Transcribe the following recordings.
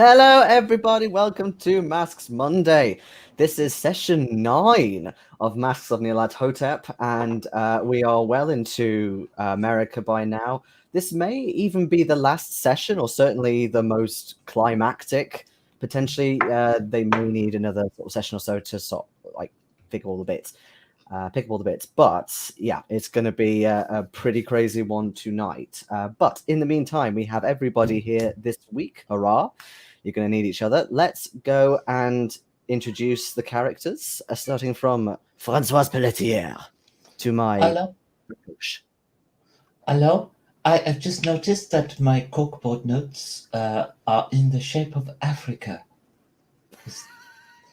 Hello, everybody. Welcome to Masks Monday. This is session 9 of Masks of Nyarlathotep, and we are well into America by now. This may even be the last session, or certainly the most climactic. Potentially, they may need another sort of session or so to pick up all the bits. But yeah, it's going to be a pretty crazy one tonight. But in the meantime, we have everybody here this week. Hurrah! You're going to need each other. Let's go and introduce the characters, starting from Francoise Pelletier to my... Hello. Hello. I've just noticed that my corkboard notes are in the shape of Africa.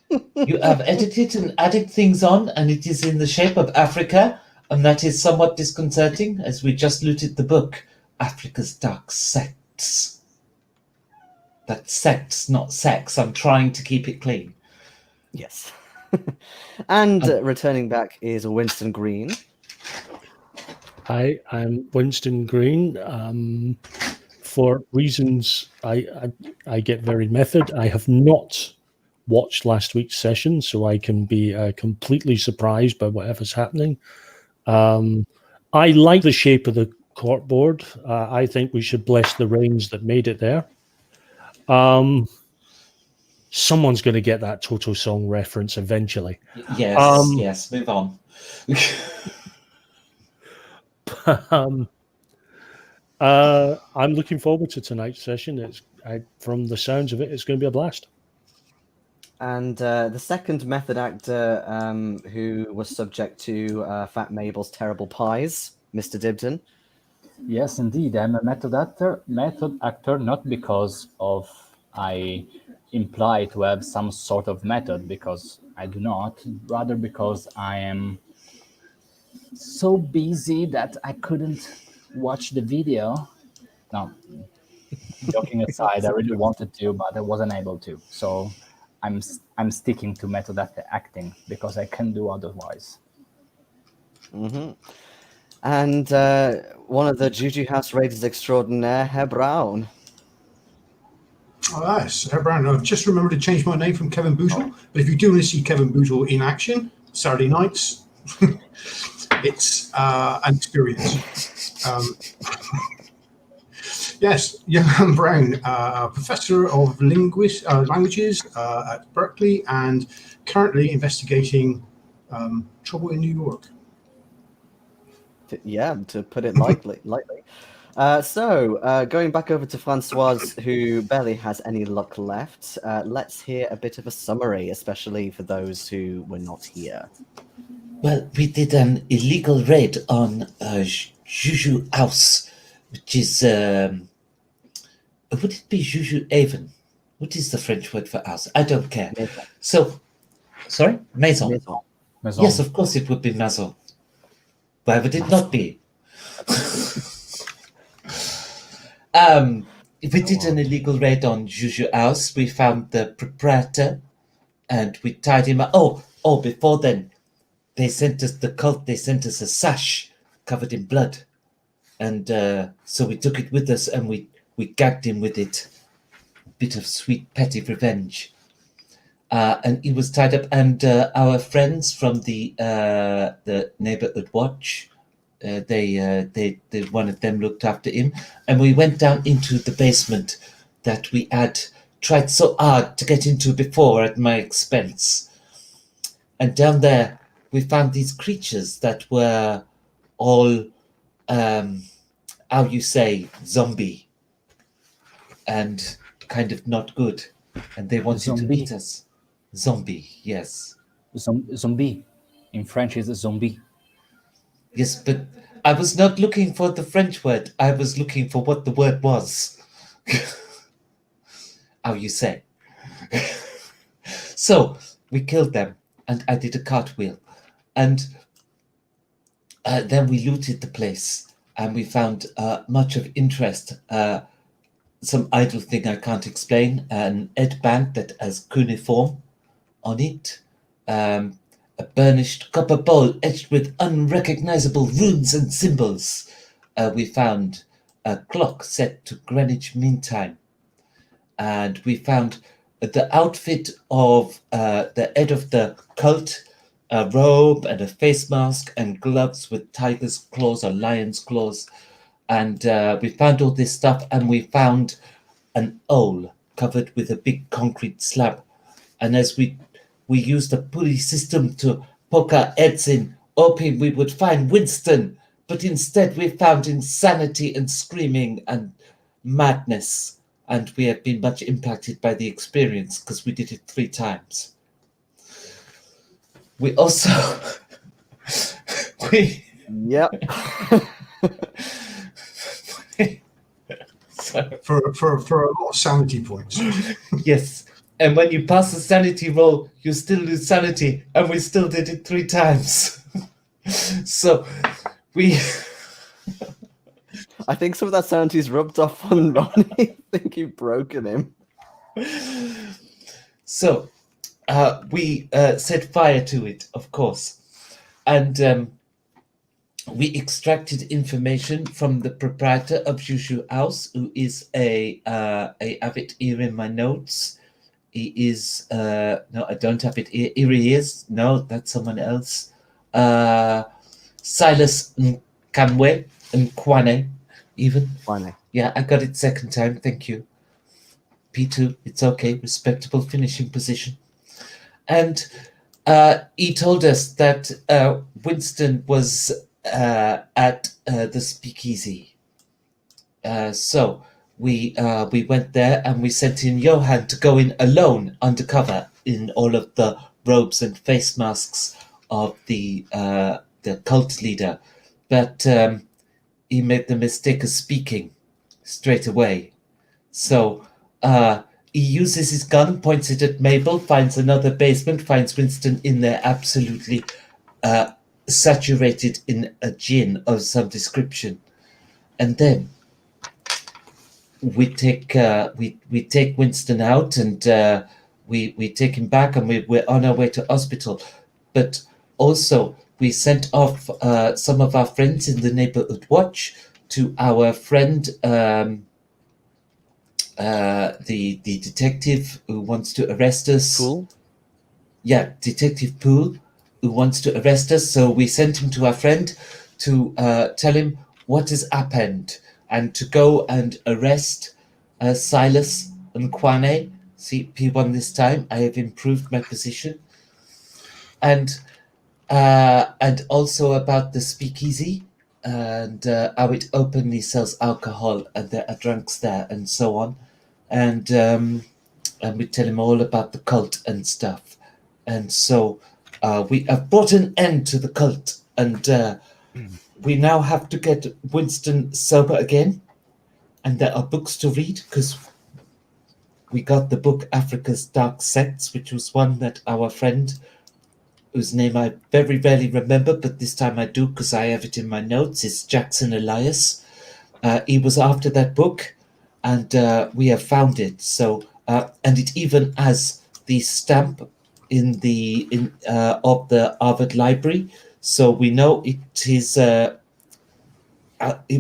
You have edited and added things on, and it is in the shape of Africa, and that is somewhat disconcerting, as we just looted the book, Africa's Dark Sects. That's sects, not sex. I'm trying to keep it clean. Yes. And returning back is Winston Greene. Hi, I'm Winston Greene. For reasons I get very method, I have not watched last week's session, so I can be completely surprised by whatever's happening. I like the shape of the corkboard. I think we should bless the rains that made it there. Someone's going to get that Toto song reference eventually. Yes, move on. I'm looking forward to tonight's session. From the sounds of it, it's going to be a blast. And the second method actor who was subject to Fat Mabel's terrible pies, Mr. Dibden. Yes, indeed. I'm a method actor, not because of I imply to have some sort of method, because I do not, rather because I am so busy that I couldn't watch the video. No, joking aside, I really wanted to, but I wasn't able to. So I'm sticking to method acting because I can do otherwise. Mm-hmm. And one of the Juju House Raiders extraordinaire, Herr Braun. Oh, yes, Herr Braun. I've just remembered to change my name from Kevin Bootle. But if you do want to see Kevin Bootle in action, Saturday nights, it's an experience. Yes, Johan Braun, professor of languages at Berkeley, and currently investigating trouble in New York. Yeah, to put it lightly. So, going back over to Francoise, who barely has any luck left, let's hear a bit of a summary, especially for those who were not here. Well, we did an illegal raid on Juju House, which is... would it be Juju Haven? What is the French word for house? I don't care. Maison. So, sorry? Maison. Maison. Yes, of course it would be Maison. Why would it not be? We did an illegal raid on Juju House. We found the proprietor and we tied him up. Oh, before then, they sent us a sash covered in blood. And so we took it with us and we gagged him with it. A bit of sweet petty revenge. And he was tied up, and our friends from the neighborhood watch, they one of them looked after him, and we went down into the basement that we had tried so hard to get into before at my expense. And down there, we found these creatures that were all, zombie, and kind of not good, and they wanted to beat us. Zombie, yes. Zombie. In French is a zombie. Yes, but I was not looking for the French word. I was looking for what the word was. How you say. So, we killed them, and I did a cartwheel. And then we looted the place, and we found much of interest. Some idle thing I can't explain. An headband that has cuneiform on it, a burnished copper bowl etched with unrecognizable runes and symbols. We found a clock set to Greenwich Mean Time, and we found the outfit of the head of the cult, a robe and a face mask and gloves with tiger's claws or lion's claws. And we found all this stuff, and we found an hole covered with a big concrete slab. And as we used the pulley system to poke our heads in, hoping we would find Winston, but instead we found insanity and screaming and madness. And we have been much impacted by the experience because we did it 3 times. We also Yep. For a lot of sanity points. Yes. And when you pass the sanity roll, you still lose sanity, and we still did it 3 times. So we I think some of that sanity's rubbed off on Ronnie. I think you've broken him. So we set fire to it, of course, and we extracted information from the proprietor of Giorgio House, who is I have it here in my notes. He is no, I don't have it here. Here he is. No, that's someone else. Silas Nkwane, even. Finally. Yeah, I got it second time. Thank you. P2, it's okay. Respectable finishing position. And he told us that Winston was at the speakeasy. So we went there, and we sent in Johan to go in alone, undercover, in all of the robes and face masks of the cult leader. But he made the mistake of speaking straight away. So he uses his gun, points it at Mabel, finds another basement, finds Winston in there, absolutely saturated in a gin of some description. And then we take Winston out, and we take him back, and we're on our way to hospital. But also we sent off some of our friends in the neighborhood watch to our friend, the detective who wants to arrest us. Cool. Yeah, Detective Poole, who wants to arrest us. So we sent him to our friend to tell him what has happened, and to go and arrest Silas and Kwane. See, P1 this time. I have improved my position. And also about the speakeasy, and how it openly sells alcohol, and there are drunks there, and so on. And we tell him all about the cult and stuff. And so we have brought an end to the cult, and we now have to get Winston sober again. And there are books to read, because we got the book Africa's Dark Sects, which was one that our friend, whose name I very rarely remember, but this time I do because I have it in my notes, is Jackson Elias. He was after that book, and we have found it. So, and it even has the stamp of the Harvard Library, so we know it is. It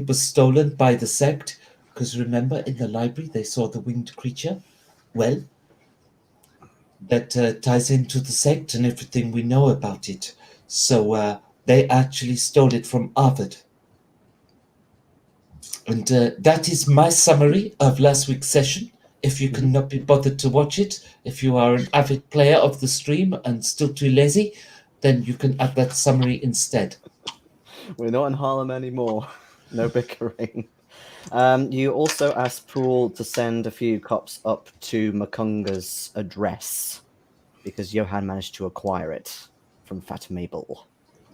was stolen by the sect, because remember, in the library they saw the winged creature. Well, that ties into the sect and everything we know about it. So they actually stole it from Harvard. And that is my summary of last week's session. If you cannot be bothered to watch it, if you are an avid player of the stream and still too lazy, then you can add that summary instead. We're not in Harlem anymore. No bickering. You also asked Poole to send a few cops up to Makunga's address, because Johan managed to acquire it from Fat Mabel.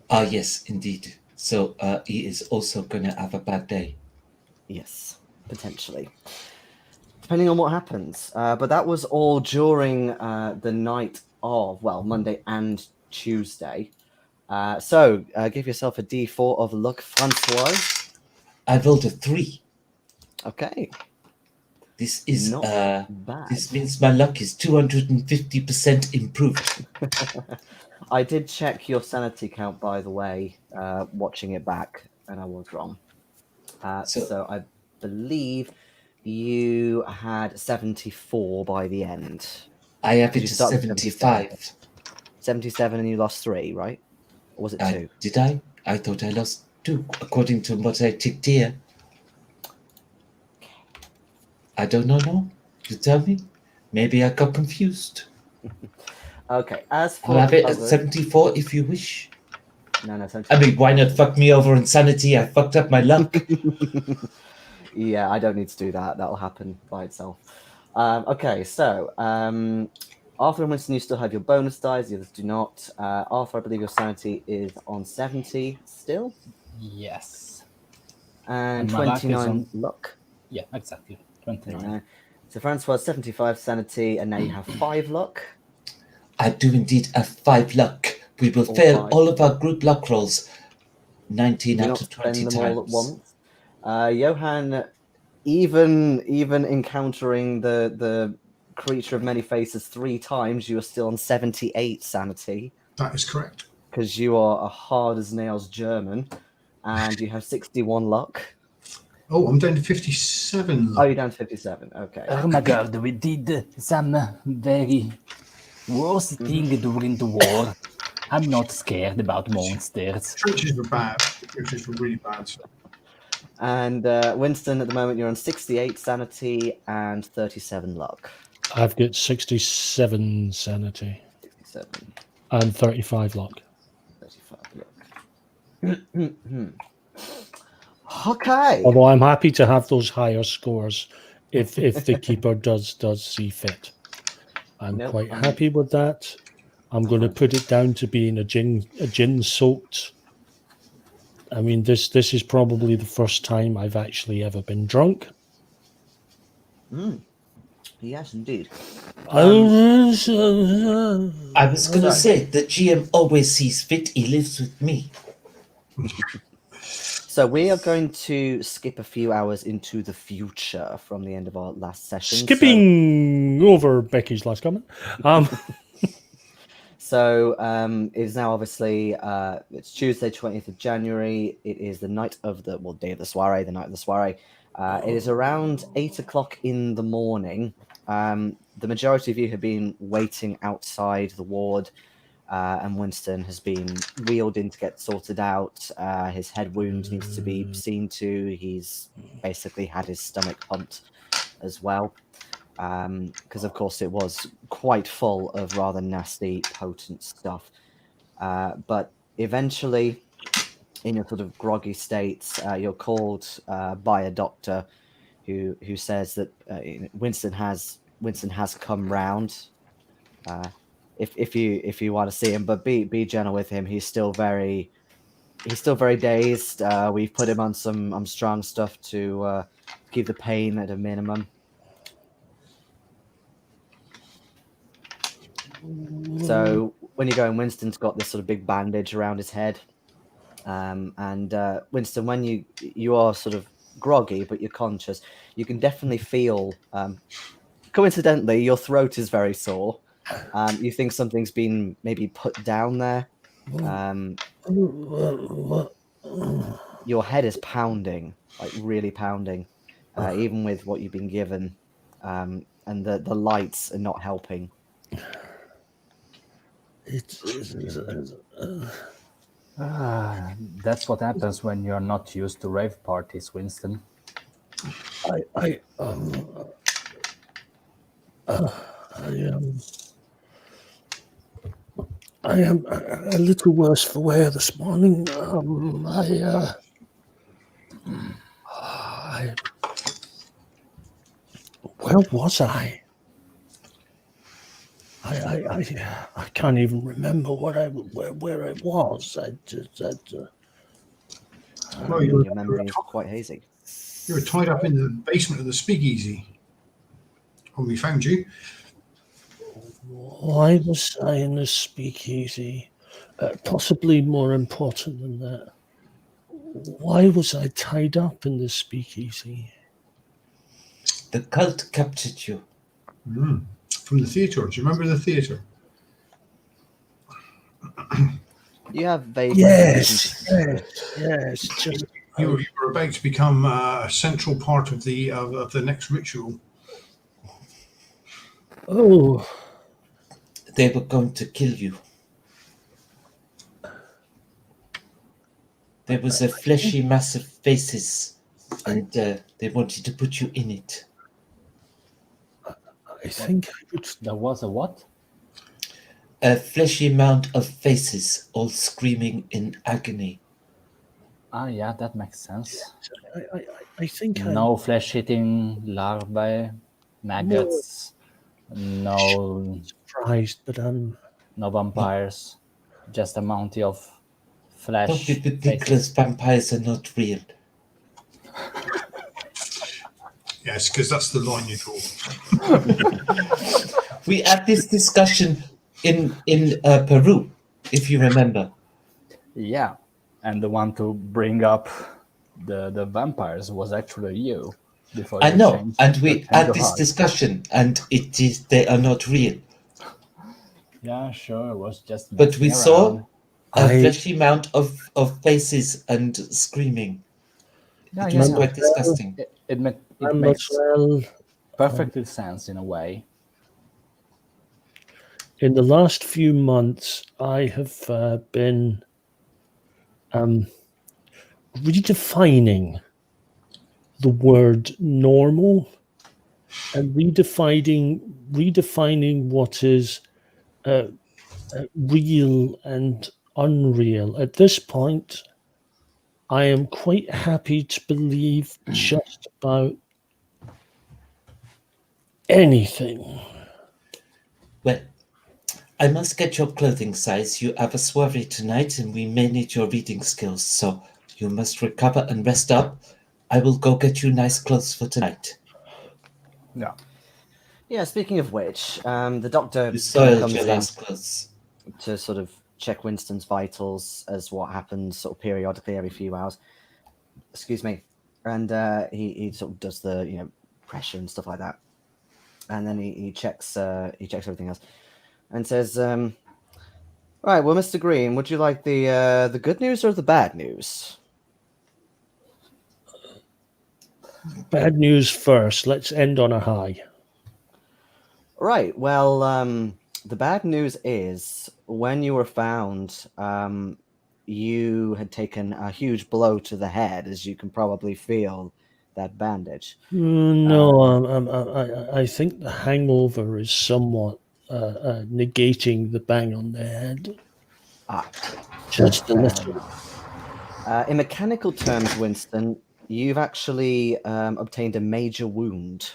Ah, yes, indeed. So he is also going to have a bad day. Yes, potentially. Depending on what happens. But that was all during the night of, well, Monday and Tuesday. So give yourself a D4 of luck, Francoise. I rolled a 3. Okay. This is Not bad. This means my luck is 250% improved. I did check your sanity count, by the way, watching it back, and I was wrong. So I believe You had 74 by the end. I have Did it you to start with 75. 77 and you lost 3, right? Or was it 2? Did I? I thought I lost 2, according to what I ticked here. I don't know now. You tell me. Maybe I got confused. Okay, as for I'll have it at others- 74 if you wish. No, 74. I mean, why not fuck me over insanity? I fucked up my luck. Yeah, I don't need to do that. That'll happen by itself. Okay, so Arthur and Winston, you still have your bonus dice. The others do not. Arthur, I believe your sanity is on 70 still. Yes. And And my luck is 29 on- luck. Yeah, exactly. 29. So Francoise, 75 sanity, and now you have 5 luck. I do indeed have 5 luck. We will All fail 5. all of our group luck rolls 19 Do out not of 20 spend them all at times. once. Johan, even encountering the creature of many faces 3 times, you are still on 78 sanity That is correct. because you are a hard as nails German, and you have 61 luck. Oh, I'm down to 57. Oh, you're down to 57. Okay. Oh my god, we did some very worst thing during the war. I'm not scared about monsters. Trenches were bad. The trenches were really bad. So. And Winston, at the moment, you're on 68 sanity and 37 luck. I've got 67 sanity 67, and 35 luck. 35 luck. Okay. Although I'm happy to have those higher scores if the keeper does see fit. I'm Nope, quite I'm- happy with that. I'm going to put it down to being a gin soaked. I mean, this is probably the first time I've actually ever been drunk. Yes, indeed. I was going to say, the GM always sees fit. He lives with me. So we are going to skip a few hours into the future from the end of our last session. Skipping over Becky's last comment. So it is now obviously it's Tuesday, 20th of January. It is the night of the day of the soiree, the night of the soiree. It is around 8 o'clock in the morning. The majority of you have been waiting outside the ward, and Winston has been wheeled in to get sorted out. His head wound needs to be seen to. He's basically had his stomach pumped as well. Because of course it was quite full of rather nasty, potent stuff. But eventually, in your sort of groggy states, you're called by a doctor who says that Winston has come round. If you want to see him, but be gentle with him. He's still very dazed. We've put him on some strong stuff to keep the pain at a minimum. So when you go in, Winston's got this sort of big bandage around his head. And Winston, when you are sort of groggy, but you're conscious, you can definitely feel, coincidentally, your throat is very sore. You think something's been maybe put down there. Your head is pounding, like really pounding, even with what you've been given. And the lights are not helping. That's what happens when you're not used to rave parties, Winston. I am a little worse for wear this morning. Where was I? I can't even remember where I was. Well, Your memory is quite hazy. you were tied up in the basement of the speakeasy when we found you. Why was I in the speakeasy? Possibly more important than that. Why was I tied up in the speakeasy? The cult captured you. From the theatre. Do you remember the theatre? You have vague Yes. You were about to become a central part of the next ritual. Oh, They were going to kill you. There was a fleshy mass of faces, and they wanted to put you in it. I think I would. There was a what? A fleshy mound of faces, all screaming in agony. Ah, yeah, that makes sense. I think No flesh-eating larvae, maggots, no I'm surprised, but no vampires, just a mountain of Don't flesh. be ridiculous. Vampires are not real. Yes, because that's the line you draw. We had this discussion in Peru, if you remember. Yeah, and the one to bring up the vampires was actually you. Before I they know, changed- and they we changed had your this heart. discussion, and they are not real. Yeah, sure, it was just. But we messing saw around. a I- fleshy mount of faces and screaming. Yeah, It yeah, was yeah. quite disgusting. It I'm makes as well. perfectly sense in a way. In the last few months, I have been redefining the word normal and redefining what is real and unreal. At this point, I am quite happy to believe just about anything. Well, I must get your clothing size. You have a soiree tonight, and we may need your reading skills, so you must recover and rest up. I will go get you nice clothes for tonight. Yeah. Yeah, speaking of which, the doctor You kind of soiled comes your in last clothes. to sort of check Winston's vitals as what happens sort of periodically every few hours. Excuse me. And he sort of does the pressure and stuff like that. And then he checks everything else and says, right, well, Mr. Greene, would you like the good news or the bad news? Bad news first. Let's end on a high. Right. Well, the bad news is when you were found, you had taken a huge blow to the head, as you can probably feel that bandage. No, I think the hangover is somewhat negating the bang on the head. Just a little. In mechanical terms, Winston, you've actually obtained a major wound.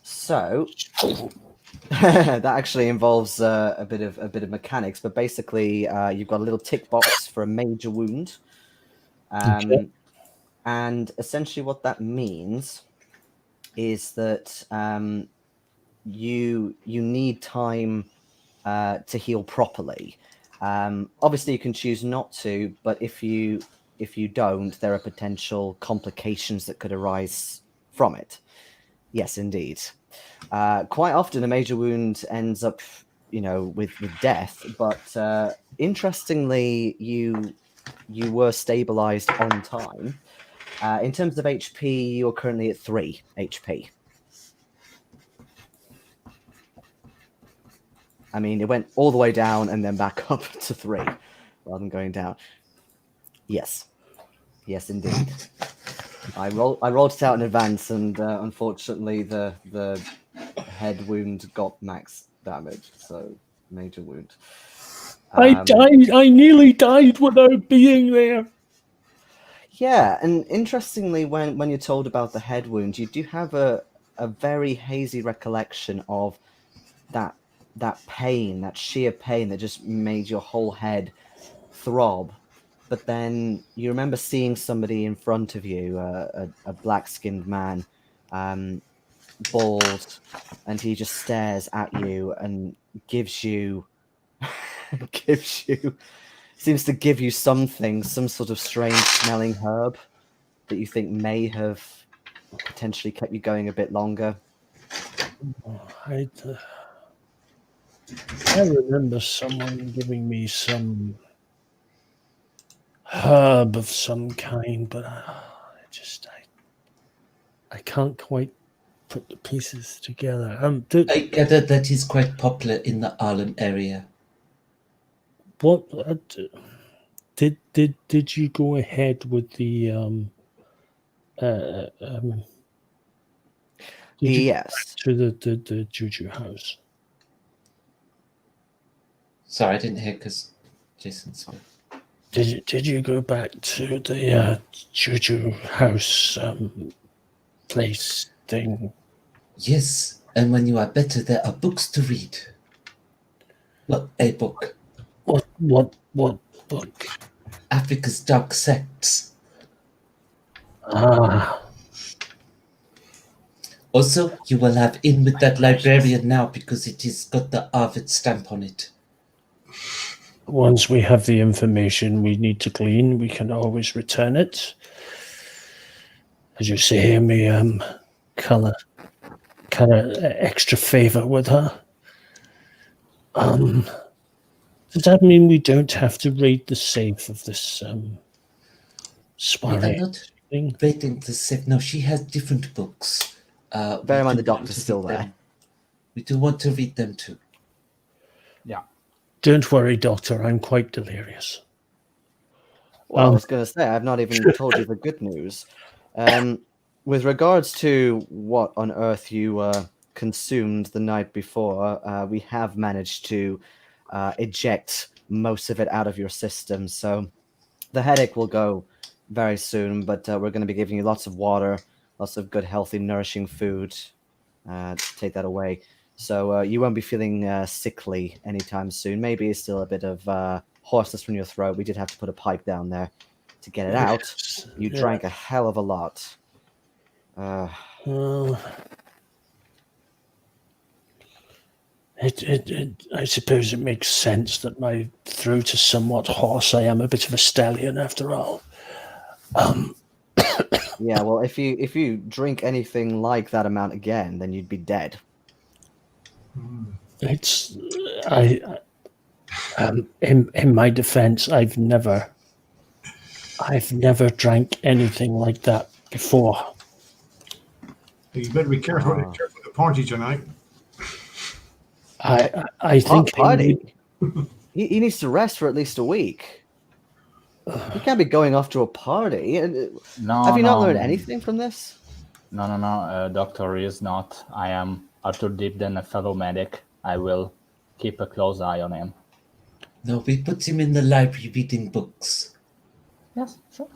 So that actually involves a bit of mechanics, but basically you've got a little tick box for a major wound, Okay. and essentially what that means is that you need time to heal properly. Obviously, you can choose not to, but if you don't, there are potential complications that could arise from it. Yes, indeed. Quite often, a major wound ends up, with death. But interestingly, you were stabilized on time. In terms of HP, you're currently at 3 HP. I mean, it went all the way down and then back up to 3, rather than going down. Yes, indeed. I rolled it out in advance, and unfortunately, the head wound got max damage, so major wound. I died. I nearly died without being there. Yeah, and interestingly, when you're told about the head wound, you do have a very hazy recollection of that pain, that sheer pain that just made your whole head throb. But then you remember seeing somebody in front of you, a black-skinned man, bald, and he just stares at you and gives you seems to give you something, some sort of strange smelling herb that you think may have potentially kept you going a bit longer. I remember someone giving me some herb of some kind, but I can't quite put the pieces together. I gather that is quite popular in the Harlem area. What did you go ahead with the did you go back Yes. to the Juju house? Sorry, I didn't hear because Jason spoke. Did you go back to the Juju house place thing? Yes, and when you are better, there are books to read. Well, a book. What book? Africa's Dark Sects. Ah, Also, you will have in with that librarian now because it has got the Harvard stamp on it. once we have the information we need to glean, we can always return it. As you say, me kind of extra favor with her. Does that mean we don't have to raid the safe of this We are soiree not thing? raiding the safe. No, she has different books. Bear in mind do the want doctor's to still read there. them. We do want to read them too. Yeah. Don't worry, Doctor. I'm quite delirious. Well, I was going to say, I've not even told you the good news. With regards to what on earth you consumed the night before, we have managed to eject most of it out of your system. So the headache will go very soon, but we're going to be giving you lots of water, lots of good, healthy, nourishing food to take that away. So you won't be feeling sickly anytime soon. Maybe it's still a bit of hoarseness from your throat. We did have to put a pipe down there to get it out. You drank a hell of a lot. I suppose it makes sense that my throat is somewhat hoarse. I am a bit of a stallion after all. Yeah, well, if you drink anything like that amount again, then you'd be dead. It's in my defense, I've never drank anything like that before. You better be careful at the party tonight. I think Party. He needs to rest for at least a week. You can't be going off to a party. No, Have you not learned no. anything from this? No. Doctor is not. I am Arthur Dibden, a fellow medic. I will keep a close eye on him. No, we put him in the library reading books. Yes, sure.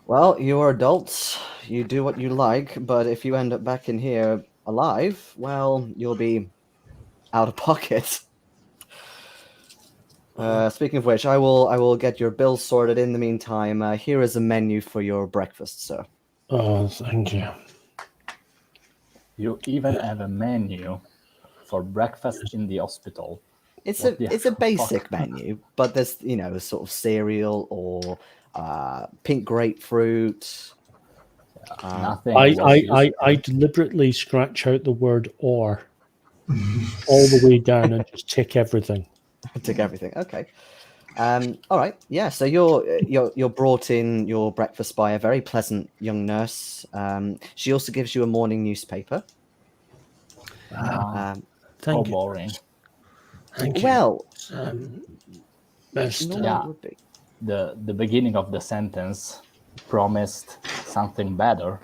Well, you're adults. You do what you like, but if you end up back in here alive, well, you'll be out of pocket. Speaking of which, I will get your bill sorted in the meantime. Here is a menu for your breakfast, sir. Oh, thank you. You even have a menu for breakfast in the hospital. It's What the a fuck? basic menu, but there's sort of cereal or pink grapefruit. Nothing. I deliberately scratch out the word "or" all the way down and just tick everything. Took everything. Okay. All right. Yeah. So you're brought in your breakfast by a very pleasant young nurse. She also gives you a morning newspaper. How Thank you. boring. Thank you. Well, Most, normally Yeah. it would be. The beginning of the sentence promised something better.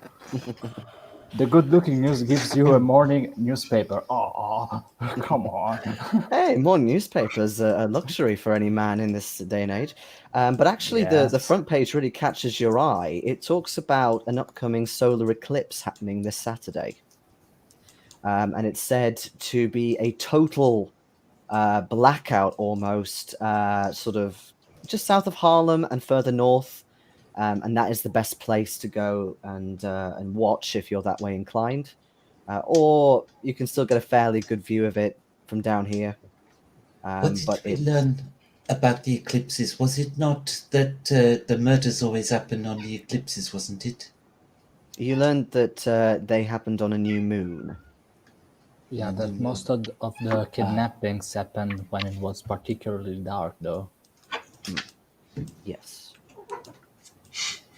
The good-looking news gives you a morning newspaper. Oh, come on. Hey, morning newspapers a luxury for any man in this day and age. But actually, the Yes. front page really catches your eye. It talks about an upcoming solar eclipse happening this Saturday. And it's said to be a total blackout almost, sort of just south of Harlem and further north. And that is the best place to go and watch if you're that way inclined. Or you can still get a fairly good view of it from down here. What did we learn about the eclipses? Was it not that the murders always happen on the eclipses, wasn't it? You learned that they happened on a new moon. Yeah, that most of the kidnappings happened when it was particularly dark, though. Yes.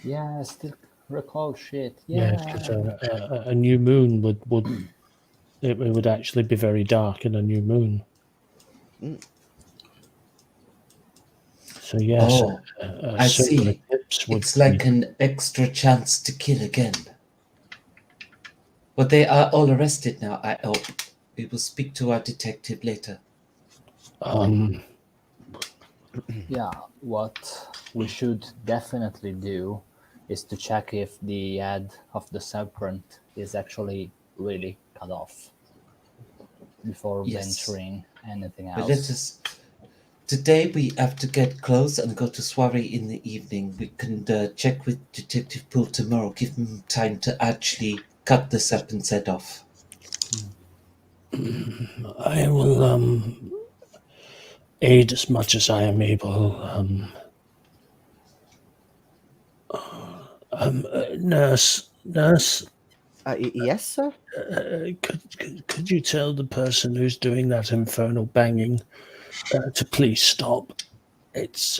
Yeah, I still recall shit. Yeah, Yeah. because a new moon would actually be very dark in a new moon. Mm. So yes, Oh, I certain see. eclipse would It's like be, an extra chance to kill again. But they are all arrested now, I hope. We will speak to our detective later. Yeah, what we should definitely do is to check if the head of the serpent is actually really cut off before Yes. venturing anything But let else. us. Today we have to get close and go to soiree in the evening. We can check with Detective Poole tomorrow. Give him time to actually cut the serpent's head off. I will aid as much as I am able. Nurse, Yes, sir. could you tell the person who's doing that infernal banging to please stop? It's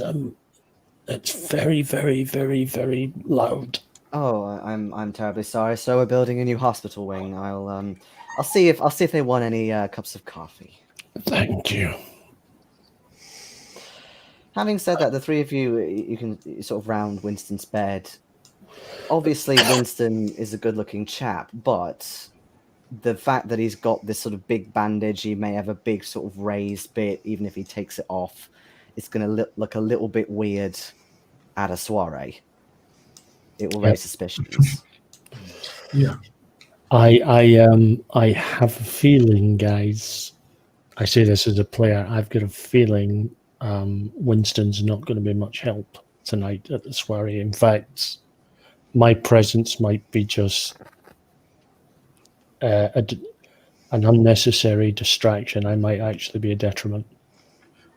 very, very, very, very loud. Oh, I'm terribly sorry. So we're building a new hospital wing. I'll see if they want any cups of coffee. Thank you. Having said that, the three of you can sort of round Winston's bed. Obviously, Winston is a good-looking chap, but the fact that he's got this sort of big bandage, he may have a big sort of raised bit, even if he takes it off, it's going to look a little bit weird at a soiree. It will raise suspicions. Yeah. I have a feeling, guys. I say this as a player. I've got a feeling Winston's not going to be much help tonight at the soiree. In fact, my presence might be just an unnecessary distraction. I might actually be a detriment.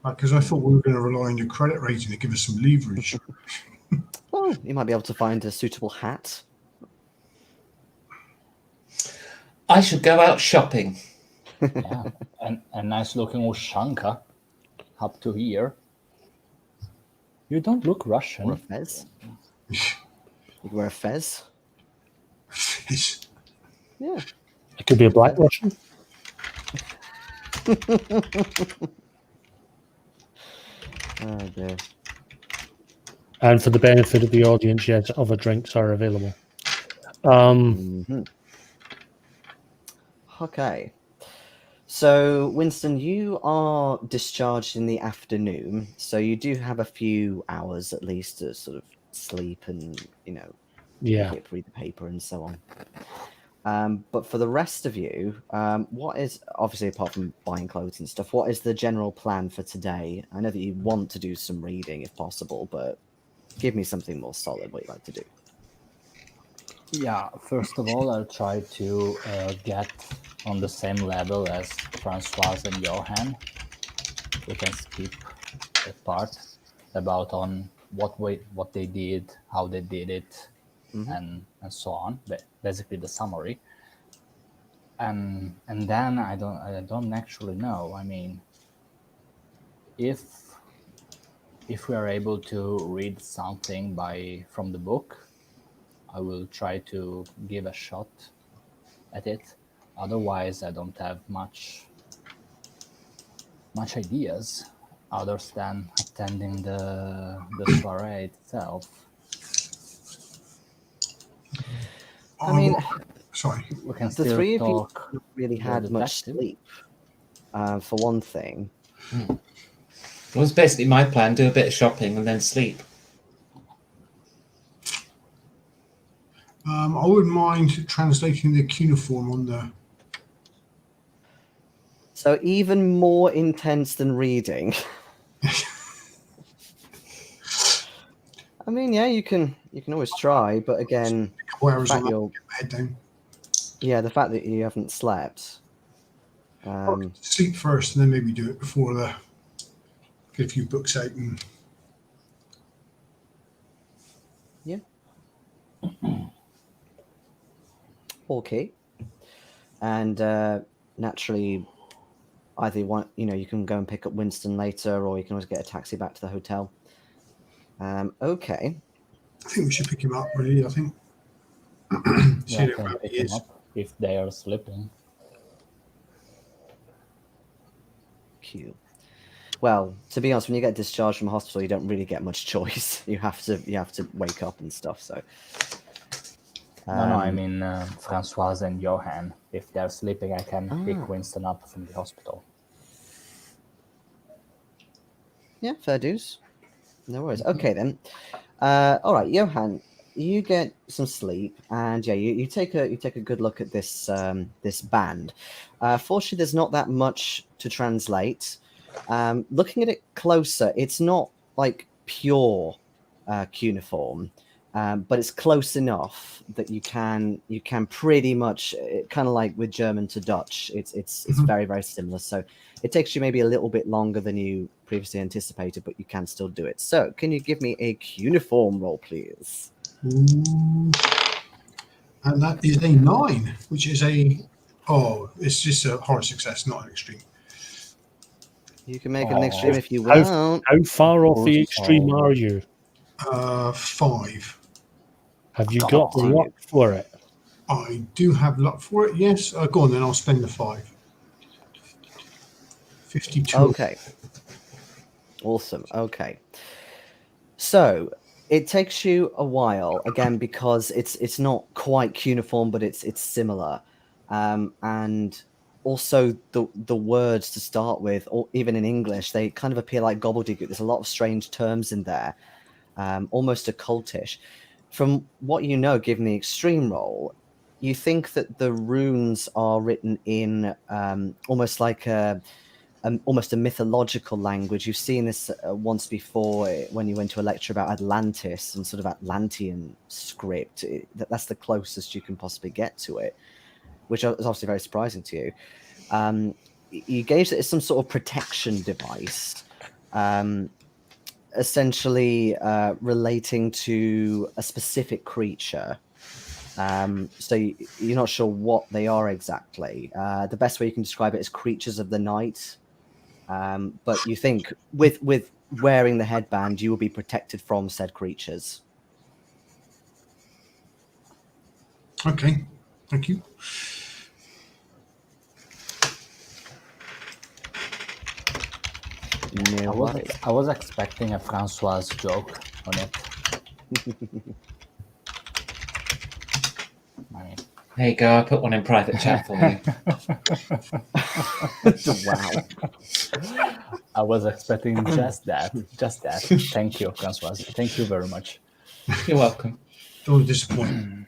Because I thought we were going to rely on your credit rating to give us some leverage. Well, you might be able to find a suitable hat. I should go out shopping. Yeah, and a nice looking Ushanka up to here. You don't look Russian. Or a fez. You could wear a fez. Yes. Yeah. It could be a black Russian. Oh dear. And for the benefit of the audience, yes, other drinks are available. Okay. So, Winston, you are discharged in the afternoon, so you do have a few hours at least to sort of sleep and, Yeah. read the paper and so on. But for the rest of you, what is, obviously apart from buying clothes and stuff, what is the general plan for today? I know that you want to do some reading if possible, but give me something more solid, what you'd like to do. Yeah, first of all, I'll try to get on the same level as Francoise and Johan. We can skip the part about on what they did, how they did it, and so on. Basically, the summary. And then I don't actually know. I mean, if we are able to read something from the book, I will try to give a shot at it. Otherwise, I don't have much ideas other than attending the soiree itself. I mean, sorry. We can the still three of you talk. haven't really the had much detective. sleep, for one thing. It was basically my plan, do a bit of shopping and then sleep. I wouldn't mind translating the cuneiform on the. So even more intense than reading. I mean, yeah, you can always try, but again, Whereas the on fact that, get my head down. the fact that you haven't slept. Sleep first, and then maybe do it before the. Get a few books out and. Yeah. Okay. And naturally, either you can go and pick up Winston later, or you can always get a taxi back to the hotel. Okay. I think we should pick him up, really. I think. Yeah, I See can where pick he them is. up if they are sleeping. Cute. Well, to be honest, when you get discharged from hospital, you don't really get much choice. You have to wake up and stuff. So. No, I mean Francoise and Johan. If they're sleeping, I can pick Winston up from the hospital. Yeah, fair dues. No worries. Okay then. All right, Johan, you get some sleep, and yeah, you take a good look at this this band. Fortunately, there's not that much to translate. Looking at it closer, it's not like pure cuneiform, but it's close enough that you can pretty much kind of like with German to Dutch. It's very, very similar. So it takes you maybe a little bit longer than you previously anticipated, but you can still do it. So can you give me a cuneiform roll, please? Ooh. And that is a 9, which is it's just a horror success, not an extreme. You can make it an extreme if you How, want. how far off the extreme are you? 5. Have you got the luck for it? I do have luck for it, yes. Go on then, I'll spend the 5. 52. Okay. Awesome. Okay. So it takes you a while again because it's not quite cuneiform, but it's similar, and also the words to start with, or even in English, they kind of appear like gobbledygook. There's a lot of strange terms in there, almost occultish. From what you know, given the extreme roll, you think that the runes are written in almost like almost a mythological language. You've seen this once before when you went to a lecture about Atlantis and sort of Atlantean script. That's the closest you can possibly get to it, which is obviously very surprising to you. You gauge that it's some sort of protection device, essentially relating to a specific creature. So you're not sure what they are exactly. The best way you can describe it is creatures of the night. But you think with wearing the headband, you will be protected from said creatures. Okay, thank you. No worries. I was expecting a Francoise joke on it. I mean, There you go. I put one in private chat for you. Wow. I was expecting just that. Thank you, Francoise. Thank you very much. You're welcome. Don't disappoint.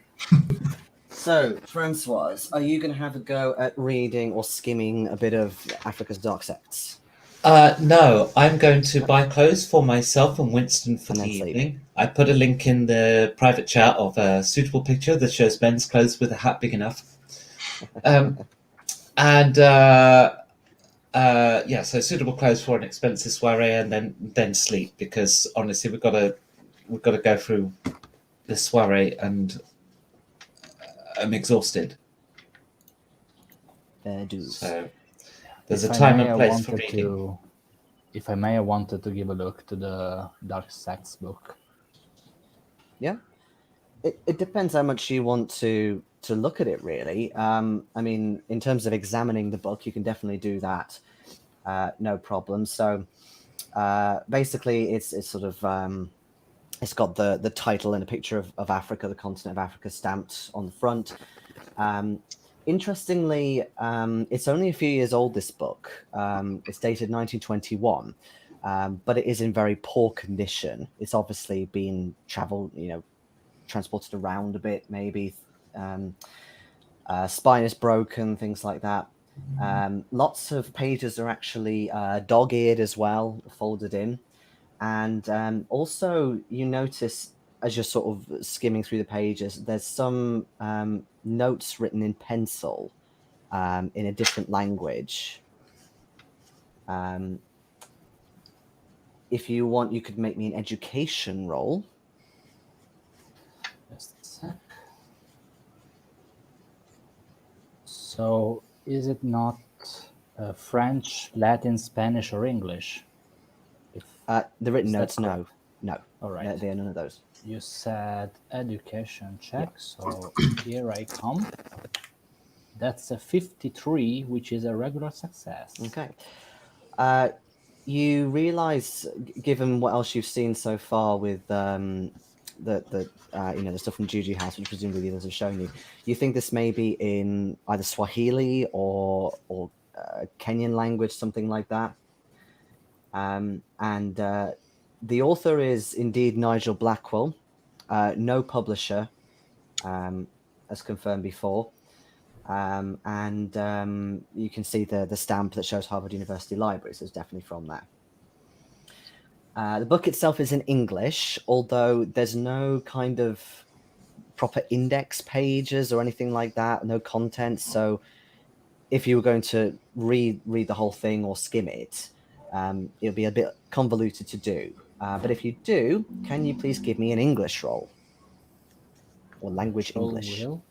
So, Francoise, are you going to have a go at reading or skimming a bit of Africa's dark sects? No, I'm going to buy clothes for myself and Winston for And the then sleep. evening. I put a link in the private chat of a suitable picture that shows men's clothes with a hat big enough. So suitable clothes for an expensive soiree, and then sleep, because honestly we've got to go through the soiree and I'm exhausted. So there's a time and place for reading. If I may, I wanted to give a look to the Dark Sects book. Yeah, it depends how much you want to look at it, really. I mean, in terms of examining the book, you can definitely do that, no problem. So basically, it's sort of it's got the title and a picture of Africa, the continent of Africa, stamped on the front. Interestingly, it's only a few years old, this book. It's dated 1921, but it is in very poor condition. It's obviously been transported around a bit, maybe. Spine is broken, things like that. Lots of pages are actually dog-eared as well, folded in. And also, you notice as you're sort of skimming through the pages, there's some notes written in pencil in a different language. If you want, you could make me an education roll. Just a sec. So, is it not French, Latin, Spanish, or English? The written notes, no. No, All right. they are none of those. You said education check, so here I come. That's a 53, which is a regular success. Okay. You realize, given what else you've seen so far with the stuff from Juju House, which presumably the others have shown you, you think this may be in either Swahili or Kenyan language, something like that. And the author is indeed Nigel Blackwell, no publisher, as confirmed before. And you can see the stamp that shows Harvard University Library, so it's definitely from there. The book itself is in English, although there's no kind of proper index pages or anything like that, no content. So if you were going to read the whole thing or skim it, it'll be a bit convoluted to do. But if you do, can you please give me an English roll? Or language English? Will.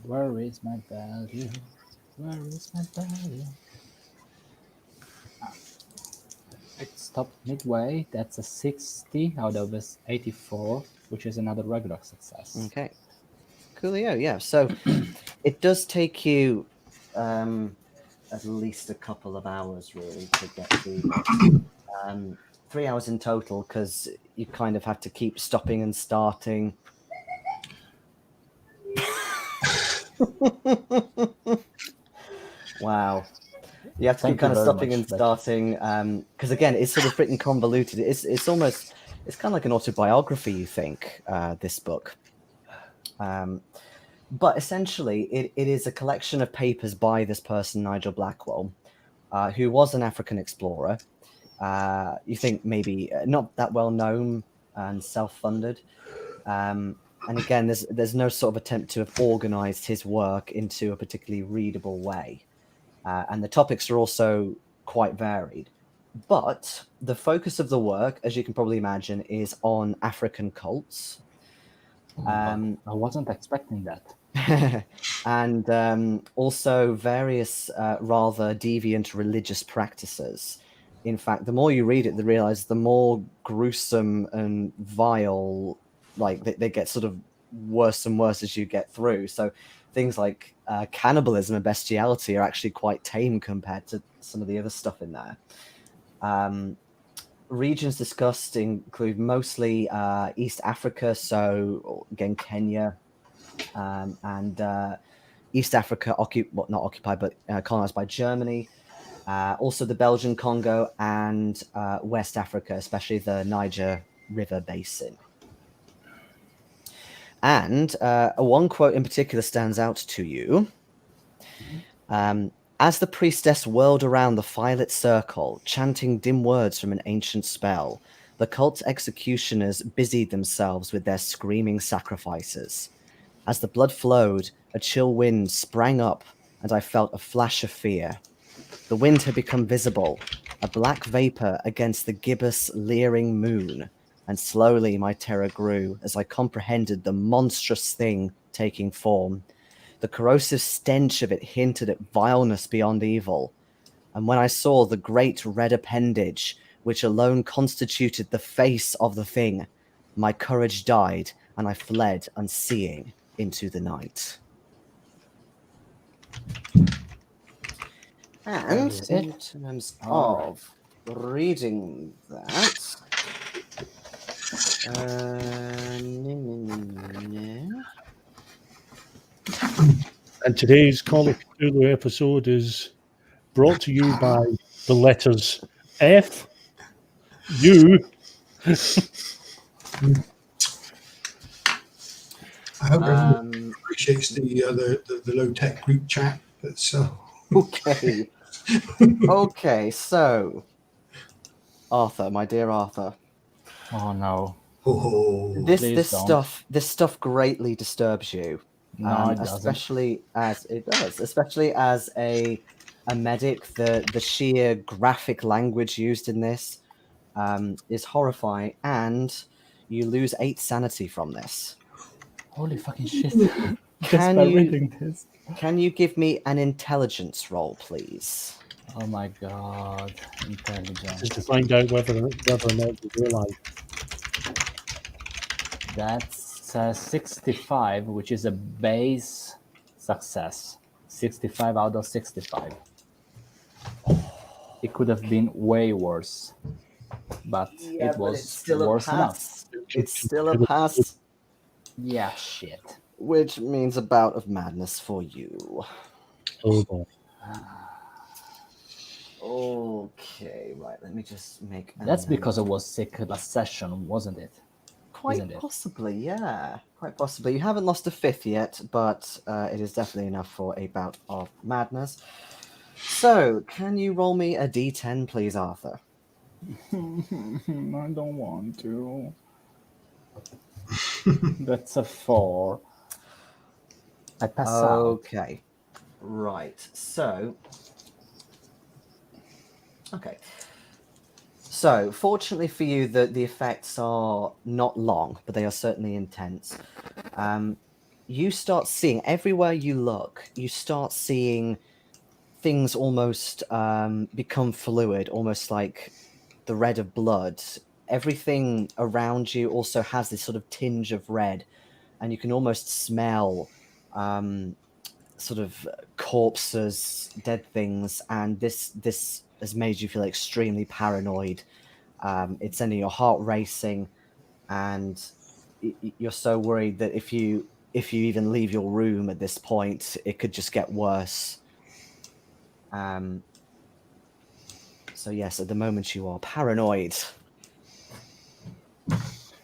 Where is my value? Where is my value? It stopped midway. That's a 60 out of this 84, which is another regular success. Okay. Coolio, yeah. So it does take you at least a couple of hours, really, to get to 3 hours in total, because you kind of have to keep stopping and starting. Wow. You have to keep kind of stopping and starting, because again, it's sort of written convoluted. It's kind of like an autobiography, you think, this book. But essentially, it is a collection of papers by this person, Nigel Blackwell, who was an African explorer. You think maybe not that well known and self-funded. And again, there's no sort of attempt to have organized his work into a particularly readable way. And the topics are also quite varied. But the focus of the work, as you can probably imagine, is on African cults. I wasn't expecting that. And also various rather deviant religious practices. In fact, the more you read it, you realize the more gruesome and vile, like they get sort of worse and worse as you get through. So things like cannibalism and bestiality are actually quite tame compared to some of the other stuff in there. Regions discussed include mostly East Africa, so again Kenya, and East Africa, not occupied, but colonized by Germany. Also the Belgian Congo and West Africa, especially the Niger River Basin. And one quote in particular stands out to you. As the priestess whirled around the firelit circle, chanting dim words from an ancient spell, the cult's executioners busied themselves with their screaming sacrifices. As the blood flowed, a chill wind sprang up, and I felt a flash of fear. The wind had become visible, a black vapor against the gibbous, leering moon, and slowly my terror grew as I comprehended the monstrous thing taking form. The corrosive stench of it hinted at vileness beyond evil, and when I saw the great red appendage, which alone constituted the face of the thing, my courage died, and I fled unseeing into the night. And in terms of reading that, and today's Comic Cthulhu episode is brought to you by the letters F, U. I hope everyone appreciates the low tech group chat. That's okay. Okay, so Arthur, my dear Arthur. Oh no. This stuff greatly disturbs you. No, it doesn't. Especially as a medic. The sheer graphic language used in this is horrifying, and you lose 8 sanity from this. Holy fucking shit. Just by reading this. Can you give me an intelligence roll, please? Oh my god, This is intelligence. to find out whether or not you realise. That's 65, which is a base success. 65 out of 65. It could have been way worse, but Yeah, it but was it's still a worse enough. pass. It's still a pass, Yeah, shit. which means a bout of madness for you. Oh boy. Okay, right. Let me just make. a That's note. because I was sick last session, wasn't it? Quite isn't it? possibly, yeah. Quite possibly. You haven't lost a fifth yet, but it is definitely enough for a bout of madness. So, can you roll me a d10, please, Arthur? I don't want to. That's a 4. I pass out. Okay. Right. So. Okay. So, fortunately for you, the effects are not long, but they are certainly intense. You start seeing, everywhere you look, you start seeing things almost become fluid, almost like the red of blood. Everything around you also has this sort of tinge of red, and you can almost smell sort of corpses, dead things, and this has made you feel extremely paranoid. It's sending your heart racing, and you're so worried that if you even leave your room at this point, it could just get worse. So yes, at the moment you are paranoid.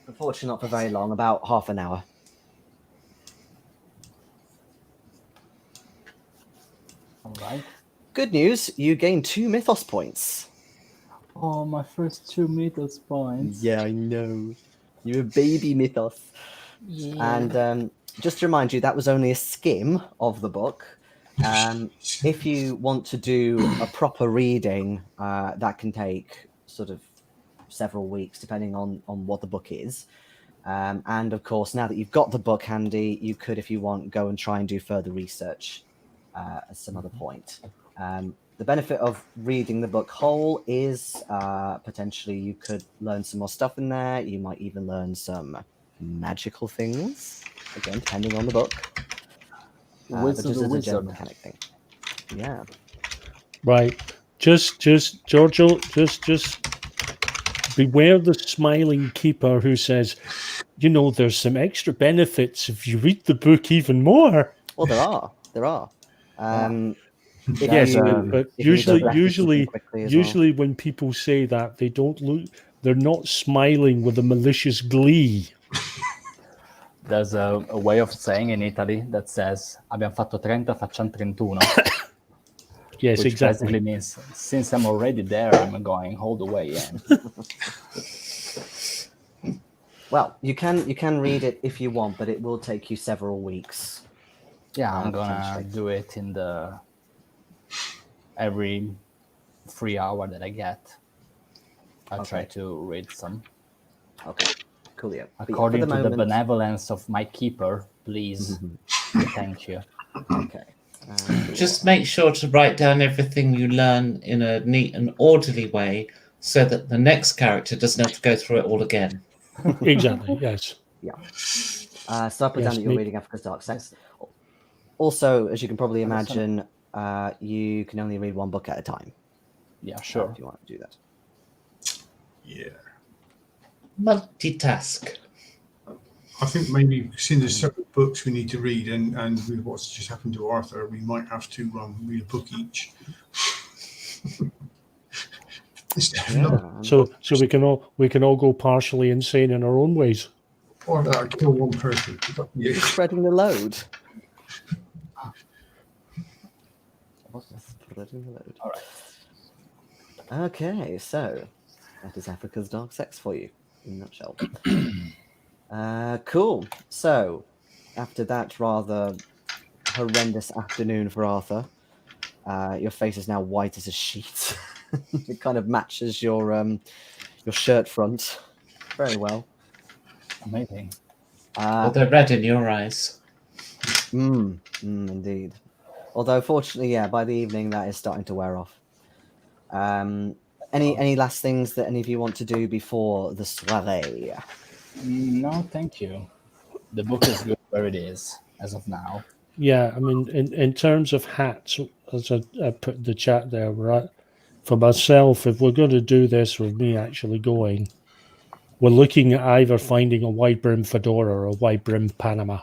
Unfortunately, not for very long, about half an hour. All right. Good news, you gain 2 mythos points. Oh, my first 2 mythos points. Yeah, I know. You're a baby mythos. Yeah. And just to remind you, that was only a skim of the book. If you want to do a proper reading, that can take sort of several weeks, depending on what the book is. And of course, now that you've got the book handy, you could, if you want, go and try and do further research at some other point. The benefit of reading the book whole is potentially you could learn some more stuff in there. You might even learn some magical things, again, depending on the book. But Wizard just or as a general wizard. mechanic thing. Yeah. Right. Just Giorgio, just beware the smiling keeper who says, you know, there's some extra benefits if you read the book even more. Well, there are. If Yes, you, but if you need to usually reference something quickly as well. usually when people say that, they don't look, they're not smiling with a malicious glee. There's a way of saying in Italy that says abbiamo fatto 30, facciamo 31. Yes, Which exactly. basically means since I'm already there, I'm going all the way in. Well, you can read it if you want, but it will take you several weeks. Yeah, I'm gonna potentially. do it in every free hour that I get. I'll try Okay. to read some. Okay, cool. Yeah. But yeah, for According to the moment- benevolence of my keeper, please. Thank you. Okay. Just make sure to write down everything you learn in a neat and orderly way so that the next character doesn't have to go through it all again. Exactly, yes. Yeah. So I put Yes, down that you're make- reading Africa's Dark Sex. Also, as you can probably Adesso- imagine, you can only read one book at a time. Yeah, sure. If you want to do that. Yeah. Multitask. I think maybe seeing there's several books we need to read, and with what's just happened to Arthur, we might have to read a book each. Yeah. So we can all go partially insane in our own ways. Or kill one person. Yeah. Spreading the load. Spreading the load. All right. Okay, so that is Africa's Dark Sex for you in a nutshell. Cool. So after that rather horrendous afternoon for Arthur, your face is now white as a sheet. It kind of matches your shirt front very well. Amazing. Or they're red in your eyes. Indeed. Although, fortunately, yeah, by the evening that is starting to wear off. Any last things that any of you want to do before the soiree? No, thank you. The book is good where it is as of now. Yeah, I mean, in terms of hats, as I put in the chat there, right? For myself, if we're going to do this with me actually going, we're looking at either finding a wide brim fedora or a wide brim Panama.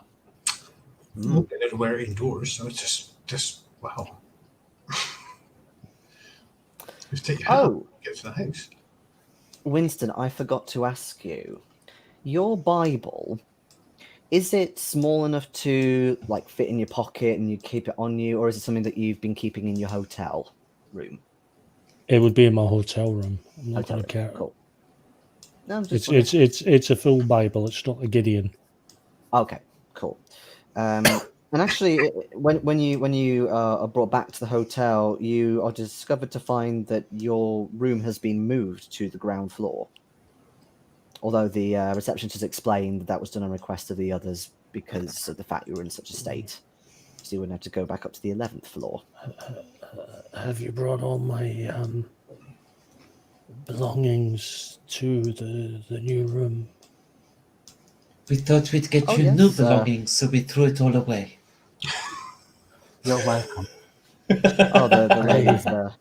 We'll get it to wear it indoors, so it's just wow. Just take your hat off and get to the house. Winston, I forgot to ask you. Your Bible, is it small enough to like fit in your pocket and you keep it on you, or is it something that you've been keeping in your hotel room? It would be in my hotel room. I'm not Hotel going to room. care. Cool. No, I'm just It's a full Bible. It's not a Gideon. okay. Cool. And actually, when you are brought back to the hotel, you are discovered to find that your room has been moved to the ground floor. Although the receptionist has explained that was done on request of the others because of the fact you were in such a state, so you wouldn't have to go back up to the 11th floor. Have you brought all my belongings to the new room? We thought we'd get Oh, you yes, new belongings, so we threw it all away. You're welcome. Oh, the ladies there.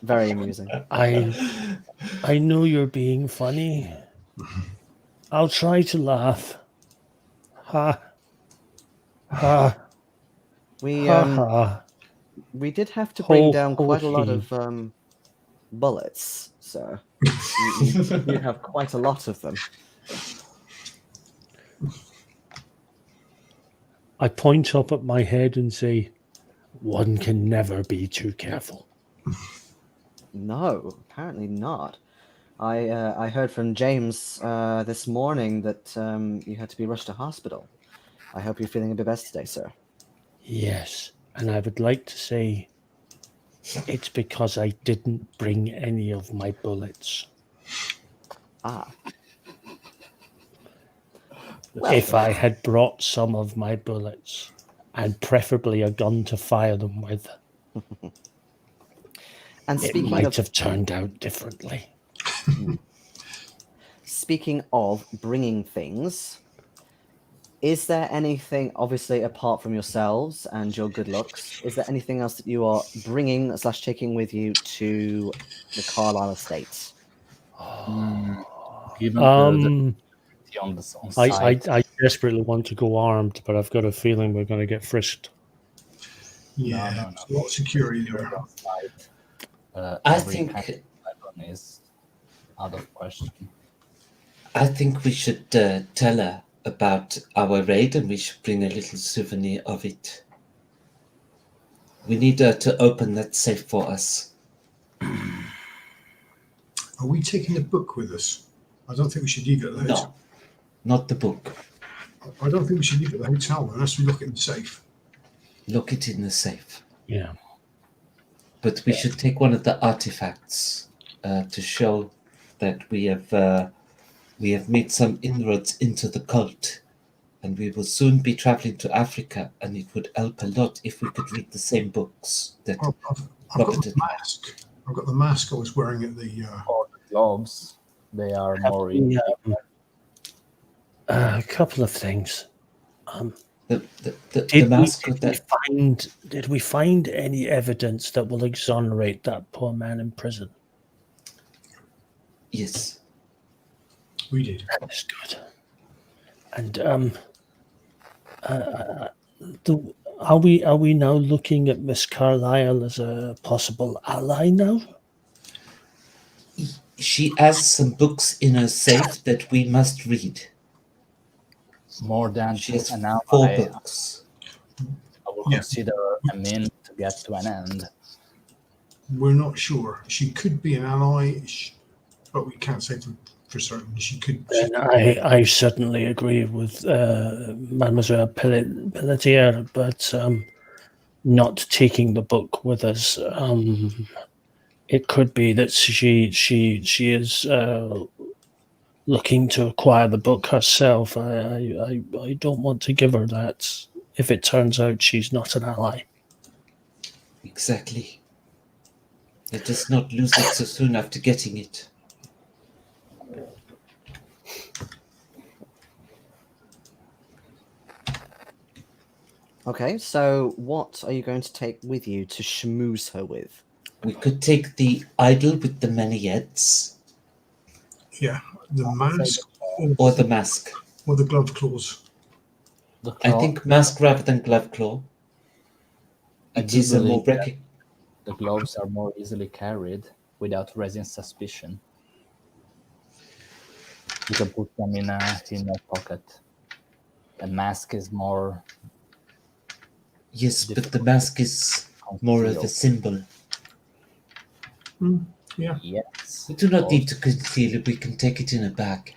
Very amusing. I know you're being funny. I'll try to laugh. Ha. Ha. We Ha ha. we did have to bring Ho, down ho, quite a lot he. of bullets, so you have quite a lot of them. I point up at my head and say, one can never be too careful. No, apparently not. I heard from James this morning that you had to be rushed to hospital. I hope you're feeling a bit better today, sir. Yes, and I would like to say it's because I didn't bring any of my bullets. Ah. If I had brought some of my bullets, and preferably a gun to fire them with, And it speaking might of have turned out differently. speaking of bringing things, is there anything, obviously apart from yourselves and your good looks, is there anything else that you are bringing / taking with you to the Carlisle estate? Given the on I site, desperately want to go armed, but I've got a feeling we're going to get frisked. Yeah, no. there's a lot of security there. on site, I every think kind of weapon is out of question. I think we should tell her about our raid, and we should bring a little souvenir of it. We need her to open that safe for us. Are we taking the book with us? I don't think we should leave it at the hotel. No, not the book. I don't think we should leave it at the hotel unless we look in the safe. Lock it in the safe. Yeah. But we should take one of the artifacts to show that we have made some inroads into the cult, and we will soon be traveling to Africa, and it would help a lot if we could read the same books that I've got the mask. I've got the mask I was wearing at the. Or the gloves, they are more. A couple of things. the Did mask did we find any evidence that will exonerate that poor man in prison? Yes, We did. That's good. And are we now looking at Miss Carlyle as a possible ally now? she has some books in her safe that we must read. More than She has an 4 ally, books. I will Yeah. consider a mean to get to an end. We're not sure. She could be an ally, but we can't say for certain. She could. And I certainly agree with Mademoiselle Pelletier, but not taking the book with us. It could be that she is looking to acquire the book herself. I don't want to give her that if it turns out she's not an ally. Exactly. Let us not lose it so soon after getting it. Okay, so what are you going to take with you to schmooze her with? We could take the idol with the many heads, Yeah, the mask or the mask. or the glove claws. The I claw, think mask rather than glove claw. I It do is a more believe the gloves are more easily carried without raising suspicion. You can put them in a pocket. A mask is more Yes, but the difficult mask is more of a conceal. symbol. Yeah, Yes. We do not need to conceal it, we can take it in a bag.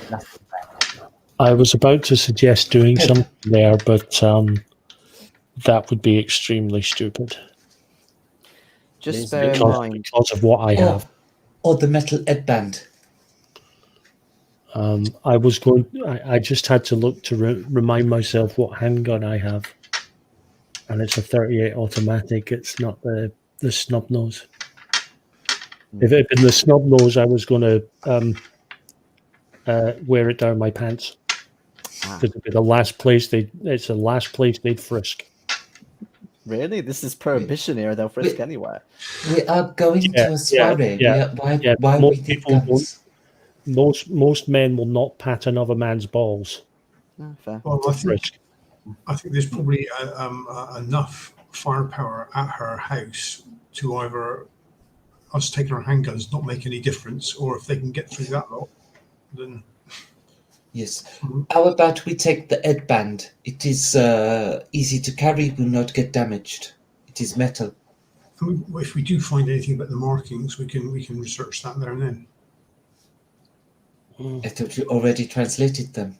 Plastic bag. I was about to suggest doing Pip. something there, but that would be extremely stupid Just Please bear in because, mind. because of what I have. Or the metal headband. I was going. I just had to look to remind myself what handgun I have, and it's a 38 automatic. It's not the snub nose. If it had been the snub nose, I was going to wear it down my pants. Ah, It'd be the last place they. It's the last place they'd frisk. really? This is prohibition here. They'll frisk anywhere. We are going to a soiree. Why Most we need people won't. guns? Most men will not pat another man's balls No, fair. well, to frisk. I think there's probably enough firepower at her house to either us taking our handguns not make any difference, or if they can get through that lot, then Yes. How about we take the headband? It is easy to carry, will not get damaged. It is metal. I mean, if we do find anything about the markings, we can research that there and then. I thought you already translated them.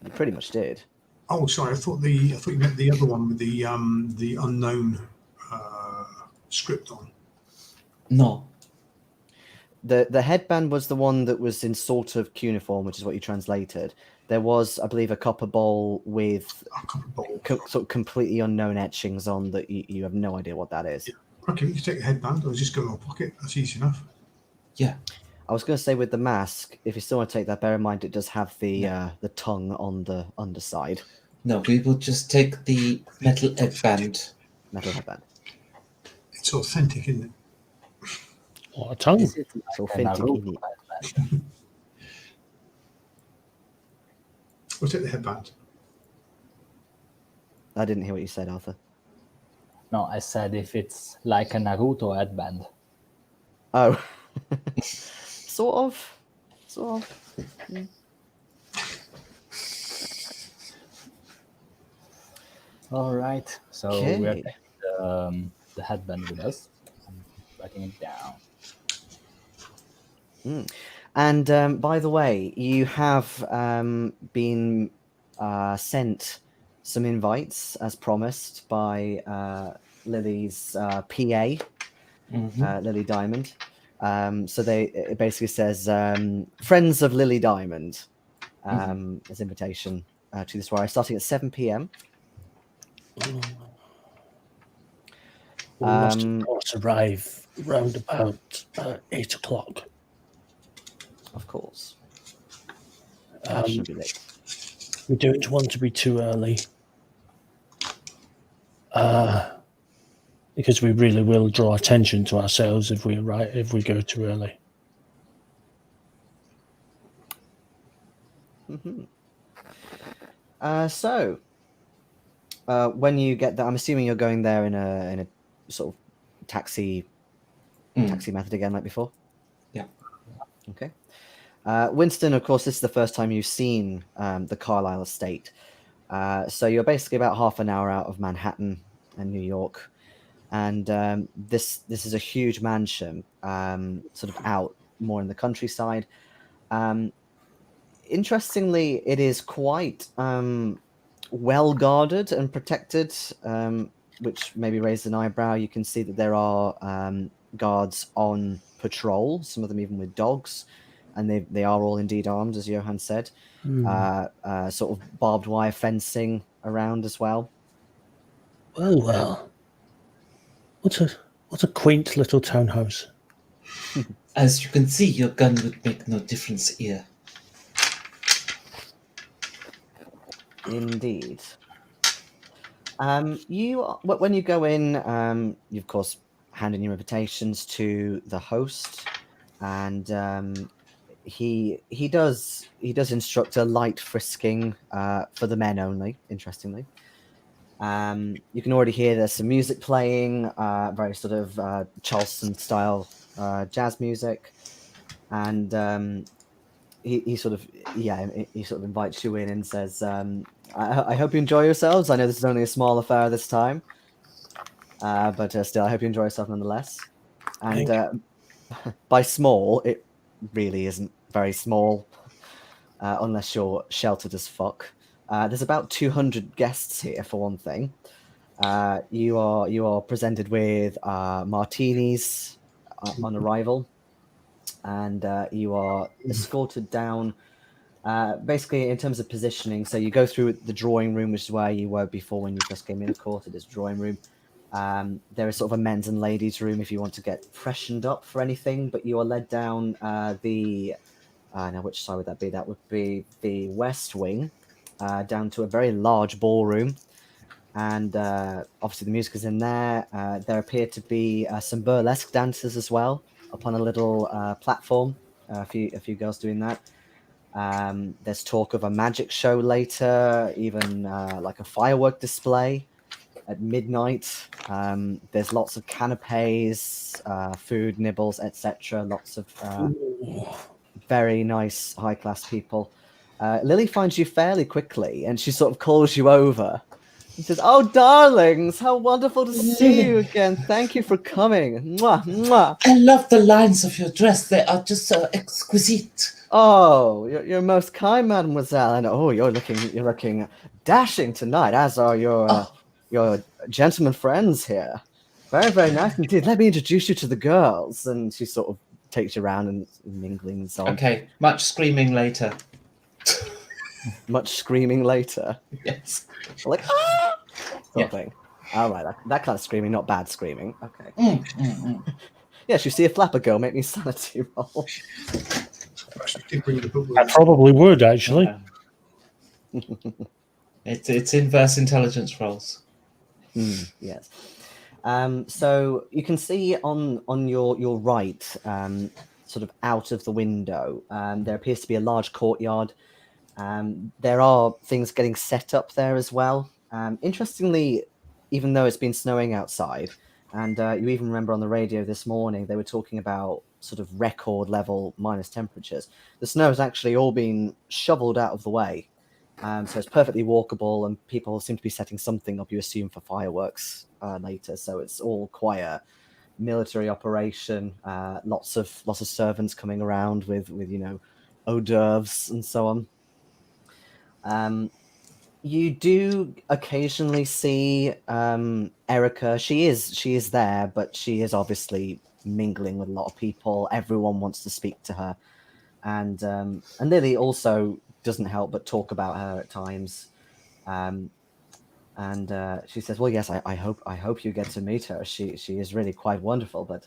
You pretty much did. Oh, sorry, I thought you meant the other one with the unknown script on. No. The headband was the one that was in sort of cuneiform, which is what you translated. There was, I believe, a copper bowl with sort of completely unknown etchings on that you have no idea what that is. Okay, we can take the headband. I'll just go in my pocket. That's easy enough. Yeah. I was going to say with the mask, if you still want to take that, bear in mind it does have the tongue on the underside. No, we will just take the metal headband. Metal headband. It's authentic, isn't it? What a tongue! Is it It's like an authentic, Naruto isn't it? headband? We'll take the headband. I didn't hear what you said, Arthur. No, I said if it's like a Naruto headband. Oh, sort of. Yeah. All right. So we are taking the headband with us. I'm writing it down. And by the way, you have been sent some invites as promised by Lily's PA, Lily Diamond. So it basically says Friends of Lily Diamond as invitation to this soiree starting at 7 p.m. We must of course arrive round about 8 o'clock. Of course. That shouldn't be late. We don't want to be too early. Because we really will draw attention to ourselves if we go too early. So when you get there, I'm assuming you're going there in a sort of taxi method again, like before. Yeah. Okay. Winston, of course, this is the first time you've seen the Carlisle estate. So you're basically about half an hour out of Manhattan and New York. And this is a huge mansion, sort of out more in the countryside. Interestingly, it is quite well guarded and protected, which maybe raised an eyebrow. You can see that there are guards on patrol, some of them even with dogs, and they are all indeed armed, as Johan said. Sort of barbed wire fencing around as well. Well. What a quaint little townhouse. As you can see, your gun would make no difference here. Indeed. When you go in, you of course hand in your invitations to the host, and he does instruct a light frisking for the men only. Interestingly, you can already hear there's some music playing, very sort of Charleston style jazz music, and he sort of invites you in and says, I hope you enjoy yourselves. I know this is only a small affair this time, but still, I hope you enjoy yourself nonetheless. And by small, it really isn't very small, unless you're sheltered as fuck. There's about 200 guests here, for one thing. You are presented with martinis on arrival, and you are escorted down. Basically, in terms of positioning, so you go through the drawing room, which is where you were before when you first came in. Of course, it is drawing room. There is sort of a men's and ladies' room if you want to get freshened up for anything, but you are led down now which side would that be? That would be the west wing, down to a very large ballroom, and obviously the music is in there. There appear to be some burlesque dancers as well upon a little platform. A few girls doing that. There's talk of a magic show later, even like a firework display at midnight. There's lots of canapes, food, nibbles, etc. Lots of very nice, high-class people. Lily finds you fairly quickly, and she sort of calls you over. She says, "Oh, darlings, how wonderful to see you again. Thank you for coming. Mwah, mwah. I love the lines of your dress. They are just so exquisite. Oh, you're most kind, mademoiselle, and oh, you're looking dashing tonight, as are your gentlemen friends here. Very, very nice indeed. Let me introduce you to the girls." And she sort of takes you around and mingling and so on. Okay, much screaming later. Much screaming later. Yes. Like, something. All right, that kind of screaming, not bad screaming. Okay. Yes, you see a flapper girl, make me sanity roll. Actually, did bring the book with I us. probably would, actually. It's inverse intelligence rolls. Yes. So you can see on your right, sort of out of the window, there appears to be a large courtyard. There are things getting set up there as well. Interestingly, even though it's been snowing outside, and you even remember on the radio this morning, they were talking about sort of record level minus temperatures. The snow has actually all been shoveled out of the way. So it's perfectly walkable, and people seem to be setting something up, you assume, for fireworks later. So it's all quite a military operation. Lots of servants coming around with hors d'oeuvres and so on. You do occasionally see Erica. She is there, but she is obviously mingling with a lot of people. Everyone wants to speak to her, and Lily also doesn't help but talk about her at times. And she says, "Well, yes, I hope you get to meet her. She is really quite wonderful, but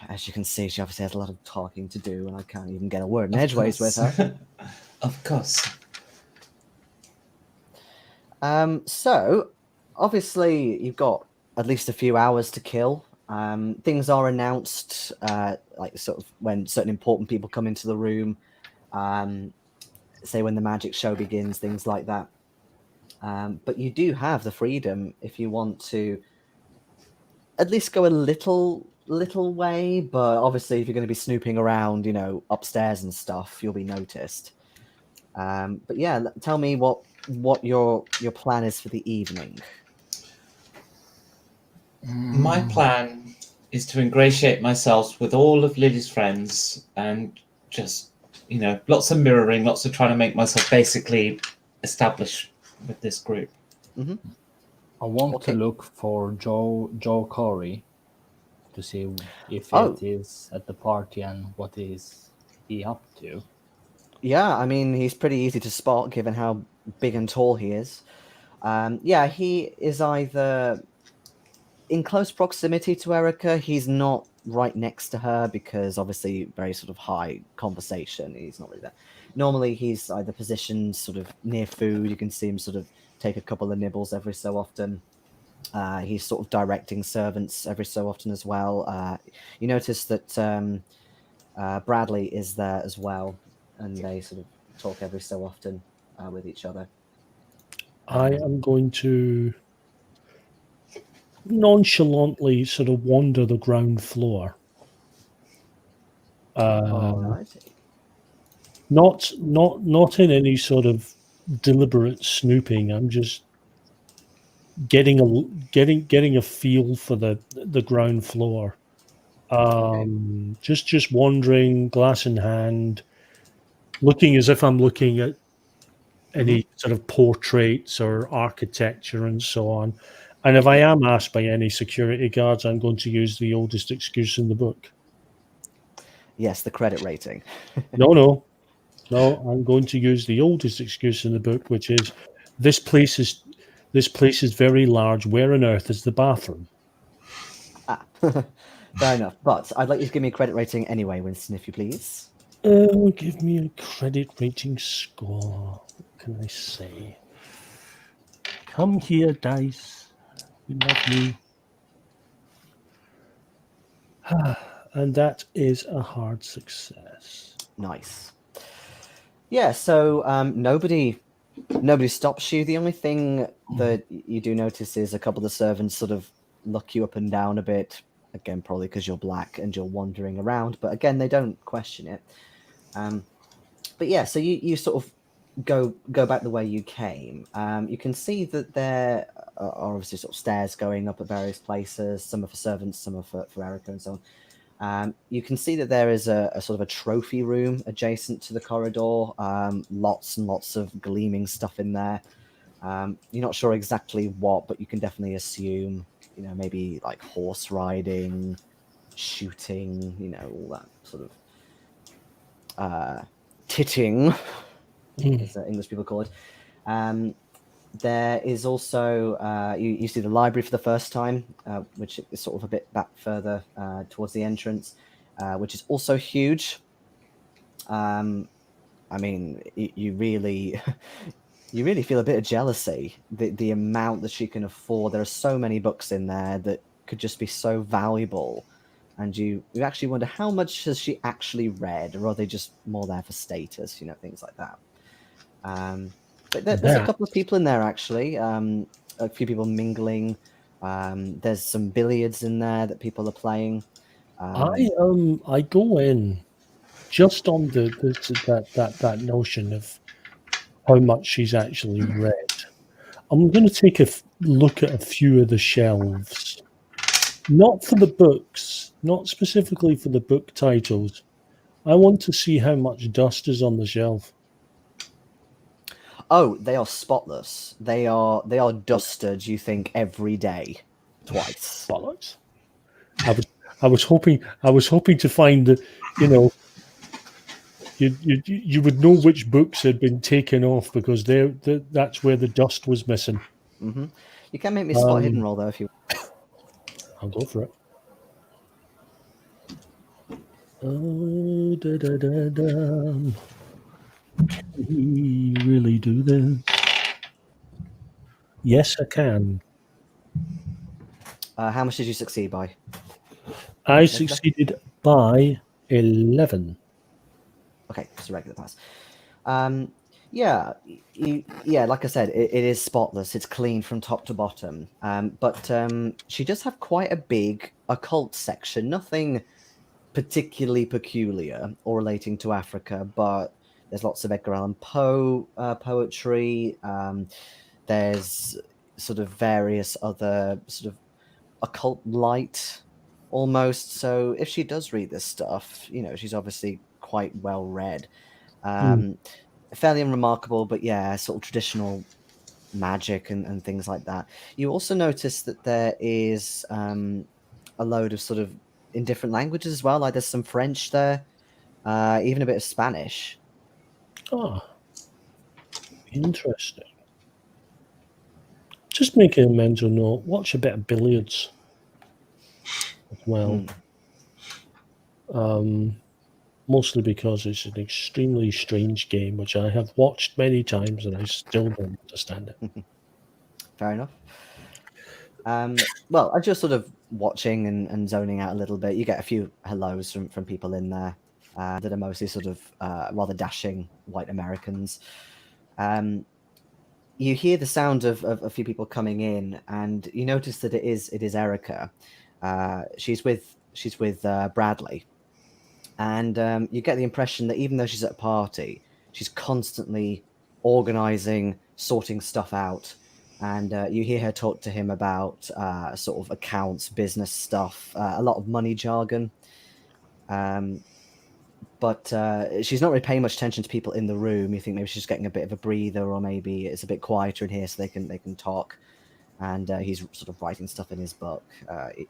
as you can see, she obviously has a lot of talking to do, and I can't even get a word in edgeways with her." Of course. So obviously you've got at least a few hours to kill. Things are announced, like sort of when certain important people come into the room, say when the magic show begins, things like that. But you do have the freedom if you want to at least go a little way. But obviously, if you're going to be snooping around, upstairs and stuff, you'll be noticed. But yeah, tell me what your plan is for the evening. My plan is to ingratiate myself with all of Lily's friends and just, lots of mirroring, lots of trying to make myself basically established with this group. Mm-hmm. I want to look for Joe Corey to see if it is at the party and what is he up to. Yeah, I mean, he's pretty easy to spot given how big and tall he is. Yeah, he is either in close proximity to Erica. He's not right next to her because obviously very sort of high conversation. He's not really there. Normally he's either positioned sort of near food. You can see him sort of take a couple of nibbles every so often. He's sort of directing servants every so often as well. You notice that Bradley is there as well, and they sort of talk every so often with each other. I am going to nonchalantly sort of wander the ground floor. All right. Not in any sort of deliberate snooping. I'm just getting a feel for the ground floor. Just wandering, glass in hand, looking as if I'm looking at any sort of portraits or architecture and so on. And if I am asked by any security guards, I'm going to use the oldest excuse in the book. Yes, the credit rating. No, I'm going to use the oldest excuse in the book, which is this place is very large. Where on earth is the bathroom? Fair enough. But I'd like you to give me a credit rating anyway, Winston, if you please. Give me a credit rating score. What can I say? Come here, dice. You love me. And that is a hard success. Nice. Yeah, so nobody stops you. The only thing that you do notice is a couple of the servants sort of look you up and down a bit. Again, probably because you're black and you're wandering around. But again, they don't question it. But yeah, so you sort of go back the way you came. You can see that there are obviously sort of stairs going up at various places. Some are for servants, some are for Erica and so on. You can see that there is a sort of a trophy room adjacent to the corridor. Lots and lots of gleaming stuff in there. You're not sure exactly what, but you can definitely assume, maybe like horse riding, shooting, all that sort of titting, as English people call it. There is also, you see the library for the first time, which is sort of a bit back further towards the entrance, which is also huge. I mean, you really, you really feel a bit of jealousy, the amount that she can afford. There are so many books in there that could just be so valuable. And you actually wonder how much has she actually read, or are they just more there for status, things like that. But there's a couple of people in there, actually. A few people mingling. There's some billiards in there that people are playing. I go in just on that notion of how much she's actually read. I'm going to take a look at a few of the shelves. Not for the books, not specifically for the book titles. I want to see how much dust is on the shelf. Oh, they are spotless. They are dusted, you think, every day, twice. Bollocks. I was hoping to find that, you would know which books had been taken off because that's where the dust was missing. Mm-hmm. You can make me a spot hidden roll though if you. I'll go for it. Oh, Can we really do this? Yes, I can. How much did you succeed by? I succeeded by 11. Okay, just a regular pass. Yeah, like I said, it is spotless. It's clean from top to bottom. But she does have quite a big occult section. Nothing particularly peculiar or relating to Africa, but there's lots of Edgar Allan Poe poetry. There's sort of various other sort of occult light almost. So if she does read this stuff, she's obviously quite well read. Fairly unremarkable, but yeah, sort of traditional magic and things like that. You also notice that there is a load of sort of in different languages as well. Like there's some French there, even a bit of Spanish. Oh, interesting. Just making a mental note. Watch a bit of billiards. well. Mostly because it's an extremely strange game, which I have watched many times and I still don't understand it. Fair enough. Well, I'm just sort of watching and zoning out a little bit. You get a few hellos from people in there that are mostly sort of rather dashing white Americans. You hear the sound of a few people coming in, and you notice that it is Erica. She's with Bradley, and you get the impression that even though she's at a party, she's constantly organizing, sorting stuff out. And you hear her talk to him about sort of accounts, business stuff, a lot of money jargon. But she's not really paying much attention to people in the room. You think maybe she's getting a bit of a breather, or maybe it's a bit quieter in here so they can talk. And he's sort of writing stuff in his book.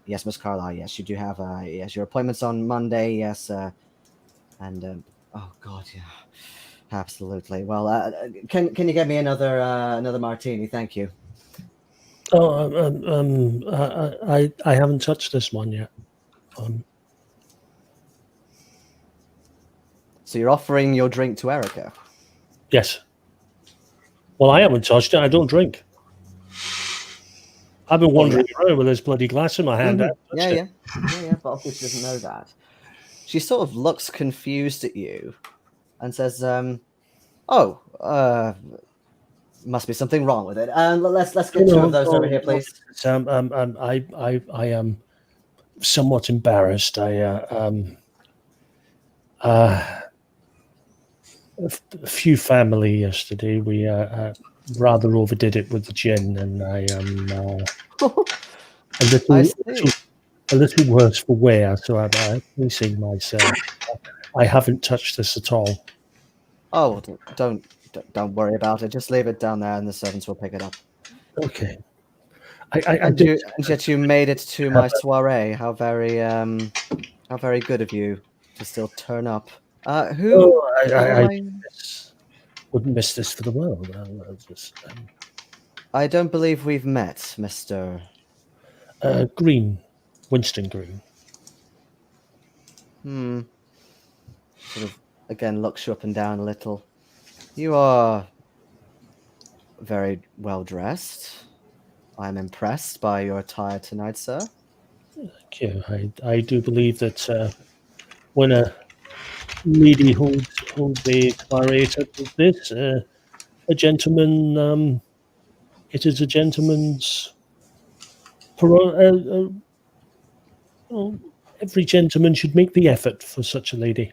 Yes, Miss Carlyle. Yes, you do have yes, your appointment's on Monday. Yes, and oh God, yeah, absolutely. Well, can you get me another martini? Thank you. Oh, I haven't touched this one yet. So you're offering your drink to Erica? Yes. Well, I haven't touched it. I don't drink. I've been wandering around with this bloody glass in my hand. Yeah. But obviously she doesn't know that. She sort of looks confused at you and says, must be something wrong with it. And let's get two of those over here, please. I am somewhat embarrassed. A few family yesterday. We rather overdid it with the gin, and I am a little worse for wear. So I'm policing myself. I haven't touched this at all. Oh, don't worry about it. Just leave it down there, and the servants will pick it up. Okay. And yet you made it to my soiree. How very good of you to still turn up. Who? I wouldn't miss this for the world. I don't believe we've met, Mr. Greene, Winston Greene. Sort of again looks you up and down a little. You are very well dressed. I'm impressed by your attire tonight, sir. Thank you. I do believe that when a lady holds a soiree such as this, a gentleman, it is a gentleman's. Every gentleman should make the effort for such a lady.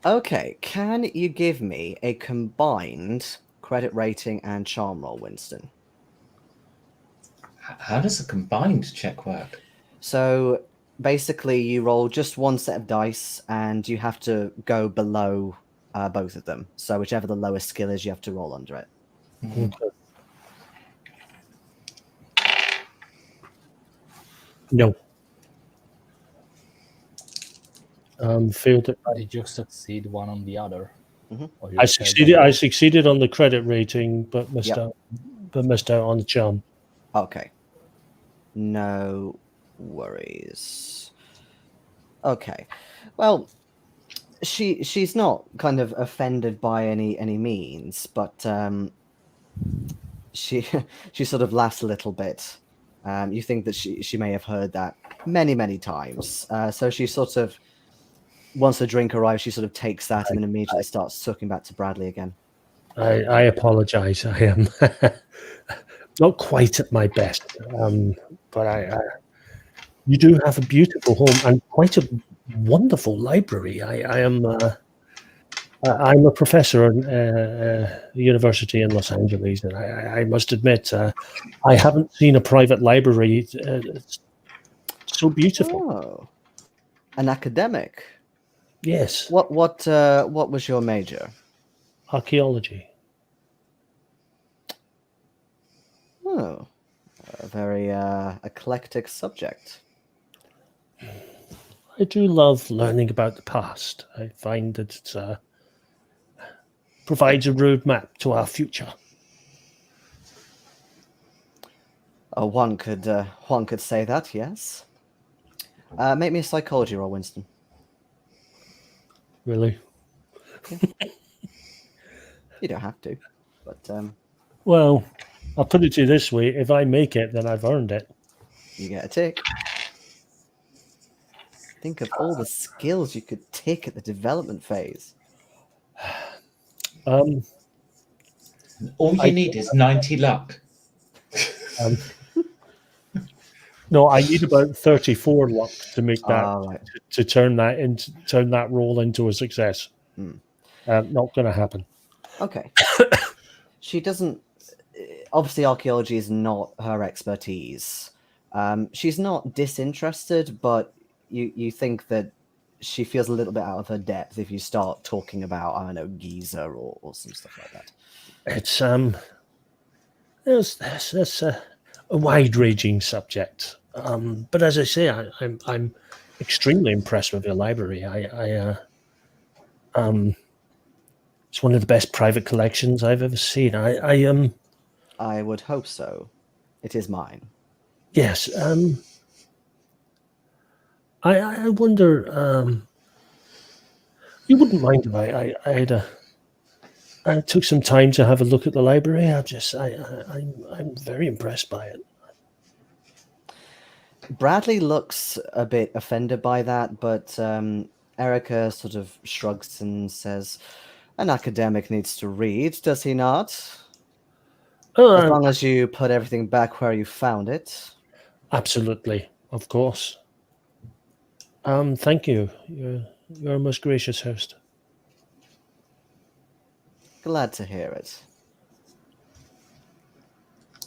Okay, can you give me a combined credit rating and charm roll, Winston? How does a combined check work? So basically, you roll just one set of dice, and you have to go below both of them. So whichever the lowest skill is, you have to roll under it. Okay. No. Failed it. Did you succeed one on the other? I succeeded on the credit rating, but missed out on the charm. Okay. No worries. Okay. Well, she's not kind of offended by any means, but she sort of laughs a little bit. You think that she may have heard that many times. So she sort of, once the drink arrives, she sort of takes that and then immediately starts talking back to Bradley again. I apologize. I am not quite at my best, but you do have a beautiful home and quite a wonderful library. I'm a professor at a university in Los Angeles, and I must admit, I haven't seen a private library so beautiful. Oh, an academic. Yes. What was your major? Archaeology. Oh, a very eclectic subject. I do love learning about the past. I find that it provides a roadmap to our future. One could say that, yes. Make me a psychology roll, Winston. Really? You don't have to, but Well, I'll put it to you this way: if I make it, then I've earned it. you get a tick. Think of all the skills you could tick at the development phase. All you need is 90 luck. No, I need about 34 luck to make that Right. to turn that roll into a success. Not going to happen. Okay. She doesn't. Obviously, archaeology is not her expertise. She's not disinterested, but you think that she feels a little bit out of her depth if you start talking about, I don't know, Giza or some stuff like that. It's a wide-ranging subject. But as I say, I'm extremely impressed with your library. It's one of the best private collections I've ever seen. I would hope so. It is mine. Yes. I wonder. You wouldn't mind if I took some time to have a look at the library. I'm very impressed by it. Bradley looks a bit offended by that, but Erica sort of shrugs and says, "An academic needs to read, does he not? As long as you put everything back where you found it." Absolutely, of course. Thank you. You're a most gracious host. Glad to hear it.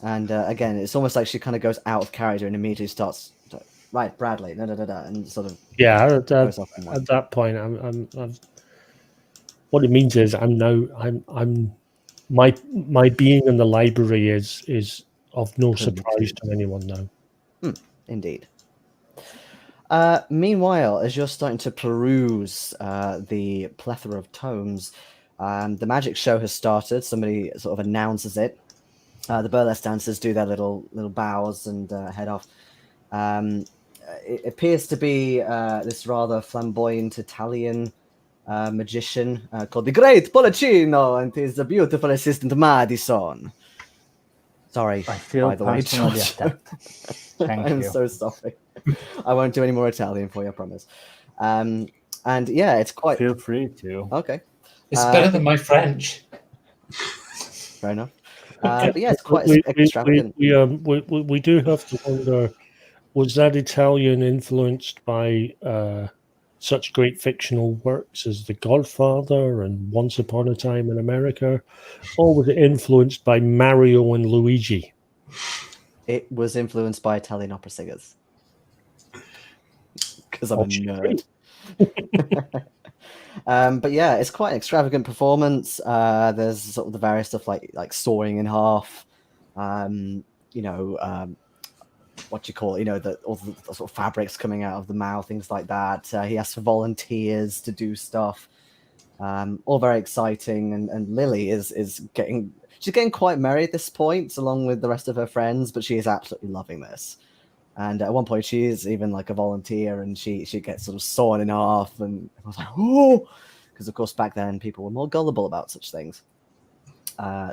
And again, it's almost like she kind of goes out of character and immediately starts, right, Bradley, and sort of goes off and at that point, I'm what it means is I'm my being in the library is of no surprise to anyone now. Indeed. Meanwhile, as you're starting to peruse the plethora of tomes, the magic show has started. Somebody sort of announces it. The burlesque dancers do their little bows and head off. It appears to be this rather flamboyant Italian magician called the Great Policino and his beautiful assistant Madison. Sorry, I feel by the way, personally Giorgio. attacked. Thank I'm you. so sorry. I won't do any more Italian for you, I promise. And yeah, it's quite... Feel free to. Okay. It's better than my French. Fair enough. But yeah, it's quite extravagant. We do have to wonder, was that Italian influenced by such great fictional works as The Godfather and Once Upon a Time in America, or was it influenced by Mario and Luigi? It was influenced by Italian opera singers. Because I'm a nerd. But yeah, it's quite an extravagant performance. There's sort of the various stuff like soaring in half, what you call it, all the sort of fabrics coming out of the mouth, things like that. He asks for volunteers to do stuff. All very exciting, and Lily is getting quite merry at this point, along with the rest of her friends, but she is absolutely loving this. And at one point, she is even like a volunteer, and she gets sort of sawn in half, and everyone's like, "Oh!" Because of course back then people were more gullible about such things.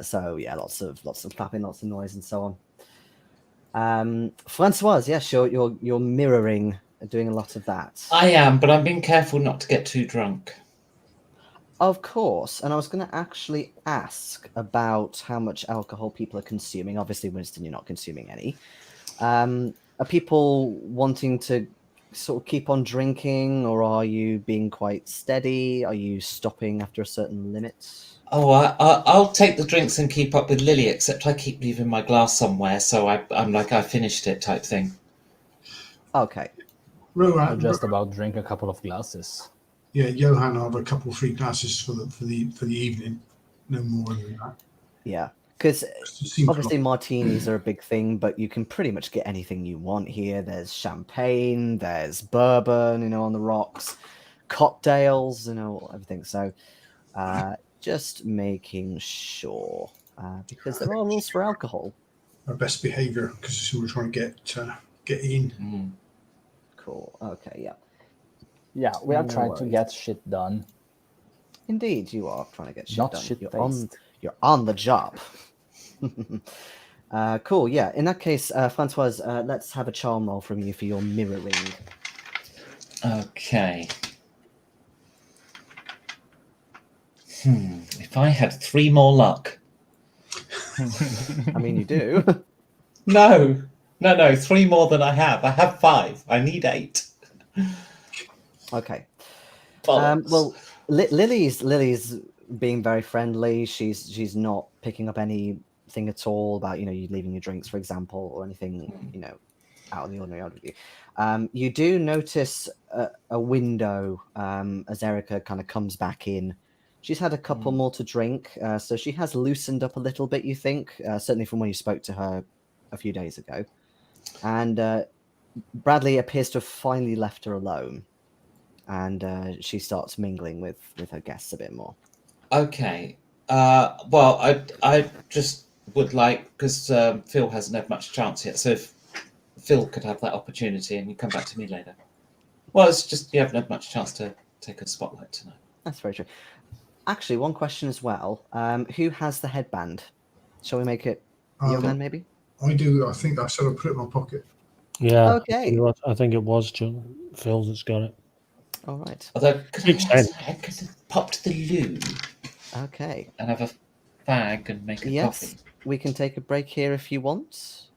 So yeah, lots of clapping, lots of noise, and so on. Francoise, yes, you're mirroring, doing a lot of that. I am, but I'm being careful not to get too drunk. Of course, and I was going to actually ask about how much alcohol people are consuming. Obviously, Winston, you're not consuming any. Are people wanting to sort of keep on drinking, or are you being quite steady? Are you stopping after a certain limit? Oh, I'll take the drinks and keep up with Lily, except I keep leaving my glass somewhere, so I'm like, I finished it type thing. Okay. I'll just about drink a couple of glasses. Yeah, Johan, I'll have a couple, 3 glasses for the evening. No more than that. Yeah. Because obviously martinis are a big thing, but you can pretty much get anything you want here. There's champagne, there's bourbon, on the rocks, cocktails, everything. So just making sure, because there are rules for alcohol. Our best behaviour, because we're trying to get in. Cool. Okay, yeah. Yeah, we are No trying to worries. get shit done. Indeed, you are trying to get shit Not done. shit-faced. You're on the job. Cool. Yeah. In that case, Francoise, let's have a charm roll from you for your mirroring. Okay. If I had 3 more luck. I mean, you do. No, 3 more than I have. I have 5. I need 8. Okay. Bollocks. Well, Lily's being very friendly. She's not picking up anything at all about you leaving your drinks, for example, or anything out of the ordinary out of you. You do notice a window as Erica kind of comes back in. She's had a couple more to drink, so she has loosened up a little bit. You think, certainly from when you spoke to her a few days ago, and Bradley appears to have finally left her alone. And she starts mingling with her guests a bit more. Okay. Well, I just would like, because Phil hasn't had much chance yet, so if Phil could have that opportunity and you come back to me later. Well, it's just you haven't had much chance to take a spotlight tonight. That's very true. Actually, one question as well. Who has the headband? Shall we make it Johan, maybe? I do. I think I sort of put it in my pocket. Yeah. Okay. I think it was Phil that's got it. All right. Although, could I Makes sense. ask, I could pop to the loo Okay. and have a fag and make a Yes, coffee. we can take a break here if you want.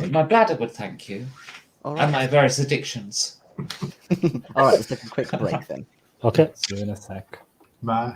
My bladder would thank you, All and right. my various addictions. All right. Let's take a quick break then. Okay. See you in a sec. Bye.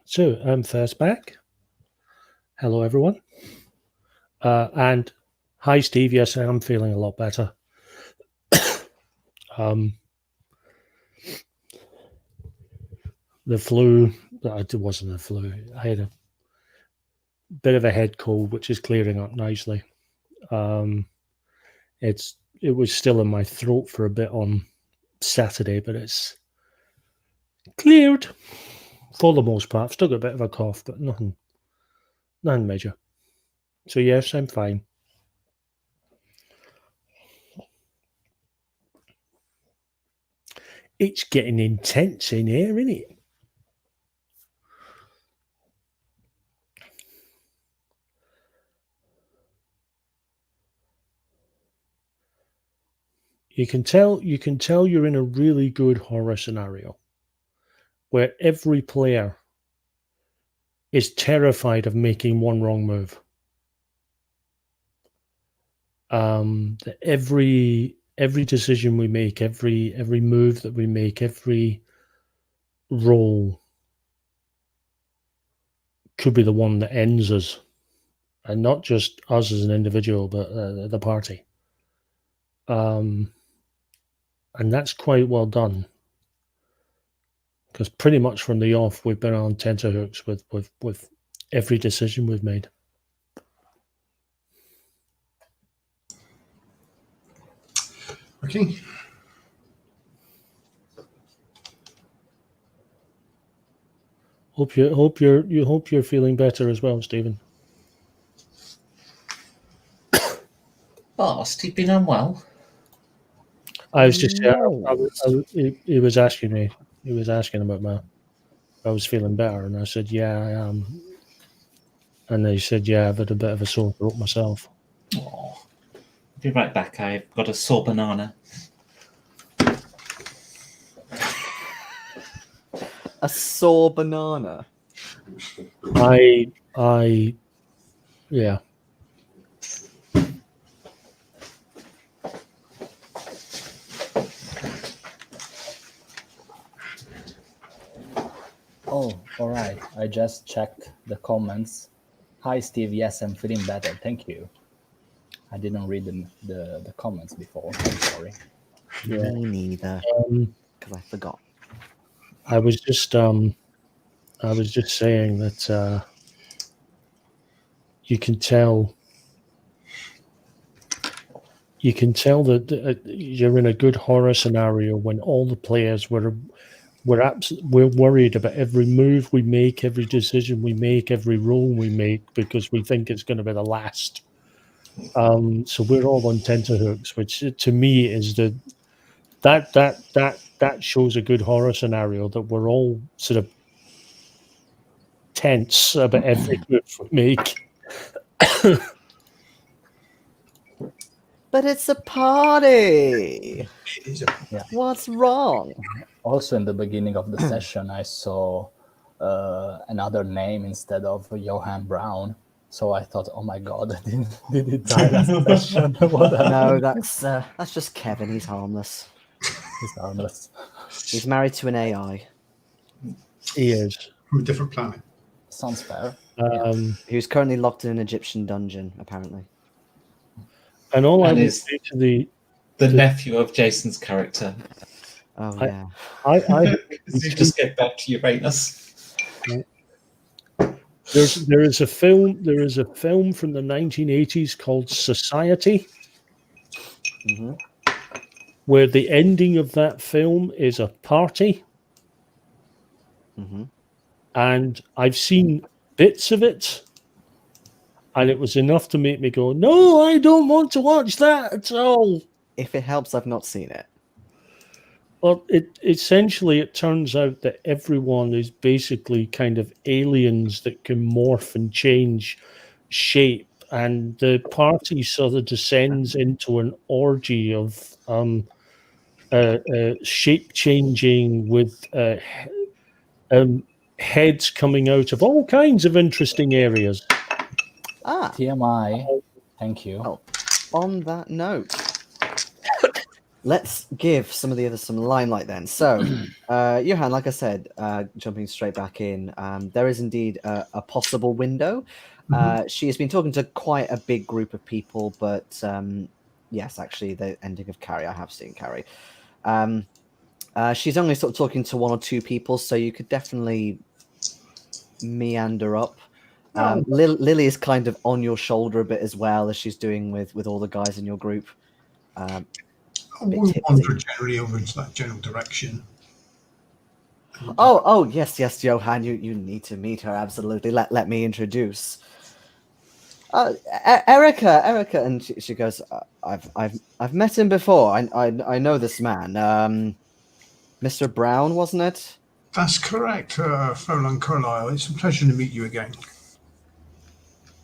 So I'm first back. Hello, everyone. And hi, Steve. Yes, I am feeling a lot better. The flu, it wasn't a flu. I had a bit of a head cold, which is clearing up nicely. It was still in my throat for a bit on Saturday, but it's cleared for the most part. I've still got a bit of a cough, but nothing major. So yes, I'm fine. It's getting intense in here, isn't it? You can tell you're in a really good horror scenario where every player is terrified of making one wrong move. Every decision we make, every move that we make, every roll could be the one that ends us, and not just us as an individual, but the party. And that's quite well done, because pretty much from the off we've been on tenterhooks with every decision we've made. Okay. Hope you're feeling better as well, Stephen. Boss, you've been unwell. I was just No. he was asking me. He was asking about I was feeling better, and I said, yeah, I am. And they said, yeah, I've had a bit of a sore throat myself. Oh, I'll be right back. I've got a sore banana. A sore banana. Yeah. Oh, all right. I just checked the comments. Hi, Steve. Yes, I'm feeling better. Thank you. I didn't read the comments before. I'm sorry. Yeah. Me neither. Because I forgot. I was just saying that you can tell that you're in a good horror scenario when all the players we're worried about every move we make, every decision we make, every roll we make, because we think it's going to be the last. So we're all on tenterhooks, which to me is that shows a good horror scenario, that we're all sort of tense about every move we make. But it's a party. It is What's wrong? Also, in the beginning of the session, I saw another name instead of Johan Braun. So I thought, oh my God, did he die last session? What No, happened? that's just Kevin. He's harmless. He's harmless. He's married to an AI. He is. from a different planet. Sounds fair. Who's currently locked in an Egyptian dungeon, apparently. And all I And would is say to the nephew of Jason's character. Oh, I- yeah. You just get back to Uranus. there is a film from the 1980s called Society, hmm where the ending of that film is a party, hmm and I've seen bits of it, and it was enough to make me go, no, I don't want to watch that at all. If it helps, I've not seen it. Well, it turns out that everyone is basically kind of aliens that can morph and change shape, and the party sort of descends into an orgy of shape changing with heads coming out of all kinds of interesting areas. TMI. Thank you. Oh. On that note, let's give some of the others some limelight then. So, Johan, like I said, jumping straight back in, there is indeed a possible window. She has been talking to quite a big group of people, but yes, actually, the ending of Carrie, I have seen Carrie. She's only sort of talking to one or two people, so you could definitely meander up. Lily is kind of on your shoulder a bit as well, as she's doing with all the guys in your group. I will wander generally over into that general direction. Oh, yes, Johan, you need to meet her, absolutely. Let me introduce. Erica, and she goes, I've met him before. I know this man. Mr. Braun, wasn't it? That's correct, Fräulein Carlyle. It's a pleasure to meet you again.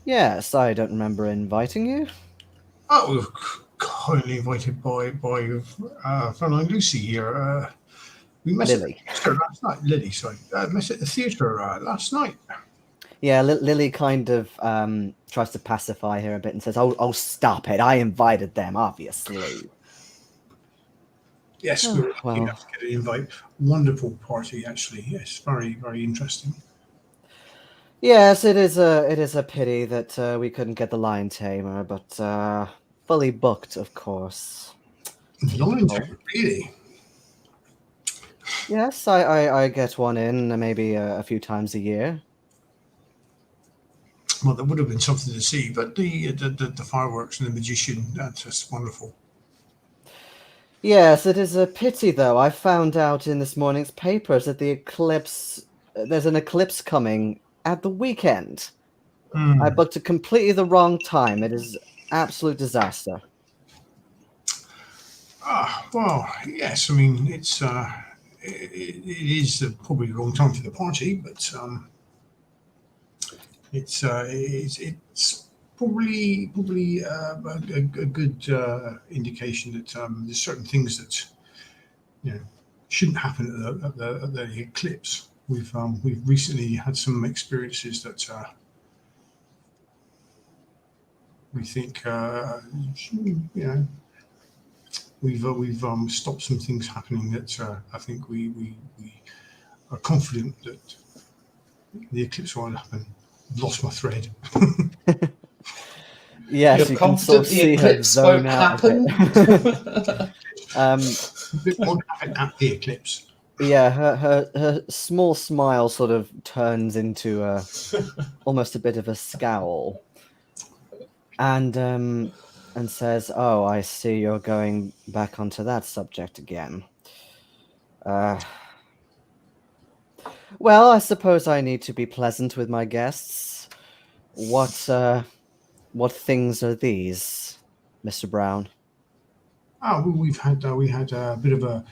Yes, I don't remember inviting you. Oh, of kindly invited by Fräulein Lucy here. We met Lily. at the theatre last night. Lily, sorry. Met at the theatre last night. Yeah, Lily kind of tries to pacify her a bit and says, "Oh, stop it! I invited them, obviously." Yes, Oh, we were lucky well. enough to get an invite. Wonderful party, actually. Yes, very, very interesting. Yes, it is a pity that we couldn't get the lion tamer, but fully booked, of course. Lion Typical. tamer, really? Yes, I get one in maybe a few times a year. Well, that would have been something to see, but the fireworks and the magician, that's just wonderful. Yes, it is a pity, though. I found out in this morning's papers that the eclipse, there's an eclipse coming at the weekend. I booked it completely the wrong time. It is absolute disaster. Well, yes, I mean, it is probably the wrong time for the party, but it's probably a good indication that there's certain things that shouldn't happen at the eclipse. We've recently had some experiences that we think we've stopped some things happening that I think we are confident that the eclipse won't happen. I've lost my thread. Yes, You're you can sort confident of the see her eclipse zone won't out a happen? bit. It won't happen at the eclipse. Yeah, her small smile sort of turns into almost a bit of a scowl, and says, "Oh, I see you're going back onto that subject again. Well, I suppose I need to be pleasant with my guests. What things are these, Mr. Braun?" We had a bit of a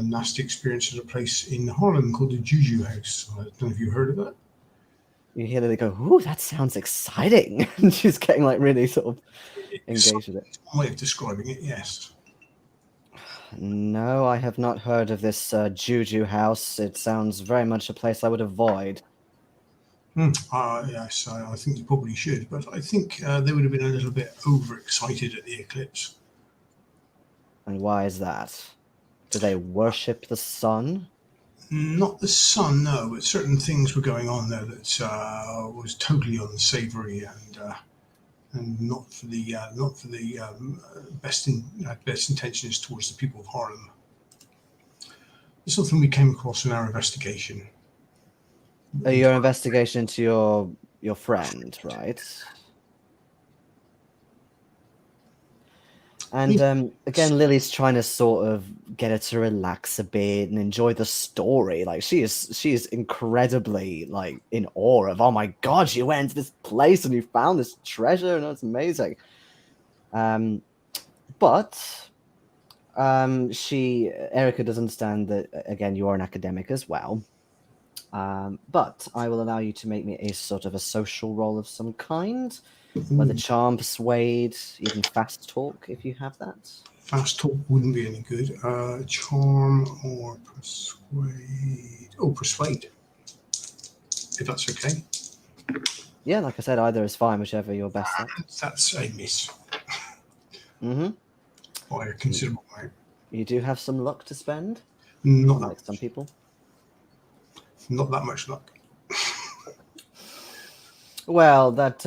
nasty experience at a place in Harlem called the Juju House. I don't know if you heard of that. You hear Lily go, "Ooh, that sounds exciting!" And she's getting like really sort of engaged with it. It's one way of describing it, yes. No, I have not heard of this Juju house. It sounds very much a place I would avoid. Yes, I think you probably should, but I think they would have been a little bit overexcited at the eclipse. And why is that? Do they worship the sun? Not the sun, no, but certain things were going on there that was totally unsavoury and not for the best intentions towards the people of Harlem. It's something we came across in our investigation. Your investigation into your friend, right? And again, Lily's trying to sort of get her to relax a bit and enjoy the story. Like she is incredibly like in awe of, oh my god, you went to this place and you found this treasure and it's amazing. But Erica does understand that again you are an academic as well. But I will allow you to make me a sort of a social roll of some kind. Whether charm, persuade, even fast talk, if you have that. Fast talk wouldn't be any good. Charm or persuade. Oh, persuade. If that's okay. Yeah, like I said, either is fine, whichever you're best at. That's a miss. By a considerable amount. You do have some luck to spend. Not like some people. Not that much luck. Well, that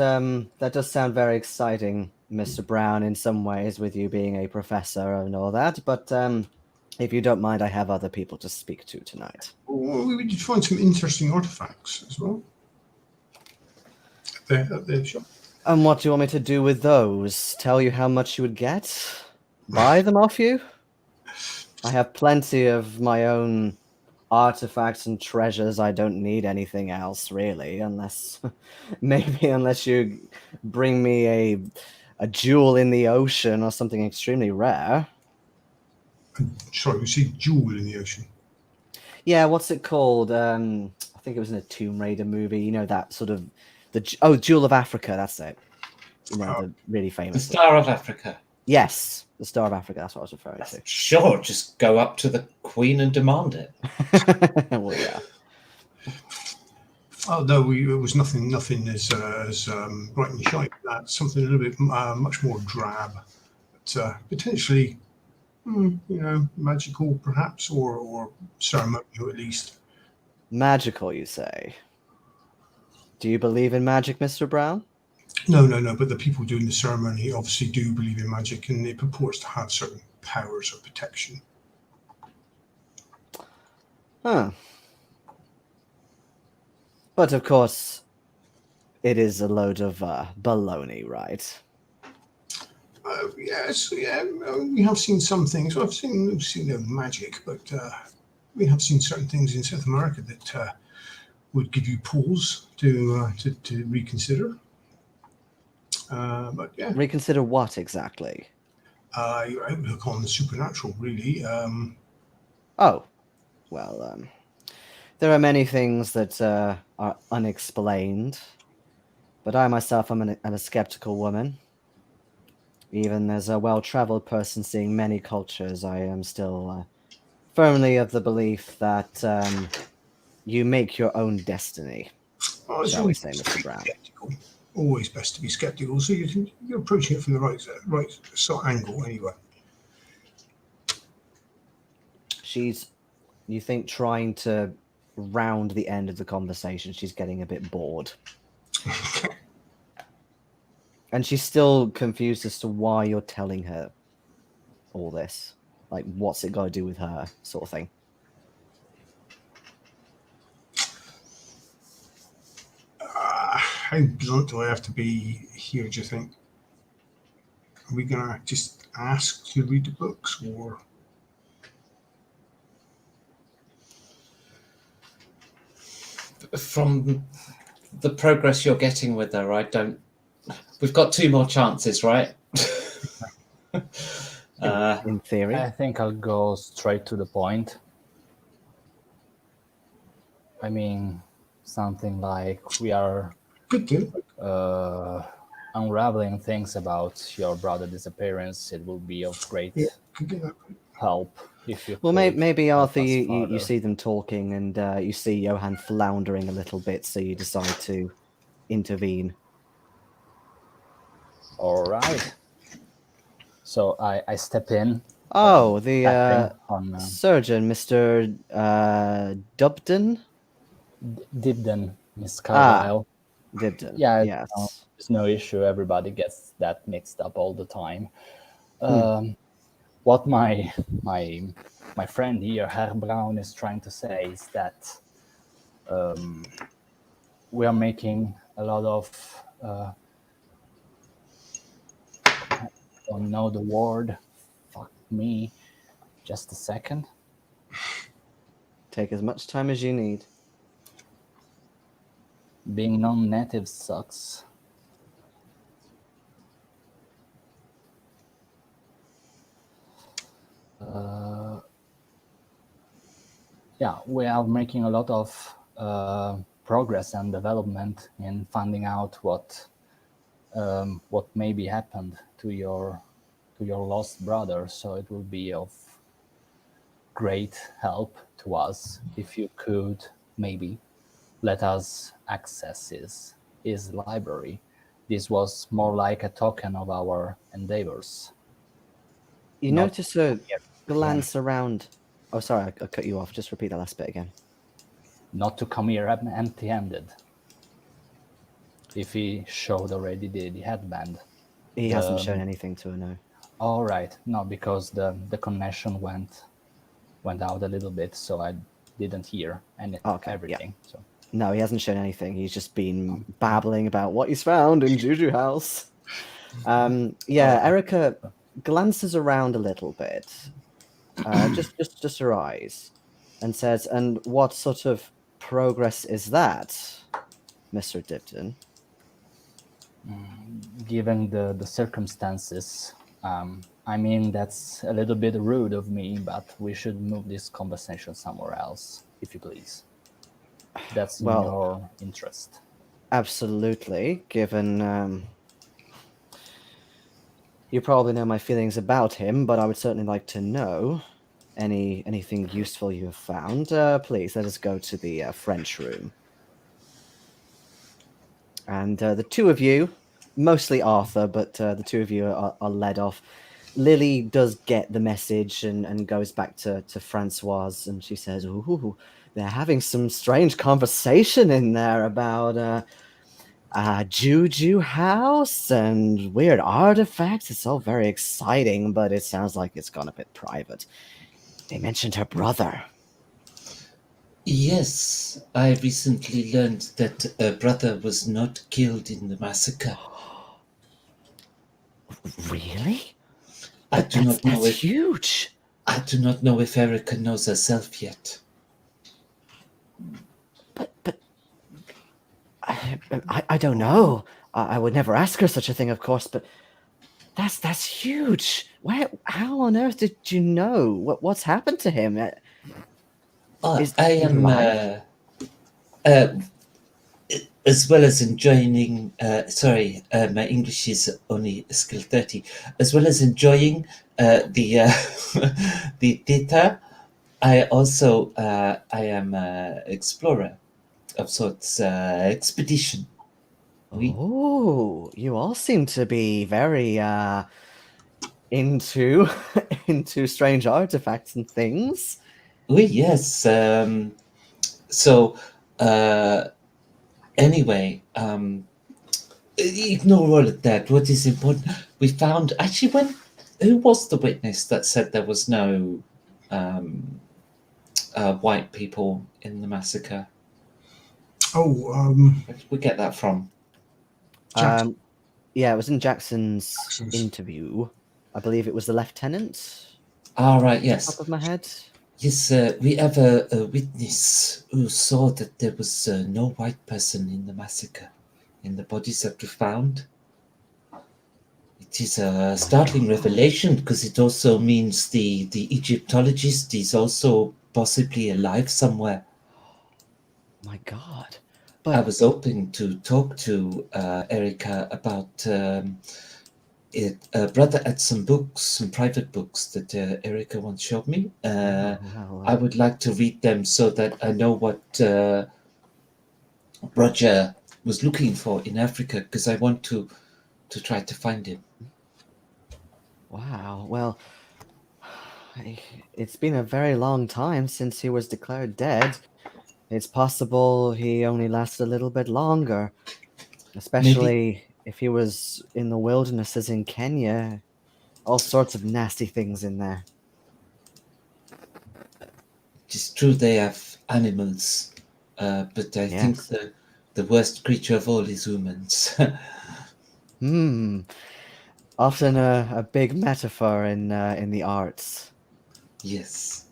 does sound very exciting, Mr. Braun, in some ways, with you being a professor and all that. But if you don't mind, I have other people to speak to tonight. Well, we did find some interesting artifacts as well at the shop. And what do you want me to do with those? Tell you how much you would get? Buy them off you? I have plenty of my own artifacts and treasures. I don't need anything else really, unless you bring me a jewel in the ocean or something extremely rare. Sorry, you see jewel in the ocean? Yeah, what's it called? I think it was in a Tomb Raider movie. You know, that sort of Jewel of Africa. That's it. You know, the really famous The Star of Africa. Yes, the Star of Africa. That's what I was referring to. Sure, just go up to the Queen and demand it. Well, yeah. Oh no, it was nothing as bright and shiny. That's something a little bit much more drab, but potentially, magical perhaps, or ceremonial at least. Magical, you say? Do you believe in magic, Mr. Brown? No. But the people doing the ceremony obviously do believe in magic, and it purports to have certain powers of protection. Huh. But of course, it is a load of baloney, right? Yes, yeah, we have seen some things. I've seen no magic, but we have seen certain things in South America that would give you pause to reconsider. But yeah, Reconsider what exactly? your outlook on the supernatural, really. Oh, well, there are many things that are unexplained, but I myself am a skeptical woman. Even as a well-traveled person seeing many cultures, I am still firmly of the belief that you make your own destiny. It's Shall we always say, best to Mr. be Brown? skeptical. Always best to be skeptical, so you're approaching it from the right sort of angle, anyway. She's, you think, trying to round the end of the conversation. She's getting a bit bored. And she's still confused as to why you're telling her all this. Like, what's it got to do with her, sort of thing. How blunt do I have to be here, do you think? Are we going to just ask to read the books, or... From the progress you're getting with her, I don't... We've got 2 more chances, right? In theory. I think I'll go straight to the point. I mean, something like we are Good deal. unraveling things about your brother's disappearance. It will be of great Could do that. help if you Well, could maybe help Arthur, us you further. see them talking, and you see Johan floundering a little bit, so you decide to intervene. Oh. All right. So I step in. Oh, the tapping on surgeon, Mr. Dibden? Dibden, Miss Carlyle. Dibden. Yeah, Yes. there's no issue. Everybody gets that mixed up all the time. What my friend here, Herr Braun, is trying to say is that we are making a lot of I don't know the word. Fuck me. Just a second. Take as much time as you need. Being non-native sucks. Yeah, we are making a lot of progress and development in finding out what maybe happened to your lost brother. So it will be of great help to us if you could maybe let us access his library. This was more like a token of our endeavors. You Not notice a here. glance around. Oh, sorry, I cut you off. Just repeat that last bit again. Not to come here empty-handed. If he showed already the headband. He hasn't shown anything to her, no. All right, no, because the connection went out a little bit, so I didn't hear everything. Yeah. So No, he hasn't shown anything. He's just been babbling about what he's found in Juju House. Erica glances around a little bit, just her eyes, and says, "And what sort of progress is that, Mr. Dibden?" given the circumstances, I mean, that's a little bit rude of me, but we should move this conversation somewhere else, if you please. That's in your interest. Absolutely, given You probably know my feelings about him, but I would certainly like to know anything useful you have found. Please, let us go to the French room. And the two of you, mostly Arthur, but the two of you are led off. Lily does get the message and goes back to Francoise, and she says, "Ooh, they're having some strange conversation in there about juju house and weird artifacts. It's all very exciting, but it sounds like it's gone a bit private. They mentioned her brother." Yes, I recently learned that a brother was not killed in the massacre. Really? I But do not know that's if huge. I do not know if Erica knows herself yet. But I don't know. I would never ask her such a thing, of course, but that's huge. How on earth did you know? What's happened to him? Is I he am, alive? as well as enjoying. My English is only skill 30. As well as enjoying the the theater, I also I am an explorer of sorts, expedition. Oui. Oh, you all seem to be very into into strange artifacts and things. Oui, yes. So, uh, anyway, ignore all of that. What is important? We found actually when who was the witness that said there was no white people in the massacre? Oh, Where did we get that from? Jackson. Yeah, it was in Jackson's Jackson's. interview. I believe it was the lieutenant. Ah, right, Top yes. of my head. Yes, we have a witness who saw that there was no white person in the massacre, in the bodies that we found. It is a startling revelation because it also means the Egyptologist is also possibly alive somewhere. My God. I But was hoping to talk to Erica about it. Brother had some books, some private books that Erica once showed me. well, I would like to read them so that I know what Roger was looking for in Africa because I want to try to find him. wow. Well, it's been a very long time since he was declared dead. It's possible he only lasted a little bit longer, Maybe especially if he was in the wildernesses in Kenya. All sorts of nasty things in there. it is true they have animals, but I think Yes. the worst creature of all is humans. Hmm. Often a big metaphor in the arts. Yes.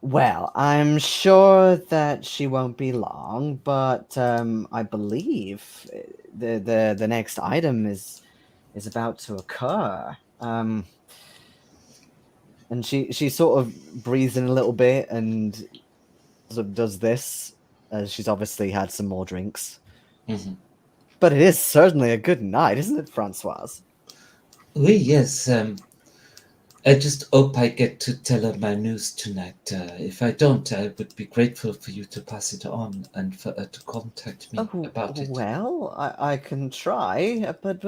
Well, I'm sure that she won't be long, but I believe the next item is about to occur. And she sort of breathes in a little bit and sort of does this, as she's obviously had some more drinks. Mhm. But it is certainly a good night, isn't it, Francoise? Oui, yes. I just hope I get to tell her my news tonight. If I don't, I would be grateful for you to pass it on and for her to contact me Oh, about it. well, I can try, but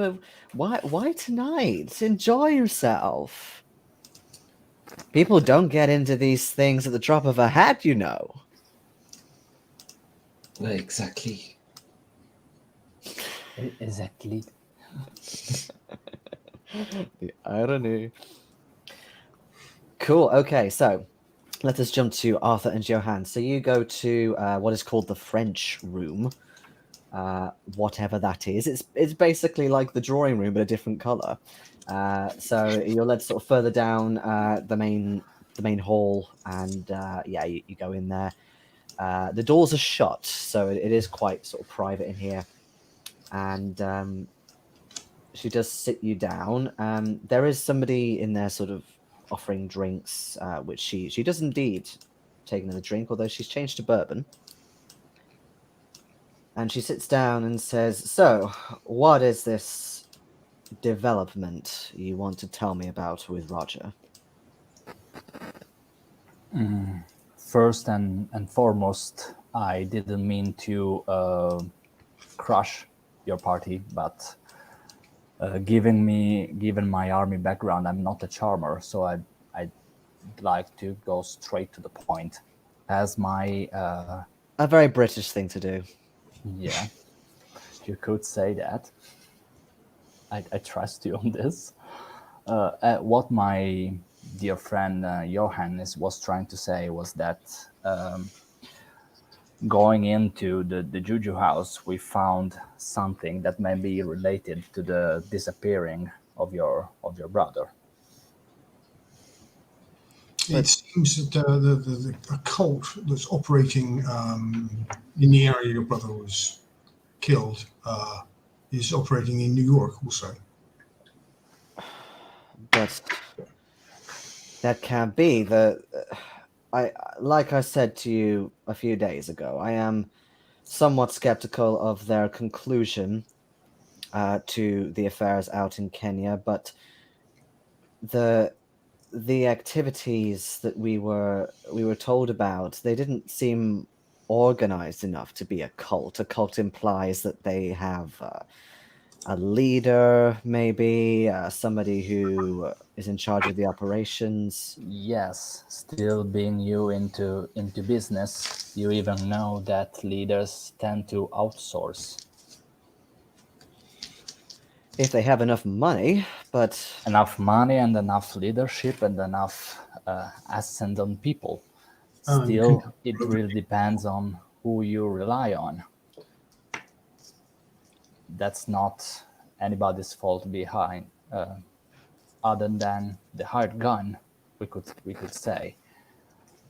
why tonight? Enjoy yourself. People don't get into these things at the drop of a hat, you know. Well, exactly. Exactly. The irony. Cool. Okay, so let us jump to Arthur and Johan. So you go to what is called the French room, whatever that is. It's basically like the drawing room, but a different color. So you're led sort of further down the main hall, and yeah, you go in there. The doors are shut, so it is quite sort of private in here. And she does sit you down. There is somebody in there, sort of offering drinks, which she does indeed take another drink, although she's changed to bourbon. And she sits down and says, "So, what is this development you want to tell me about with Roger? First and foremost, I didn't mean to crush your party, but given my army background, I'm not a charmer, so I'd like to go straight to the point. As my A very British thing to do. yeah, you could say that. I trust you on this. What my dear friend Johan was trying to say was that going into the Juju house, we found something that may be related to the disappearing of your brother. It seems that the cult that's operating in the area your brother was killed is operating in New York also. But that can't be. Like I said to you a few days ago, I am somewhat skeptical of their conclusion to the affairs out in Kenya, but the activities that we were told about, they didn't seem organized enough to be a cult. A cult implies that they have a leader, maybe somebody who is in charge of the operations. Yes, still being new into business, you even know that leaders tend to outsource. If they have enough money, but Enough money and enough leadership and enough ascent on people. Still, it really depends on who you rely on. That's not anybody's fault behind, other than the hired gun, we could say.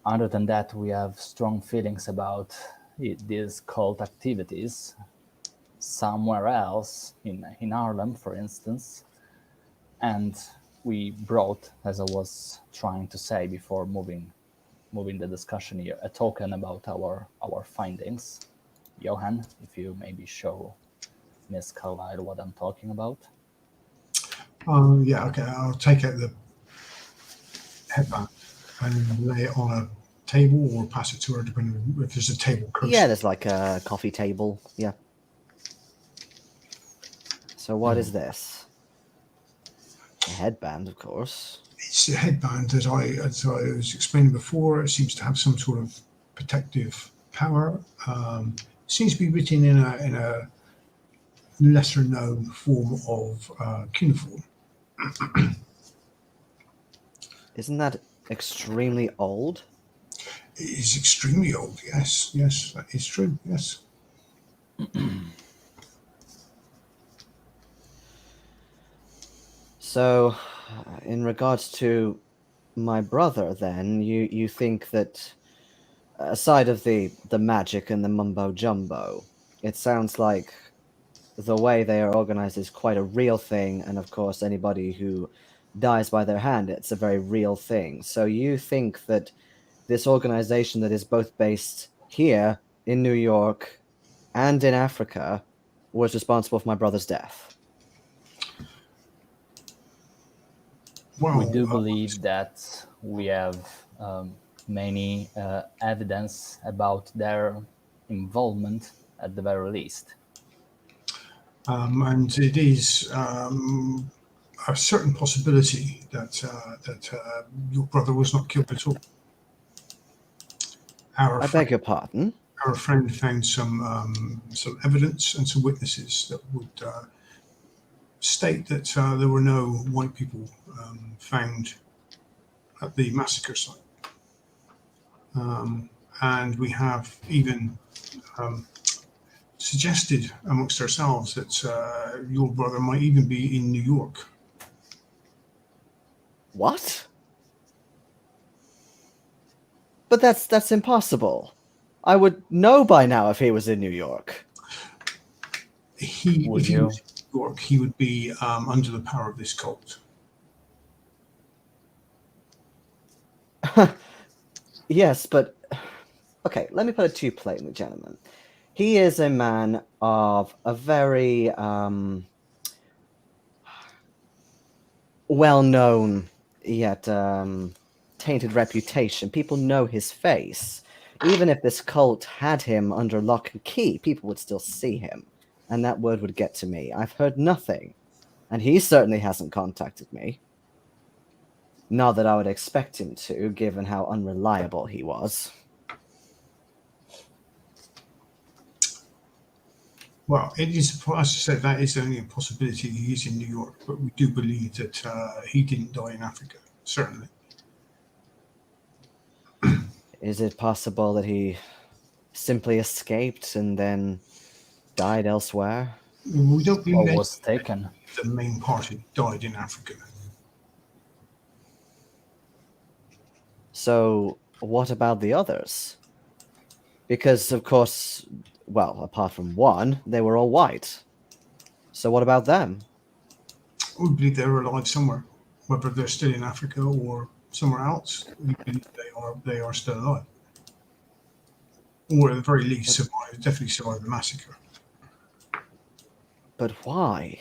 Other than that, we have strong feelings about these cult activities somewhere else in Ireland, for instance. And we brought, as I was trying to say before moving the discussion here, a token about our findings. Johan, if you maybe show Miss Carlyle what I'm talking about. Yeah, okay. I'll take out the headband and lay it on a table or pass it to her, depending on if there's a table close. yeah, there's like a coffee table. Yeah. So what is this? A headband, of course. It's a headband, as I was explaining before. It seems to have some sort of protective power. It seems to be written in a lesser known form of cuneiform. Isn't that extremely old? It is extremely old. Yes, that is true. Yes. So, in regards to my brother, then you think that aside of the magic and the mumbo jumbo, it sounds like the way they are organized is quite a real thing, and of course, anybody who dies by their hand, it's a very real thing. So you think that this organization that is both based here in New York and in Africa was responsible for my brother's death? Well, We do believe that we have many evidence about their involvement at the very least. and it is a certain possibility that your brother was not killed at all. I beg your pardon? Our friend found some evidence and some witnesses that would state that there were no white people found at the massacre site. And we have even suggested amongst ourselves that your brother might even be in New York. What? But that's impossible. I would know by now if he was in New York. Would If he you? was in New York, he would be under the power of this cult. Yes, but okay, let me put it to you plainly, gentlemen. He is a man of a very well-known yet tainted reputation. People know his face. Even if this cult had him under lock and key, people would still see him, and that word would get to me. I've heard nothing, and he certainly hasn't contacted me. Not that I would expect him to, given how unreliable he was. Well, it is, as I said, that is only a possibility. He is in New York, but we do believe that he didn't die in Africa, certainly. Is it possible that he simply escaped and then died elsewhere? We don't believe Or that was taken. the main party died in Africa. So, what about the others? Because, of course, well, apart from one, they were all white. So, what about them? We believe they're alive somewhere, whether they're still in Africa or somewhere else. We believe they are still alive, or at the very least definitely survived the massacre. But why?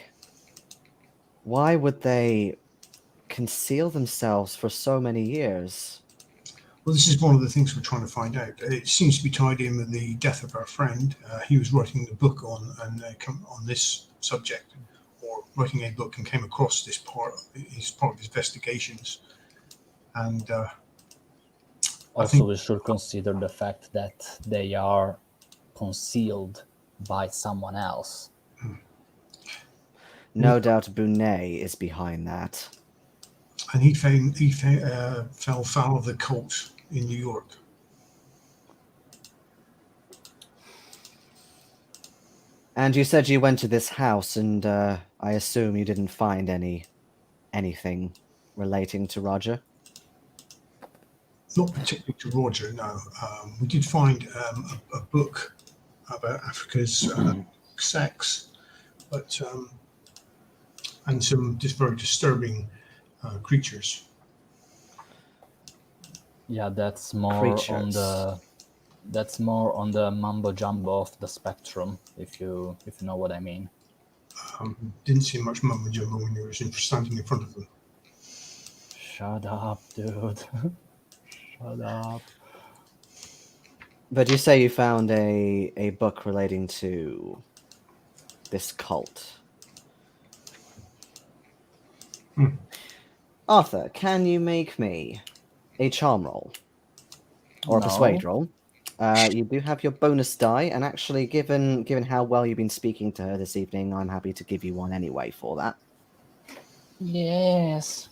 Why would they conceal themselves for so many years? Well, this is one of the things we're trying to find out. It seems to be tied in with the death of our friend. He was writing the book on this subject, or writing a book, and came across this part of his investigations. And Also, we should consider the fact that they are concealed by someone else. No doubt Bunet is behind that. And he fell foul of the cult in New York. And you said you went to this house, and I assume you didn't find anything relating to Roger? Not particularly to Roger, no. We did find a book about Africa's sex, but and some just very disturbing creatures. Yeah, that's more on the mumbo jumbo of the spectrum, if you know what I mean. Didn't see much mumbo jumbo when you were standing in front of them. Shut up, dude. Shut up. But you say you found a book relating to this cult. Arthur, can you make me a charm roll? Or a No. persuade roll? You do have your bonus die, and actually, given how well you've been speaking to her this evening, I'm happy to give you one anyway for that. Yes.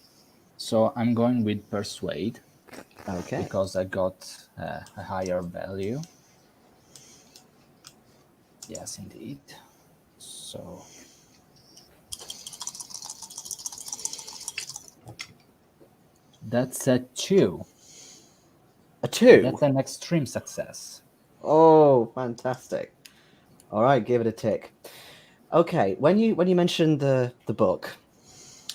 So I'm going with persuade. Okay. Because I got a higher value. Yes, indeed. So that's a 2. A 2? That's an extreme success. Oh, fantastic. All right, give it a tick. Okay, when you mentioned the book,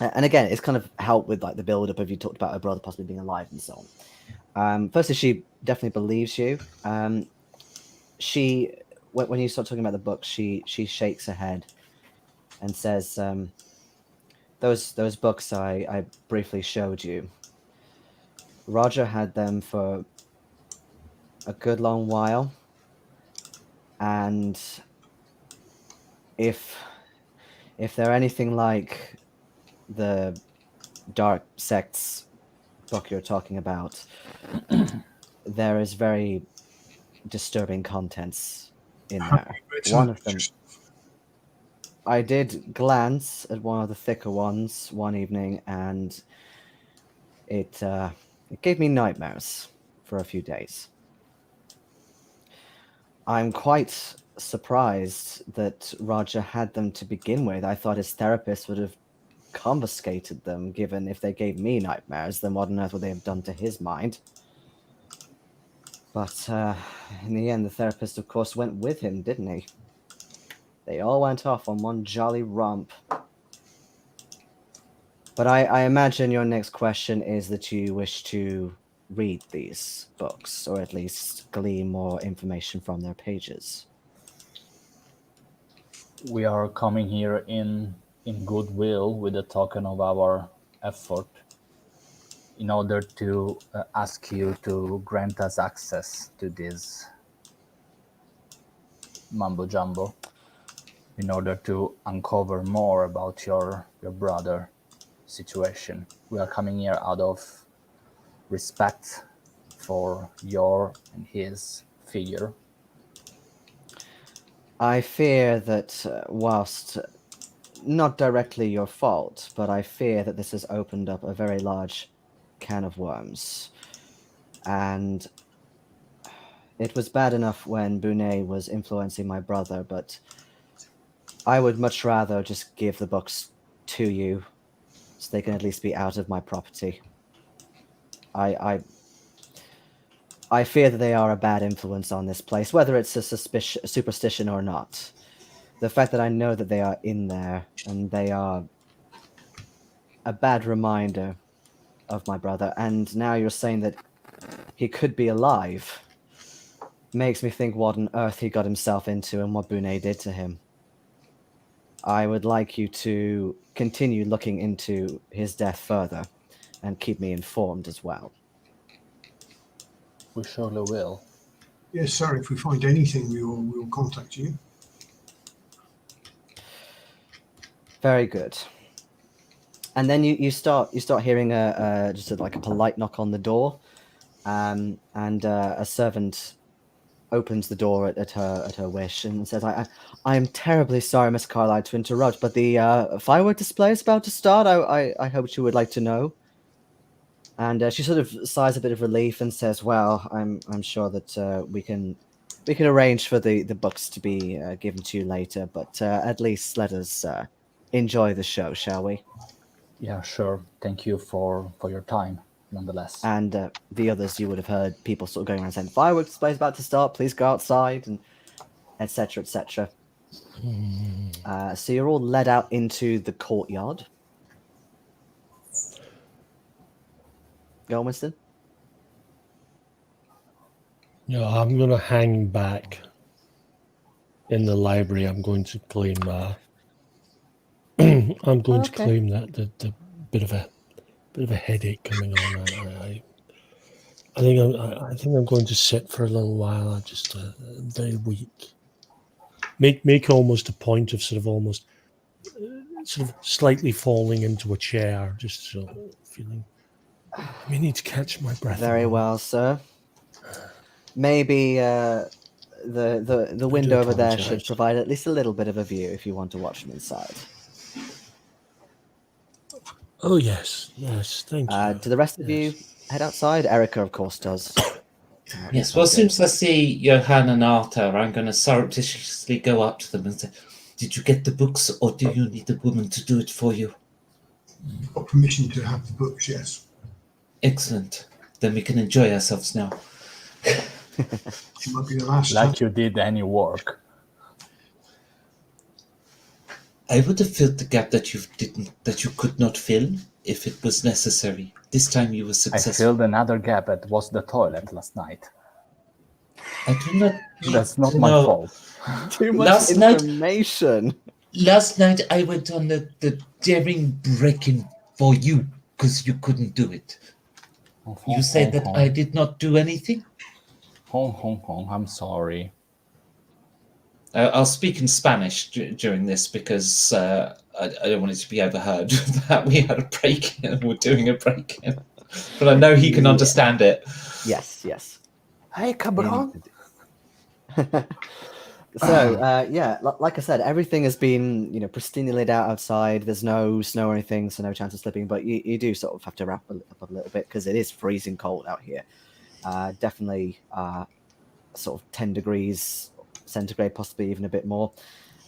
and again, it's kind of helped with like the build-up of you talked about her brother possibly being alive and so on. Firstly, she definitely believes you. She, when you start talking about the book, she shakes her head and says, "Those books I briefly showed you. Roger had them for a good long while, and if they're anything like the dark sects book you're talking about, there is very disturbing contents in there. One of them, I did glance at one of the thicker ones one evening, and it gave me nightmares for a few days. I'm quite surprised that Roger had them to begin with. I thought his therapist would have confiscated them, given if they gave me nightmares, then what on earth would they have done to his mind? But in the end, the therapist, of course, went with him, didn't he? They all went off on one jolly romp. But I imagine your next question is that you wish to read these books, or at least glean more information from their pages. We are coming here in goodwill with a token of our effort in order to ask you to grant us access to this mumbo jumbo, in order to uncover more about your brother situation. We are coming here out of respect for your and his figure. I fear that whilst not directly your fault, but I fear that this has opened up a very large can of worms. And it was bad enough when Bunet was influencing my brother, but I would much rather just give the books to you so they can at least be out of my property. I fear that they are a bad influence on this place, whether it's a superstition or not. The fact that I know that they are in there and they are a bad reminder of my brother, and now you're saying that he could be alive, makes me think what on earth he got himself into and what Bunet did to him. I would like you to continue looking into his death further and keep me informed as well. We surely will. Yes, sir. If we find anything, we will contact you. Very good. And then you start hearing like a polite knock on the door, and a servant opens the door at her wish and says, "I am terribly sorry, Miss Carlyle, to interrupt, but the firework display is about to start. I hoped you would like to know." And she sort of sighs a bit of relief and says, "Well, I'm sure that we can arrange for the books to be given to you later, but at least let us enjoy the show, shall we?" Yeah, sure. Thank you for your time, nonetheless. And the others, you would have heard people sort of going around saying, "Fireworks display is about to start. Please go outside," and etc. etc. So you're all led out into the courtyard. Go on, Winston. Yeah, I'm going to hang back in the library. I'm going to claim I'm going to claim that the bit of a headache coming on. I think I'm going to sit for a little while. I'm just very weak. Make almost a point of sort of slightly falling into a chair, just sort of feeling. I may need to catch my breath. Very well, sir. Maybe the window over there should provide at least a little bit of a view if you want to watch from inside. Oh yes, thank you. Do the rest of you head outside? Erica, of course, does. Yes, well, as soon as I see Johan and Arthur, I'm going to surreptitiously go up to them and say, "Did you get the books, or do you need the woman to do it for you?" You've got permission to have the books, yes. Excellent. Then we can enjoy ourselves now. It might be the last Like time. you did any work. I would have filled the gap that you could not fill if it was necessary. This time you were I successful. filled another gap. It was the toilet last night. I do not. That's not my fault. Too much Last information. Last night I went on the daring break-in for you because you couldn't do it. You said that I did not do anything? I'm sorry. I'll speak in Spanish during this because I don't want it to be overheard that we had a break-in. We're doing a break-in. But I know he can understand it. Yes. Hey, cabron. So, like I said, everything has been, pristinely laid out outside. There's no snow or anything, so no chance of slipping. But you do sort of have to wrap up a little bit because it is freezing cold out here. Definitely sort of 10 degrees centigrade, possibly even a bit more.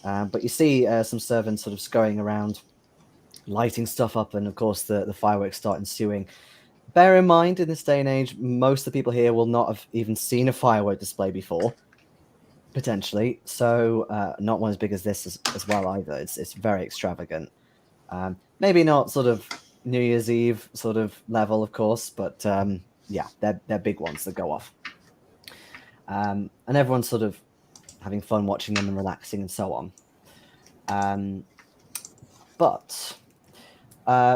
But you see some servants sort of scurrying around, lighting stuff up, and of course the fireworks start ensuing. Bear in mind, in this day and age, most of the people here will not have even seen a firework display before. Potentially, so not one as big as this as well either. It's very extravagant. Maybe not sort of New Year's Eve sort of level, of course, but they're big ones that go off. And everyone's sort of having fun watching them and relaxing and so on. But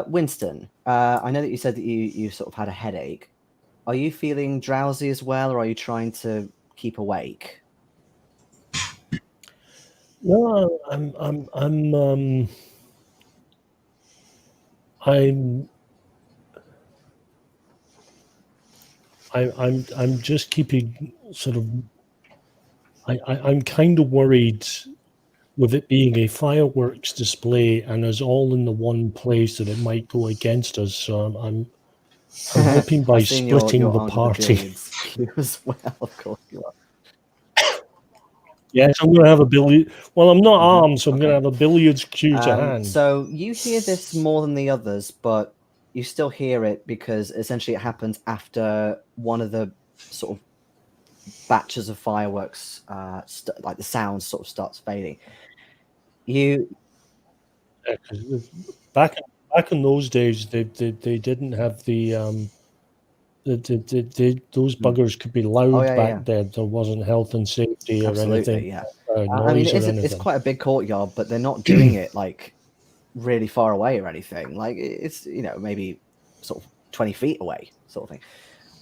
Winston, I know that you said that you sort of had a headache. Are you feeling drowsy as well, or are you trying to keep awake? No, I'm just keeping sort of. I'm kind of worried with it being a fireworks display and us all in the one place that it might go against us. So I'm hoping by I've seen splitting your the armed with party. billiards cue as well. Of course you are. Yes, I'm going to have a billiard. Well, I'm not armed, so I'm going to Okay. have a billiards cue to hand. So you hear this more than the others, but you still hear it because essentially it happens after one of the sort of batches of fireworks, like the sound sort of starts fading. You Yeah, 'cause back in those days, they didn't have the those buggers could be loud Oh, yeah, back yeah. then. There wasn't health and safety or Absolutely, anything, yeah. I noise mean, or it's anything. quite a big courtyard, but they're not doing it like really far away or anything. Like it's maybe sort of 20 feet away, sort of thing.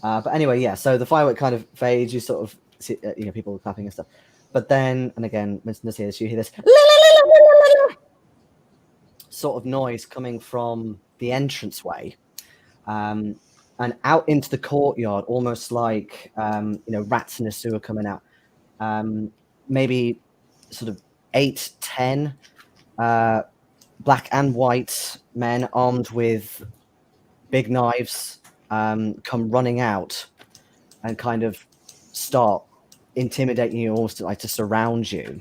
But anyway, yeah. So the firework kind of fades. You sort of see, people clapping and stuff. But then, and again, Winston does hear this. You hear this sort of noise coming from the entranceway, and out into the courtyard, almost like rats in a sewer coming out. Maybe sort of 8, 10 black and white men armed with big knives come running out and kind of start intimidating you, almost like to surround you.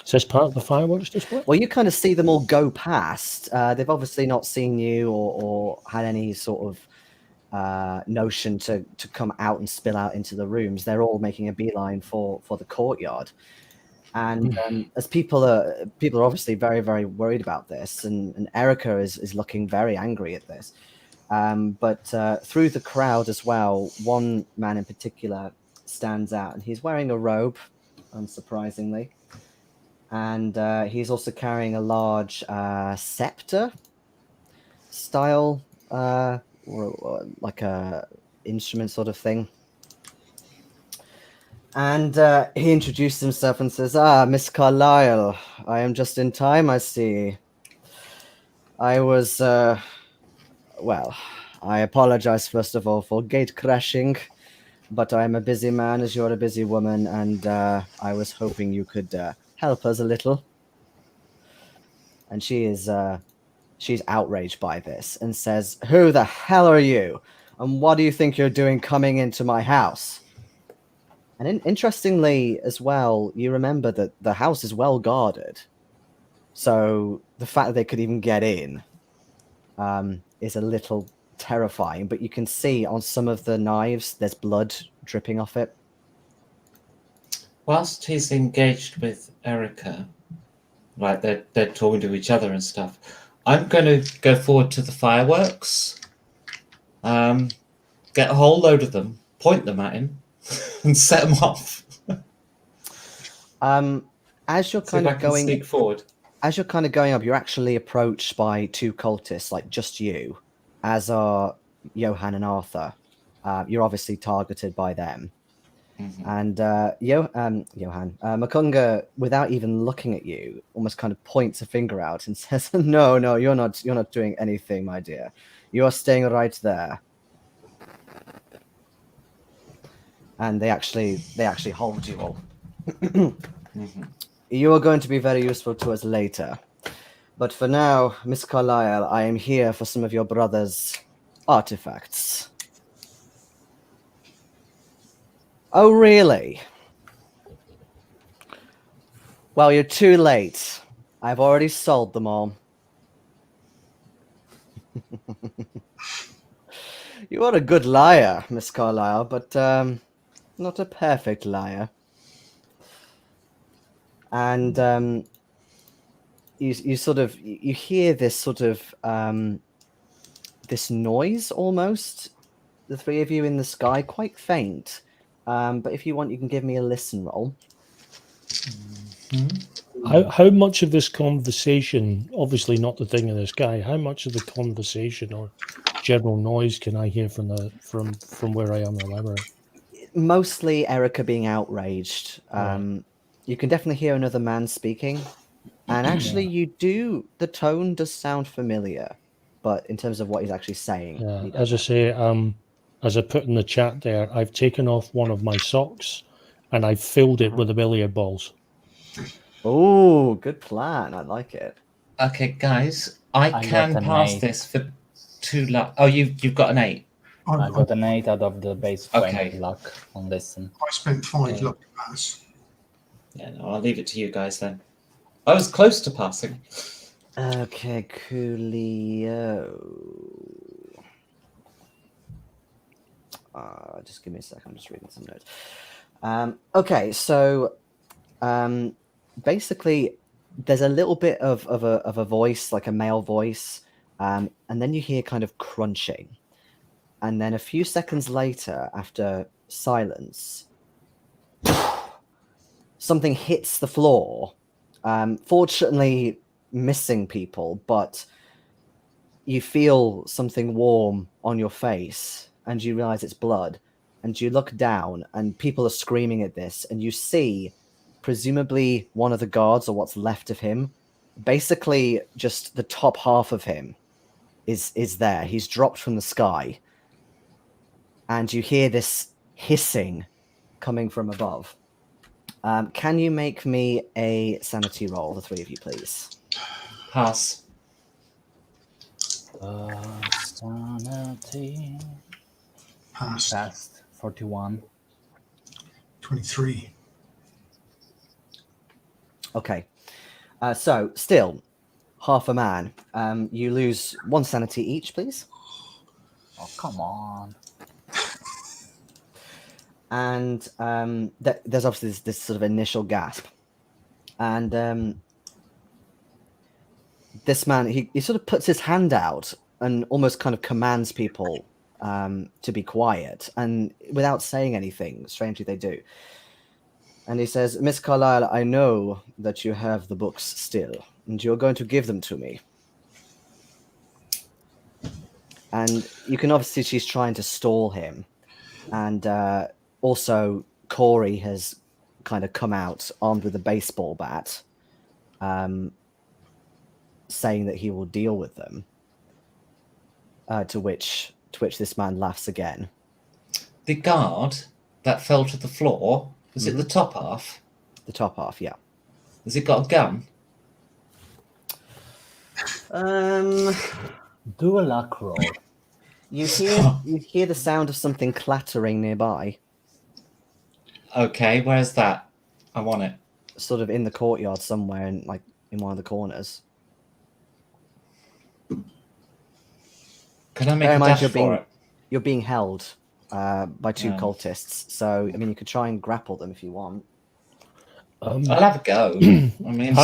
Is this part of the fireworks display? Well, you kind of see them all go past. They've obviously not seen you or had any sort of notion to come out and spill out into the rooms. They're all making a beeline for the courtyard. And as people are obviously very, very worried about this, and Erica is looking very angry at this. But through the crowd as well, one man in particular stands out, and he's wearing a robe, unsurprisingly. And he's also carrying a large scepter style, or like a instrument sort of thing. And he introduced himself and says, Miss Carlyle, I am just in time, I see. I was, well, I apologize, first of all, for gate crashing, but I am a busy man as you're a busy woman, and I was hoping you could help us a little. And she's outraged by this and says, who the hell are you? And what do you think you're doing coming into my house? And interestingly as well, you remember that the house is well guarded. So the fact that they could even get in is a little terrifying. But you can see on some of the knives, there's blood dripping off it. Whilst he's engaged with Erica, like they're talking to each other and stuff, I'm going to go forward to the fireworks, get a whole load of them, point them at him, and set them off. As you're kind of going sneak forward, as you're kind of going up, you're actually approached by two cultists, like just you, as are Johan and Arthur. You're obviously targeted by them. Mm-hmm. And Johan, Makunga, without even looking at you, almost kind of points a finger out and says, "No, you're not doing anything, my dear. You are staying right there." And they actually hold you all. Mm-hmm. You are going to be very useful to us later. But for now, Miss Carlyle, I am here for some of your brother's artifacts. Oh, really? Well, you're too late. I've already sold them all. You are a good liar, Miss Carlyle, but not a perfect liar. And you sort of hear this sort of this noise almost, the three of you in the sky, quite faint. But if you want, you can give me a listen roll. Mm-hmm. How much of this conversation, obviously not the thing in the sky, how much of the conversation or general noise can I hear from where I am in the library? Mostly Erica being outraged. Right. You can definitely hear another man speaking, and actually, the tone does sound familiar, but in terms of what he's actually saying, you don't As I know. say, as I put in the chat there, I've taken off one of my socks and I've filled it with the billiard balls. Oh, good plan. I like it. Okay, guys, I I can got an pass 8. this for 2 luck. Oh, you've got an 8. I got an 8 out of the base 20 Okay. luck on listen. I spent 5 luck to pass. Yeah, no, I'll leave it to you guys then. I was close to passing. Okay, coolio. Just give me a second. I'm just reading some notes. Okay, so basically, there's a little bit of a voice, like a male voice, and then you hear kind of crunching, and then a few seconds later, after silence, something hits the floor. Fortunately, missing people, but you feel something warm on your face, and you realize it's blood, and you look down, and people are screaming at this, and you see, presumably one of the guards or what's left of him, basically just the top half of him is there. He's dropped from the sky, and you hear this hissing coming from above. Can you make me a sanity roll, the three of you, please? Pass. Sanity. Passed. Passed. 41. 23. Okay. So, still, half a man. You lose 1 sanity each, please. Oh, come on. And there's obviously this sort of initial gasp. And this man, he sort of puts his hand out and almost kind of commands people to be quiet. And without saying anything, strangely they do. And he says, Miss Carlyle, I know that you have the books still, and you're going to give them to me. And you can obviously see she's trying to stall him. And also, Corey has kind of come out armed with a baseball bat, saying that he will deal with them. To which this man laughs again. The guard that fell to the floor, was it the top half? The top half, yeah. Has it got a gun? Do a luck roll. You hear the sound of something clattering nearby, Okay, where's that? I want it. sort of in the courtyard somewhere, in one of the corners. Can I make Bear a in mind dash for it? you're being held by 2 Yeah. cultists, so I mean you could try and grapple them if you want. I'll have a go. I mean,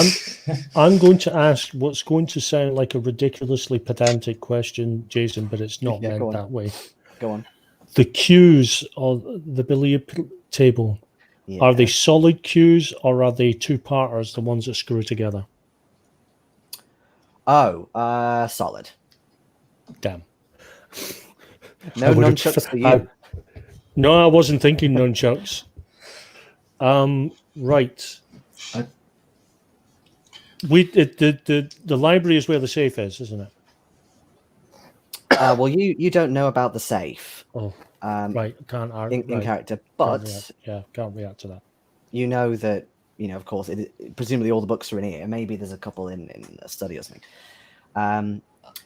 I'm going to ask what's going to sound like a ridiculously pedantic question, Jason, but it's not Yeah, go meant on. that way. Go on. The cues on the billiard table, Yeah. are they solid cues or are they two-parters, the ones that screw together? Oh, solid. Damn. No nunchucks for you. No, I wasn't thinking nunchucks. Right. The library is where the safe is, isn't it? Well, you don't know about the safe. Oh, right. Can't In character, but can't react to that. You know that of course, presumably all the books are in here. Maybe there's a couple in a study or something.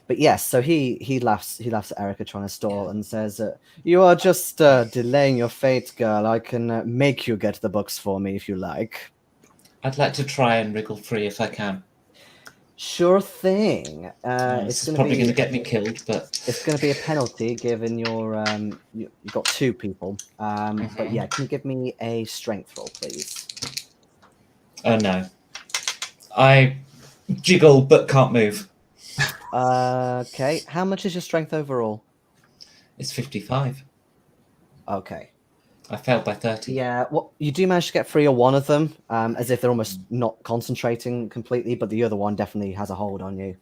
But yes, so he laughs at Erica trying to stall and says, "You are just delaying your fate, girl. I can make you get the books for me if you like." I'd like to try and wriggle free if I can. Sure thing. It's probably going to get me killed, but it's going to be a penalty given you've got 2 people. But yeah, can you give me a strength roll, please? Oh no, I jiggle but can't move. Okay, how much is your strength overall? It's 55. Okay, I failed by 30. Yeah, well, you do manage to get free of one of them, as if they're almost not concentrating completely, but the other one definitely has a hold on you.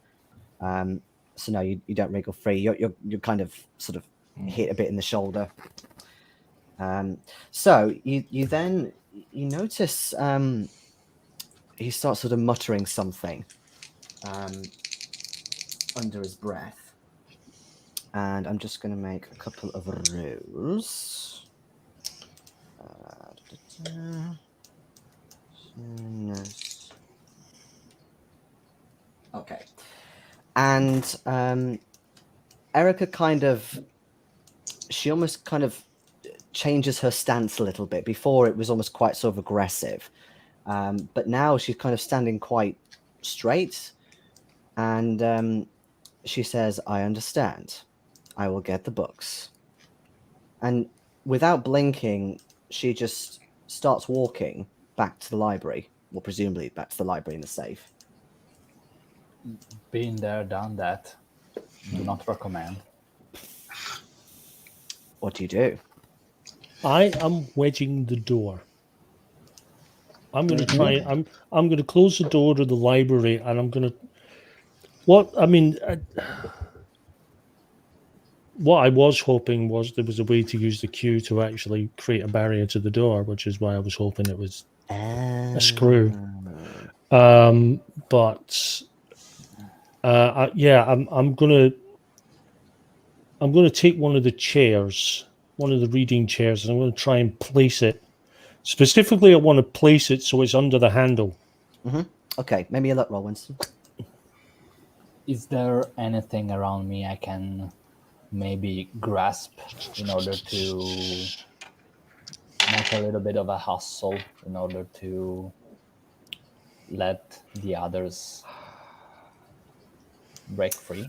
So no, you don't wriggle free. You're kind of sort of hit a bit in the shoulder. So you then you notice he starts sort of muttering something under his breath, and I'm just going to make a couple of rolls. Okay, and Erica she almost kind of changes her stance a little bit. Before it was almost quite sort of aggressive, but now she's kind of standing quite straight, and she says, "I understand. I will get the books." And without blinking, she just starts walking back to the library, well, presumably back to the library in the safe. Been there, done that. Do not recommend. What do you do? I am wedging the door. I'm going to try. I'm going to close the door to the library, and I'm going to. What I mean, what I was hoping was there was a way to use the queue to actually create a barrier to the door, which is why I was hoping it was a screw. But yeah, I'm gonna take one of the chairs, one of the reading chairs, and I'm going to try and place it. Specifically, I want to place it so it's under the handle. Okay, maybe a luck roll, Winston. Is there anything around me I can maybe grasp in order to make a little bit of a hustle in order to let the others break free?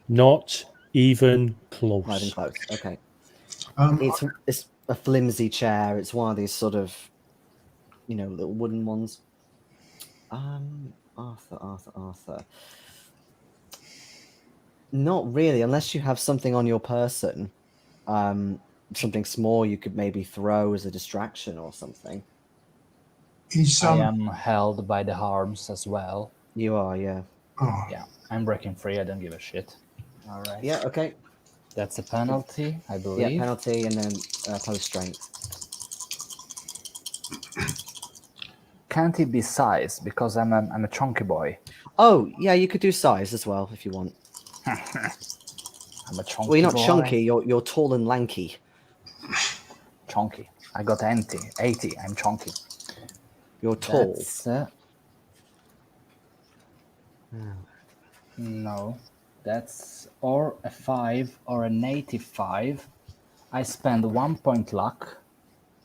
Not even close. Not even close. Okay. Um, It's a flimsy chair. It's one of these sort of, little wooden ones. Arthur. Not really, unless you have something on your person. Something small you could maybe throw as a distraction or something. I am held by the arms as well. You are, yeah. Oh, Yeah, I'm breaking free. I don't give a shit. All right. Yeah, okay. That's a penalty, I believe. Yeah, penalty and then post strength. Can't it be size? Because I'm a chunky boy. Oh, yeah, you could do size as well if you want. I'm a chunky Well, you're not boy. chunky, you're tall and lanky. Chunky. I got 80. I'm chunky. You're tall. That's, no, that's or a 5 or an 85. I spend 1 point luck.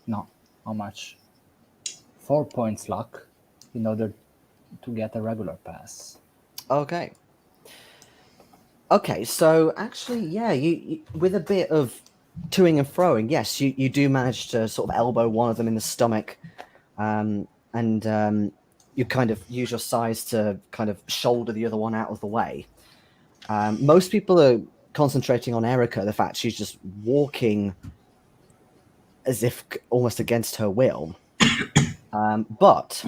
No, how much? 4 points luck in order to get a regular pass. Okay. Okay, so actually, yeah, you with a bit of toing and froing, yes, you do manage to sort of elbow one of them in the stomach, and you kind of use your size to kind of shoulder the other one out of the way. Most people are concentrating on Erica, the fact she's just walking as if almost against her will. But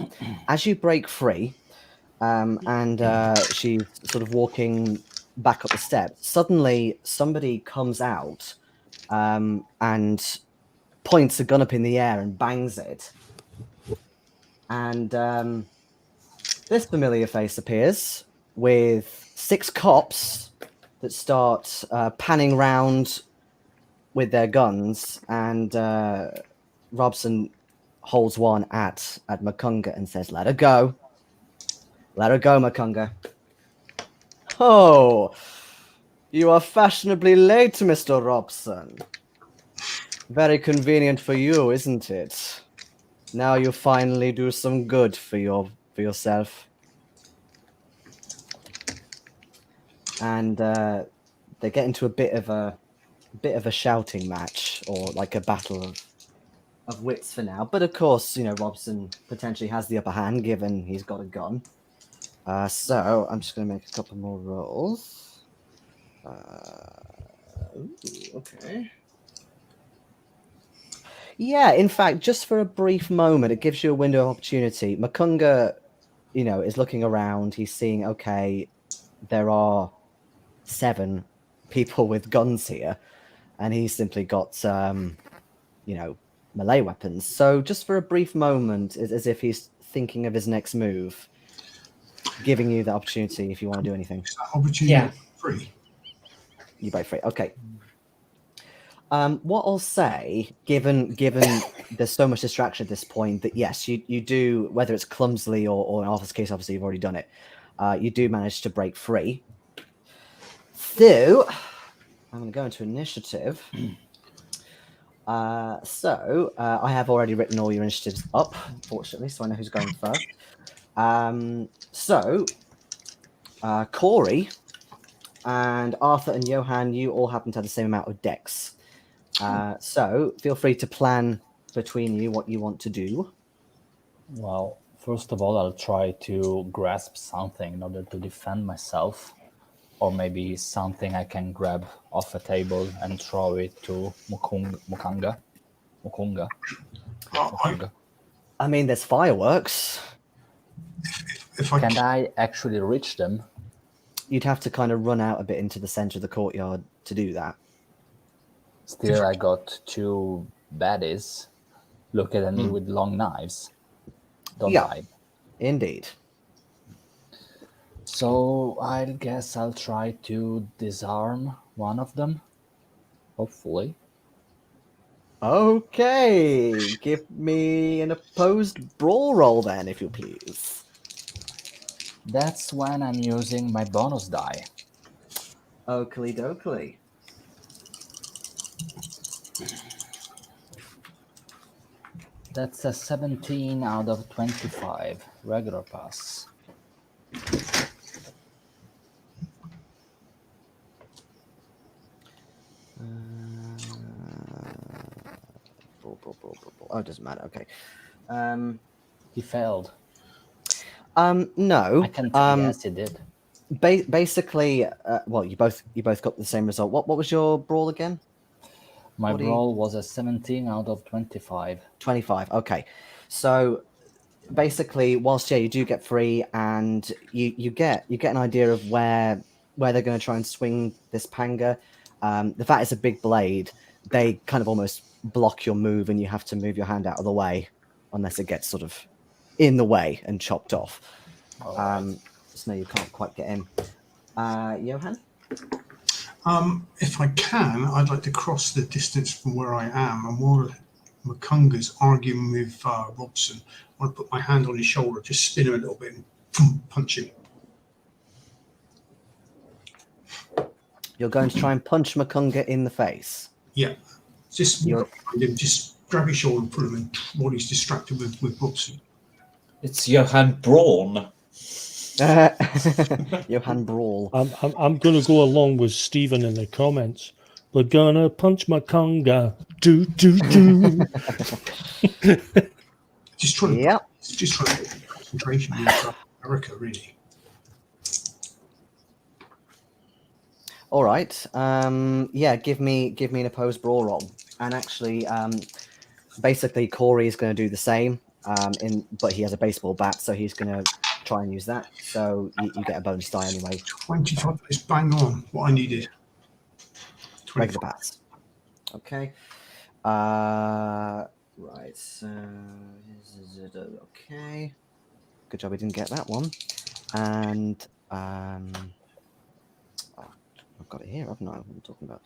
as you break free, and she's sort of walking back up the steps, suddenly somebody comes out and points a gun up in the air and bangs it. And this familiar face appears with 6 cops that start panning round with their guns, and Robson holds one at Makunga and says, "Let her go. Let her go, Makunga." "Oh, you are fashionably late, Mr. Robson. Very convenient for you, isn't it? Now you finally do some good for yourself." And they get into a bit of a shouting match, or like a battle of wits for now. But of course, Robson potentially has the upper hand given he's got a gun. So I'm just going to make a couple more rolls. Okay. Yeah, in fact, just for a brief moment, it gives you a window of opportunity. Makunga, is looking around. He's seeing, okay, there are 7 people with guns here, and he's simply got, melee weapons. So just for a brief moment, it's as if he's thinking of his next move, giving you the opportunity if you want to do anything. Is that opportunity Yeah. free? You both free. Okay. What I'll say, given there's so much distraction at this point, that yes, you do, whether it's clumsily or in Arthur's case, obviously you've already done it, you do manage to break free. So I'm going to go into initiative. I have already written all your initiatives up, fortunately, so I know who's going first. Corey and Arthur and Johan, you all happen to have the same amount of dex. So feel free to plan between you what you want to do. Well, first of all, I'll try to grasp something in order to defend myself, or maybe something I can grab off a table and throw it to Mukunga. I mean, there's fireworks. If I Can I actually reach them? You'd have to kind of run out a bit into the center of the courtyard to do that. Still, I got 2 baddies looking at me with long knives. Don't Yeah. I? Indeed. So I guess I'll try to disarm one of them. Hopefully. Okay, give me an opposed brawl roll then, if you please. That's when I'm using my bonus die. Oakley dokley. That's a 17 out of 25. Regular pass. Oh, it doesn't matter. Okay. He failed. No. I can yes, he did. Basically, well, you both got the same result. What was your brawl again? My brawl was a 17 out of 25. 25. Okay. So basically, whilst you do get free, and you get an idea of where they're going to try and swing this panga. The fact it's a big blade, they kind of almost block your move, and you have to move your hand out of the way unless it gets sort of in the way and chopped off. Right. So no, you can't quite get in. Johan? If I can, I'd like to cross the distance from where I am, and while Makunga's arguing with Robson, I want to put my hand on his shoulder, just spin him a little bit, and punch him. You're going to try and punch Makunga in the face? Yeah. Just walk up behind him, just grab his shoulder and pull him in while he's distracted with Robson. It's Johan Braun. Johan Brawl. I'm going to go along with Stephen in the comments. We're gonna punch Makunga. Do. Just trying to Yep. get concentration with America, really. All right. Yeah, give me an opposed brawl roll. And actually, basically, Corey is going to do the same. But he has a baseball bat, so he's going to try and use that. So you get a bonus die anyway. 25 is bang on what I needed. Regular bats. Okay. Right. So okay. Good job we didn't get that one. And I've got it here, haven't I? What am I talking about?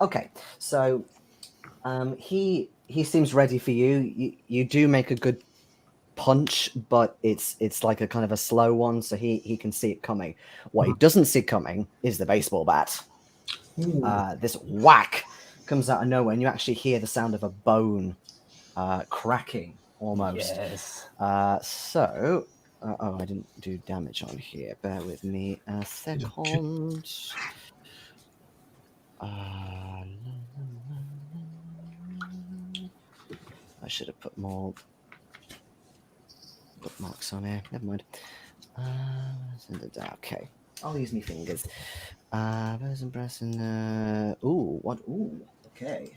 Okay, so he seems ready for you. You do make a good punch, but it's like a kind of a slow one, so he can see it coming. What he doesn't see coming is the baseball bat. This whack comes out of nowhere, and you actually hear the sound of a bone cracking almost. Yes. So I didn't do damage on here. Bear with me a second. I should have put more bookmarks on here. Never mind. Okay. I'll use my fingers. Person pressing. Ooh, what? Ooh, okay.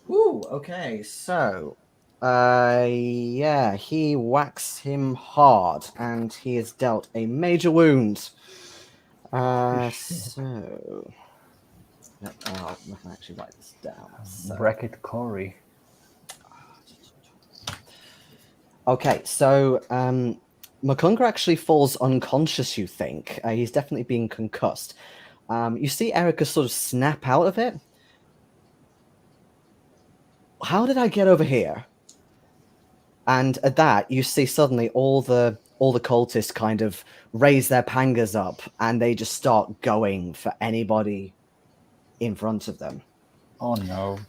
Ooh, okay. So, yeah, he whacks him hard, and he is dealt a major wound. So. I can actually write this down. So. Bracket Corey. Okay, so McCunger actually falls unconscious, you think. He's definitely being concussed. You see Erica sort of snap out of it. How did I get over here? And at that, you see suddenly all the cultists kind of raise their pangas up, and they just start going for anybody in front of them. Oh no.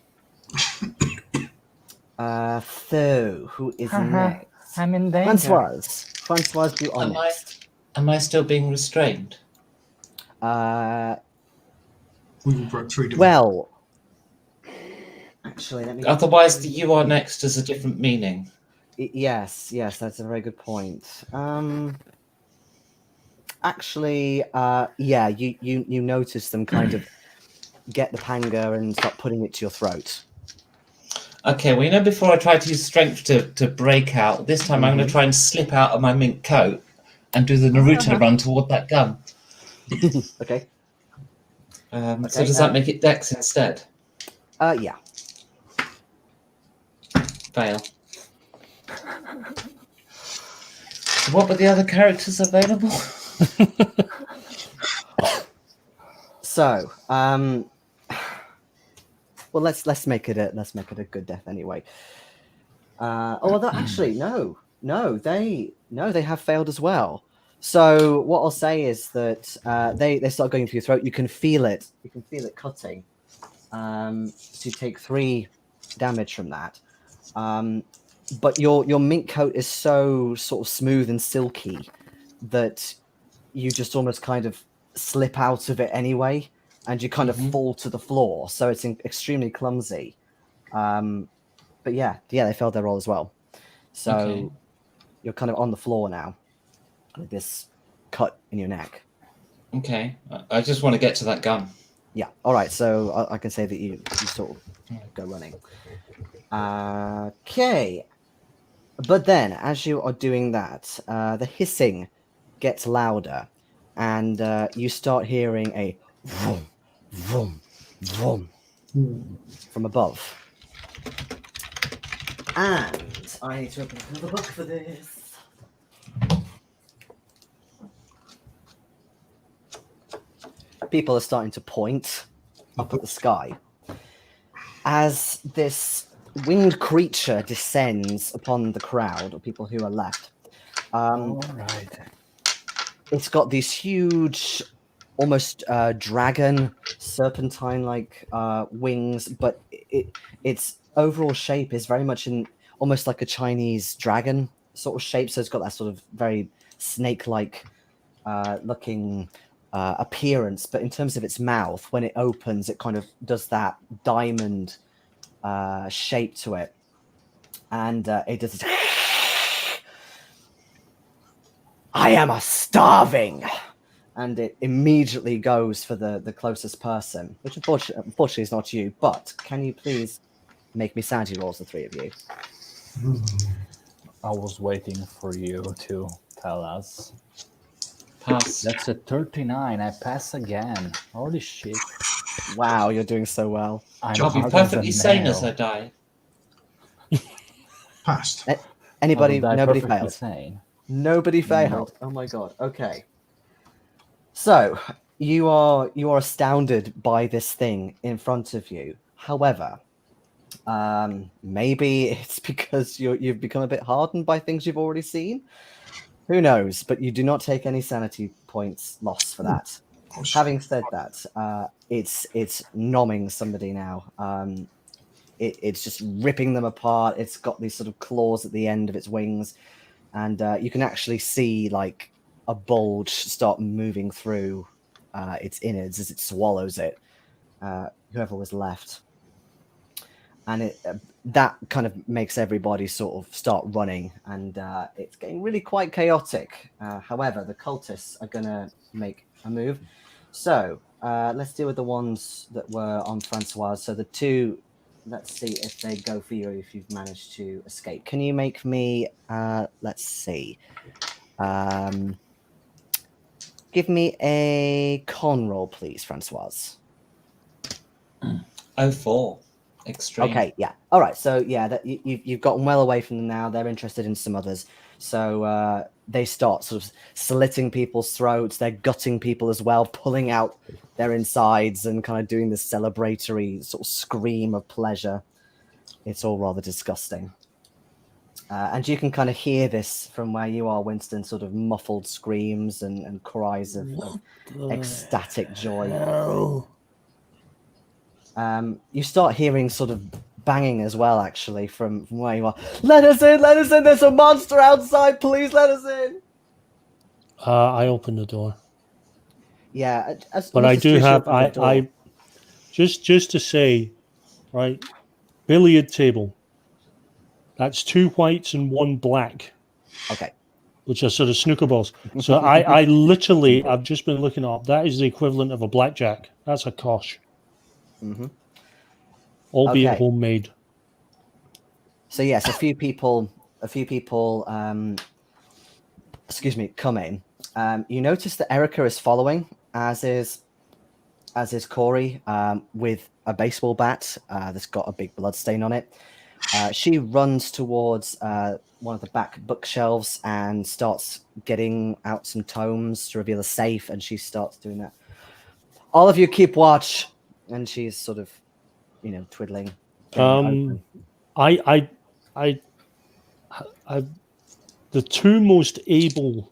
So, who is next? I'm in danger. Francoise, you are next. Am I still being restrained? We will break through them. Well, actually, let me. Otherwise, the "you are next" has a different meaning. Yes, that's a very good point. Actually, yeah, you notice them kind of get the panga and start putting it to your throat. Okay, well, you know, before I try to use strength to break out, this time I'm going to try and slip out of my mink coat and do the Naruto run toward that gun. Okay. So does that make it Dex instead? Yeah. Fail. What were the other characters available? So, well, let's make it a good death anyway. Actually, no, they have failed as well. So what I'll say is that they start going through your throat. You can feel it. You can feel it cutting. So you take 3 damage from that. But your mink coat is so sort of smooth and silky that you just almost kind of slip out of it anyway, and you kind of fall to the floor. So it's extremely clumsy. But yeah, they failed their roll as well. So you're kind of on the floor now with this cut in your neck. Okay, I just want to get to that gun. Yeah. All right. So I can say that you sort of go running. Okay. But then, as you are doing that, the hissing gets louder, and you start hearing a vroom, vroom, vroom from above. And I need to open another book for this. People are starting to point up at the sky as this winged creature descends upon the crowd of people who are left. All right. It's got these huge, almost dragon, serpentine-like wings, but its overall shape is very much in almost like a Chinese dragon sort of shape. So it's got that sort of very snake-like looking appearance. But in terms of its mouth, when it opens, it kind of does that diamond shape to it, and it does. I am a starving, and it immediately goes for the closest person, which unfortunately is not you. But can you please make me sanity rolls, the 3 of you? I was waiting for you to tell us. Pass. That's a 39. I pass again. Holy shit. Wow, you're doing so well. I'll be perfectly sane as I die. Passed. Anybody? Nobody perfectly failed. sane. Nobody failed. Oh my god. Okay. So you are astounded by this thing in front of you. However, maybe it's because you've become a bit hardened by things you've already seen. Who knows? But you do not take any sanity points lost for that. Having said that, it's nomming somebody now. It's just ripping them apart. It's got these sort of claws at the end of its wings, and you can actually see like a bulge start moving through its innards as it swallows it. Whoever was left, and that kind of makes everybody sort of start running, and it's getting really quite chaotic. However, the cultists are going to make a move. So let's deal with the ones that were on Francoise. So the two, let's see if they go for you, if you've managed to escape. Can you make me, let's see, give me a con roll, please, Francoise. 04. Extreme. Okay, yeah. All right, so yeah, you've gotten well away from them now. They're interested in some others. So they start sort of slitting people's throats. They're gutting people as well, pulling out their insides and kind of doing this celebratory sort of scream of pleasure. It's all rather disgusting. And you can kind of hear this from where you are, Winston, sort of muffled screams and cries of ecstatic joy. Hell? You start hearing sort of banging as well, actually, from where you are. Let us in! Let us in! There's a monster outside! Please let us in! I open the door. Yeah, But I do have I just to say, right, billiard table. That's 2 whites and 1 black. Okay. Which are sort of snooker balls. So I literally, I've just been looking up. That is the equivalent of a blackjack. That's a kosh. Mm-hmm. Albeit homemade. So yes, a few people come in. You notice that Erica is following, as is Corey, with a baseball bat that's got a big blood stain on it. She runs towards one of the back bookshelves and starts getting out some tomes to reveal a safe, and she starts doing that. All of you keep watch, and she's sort of, twiddling. I the two most able,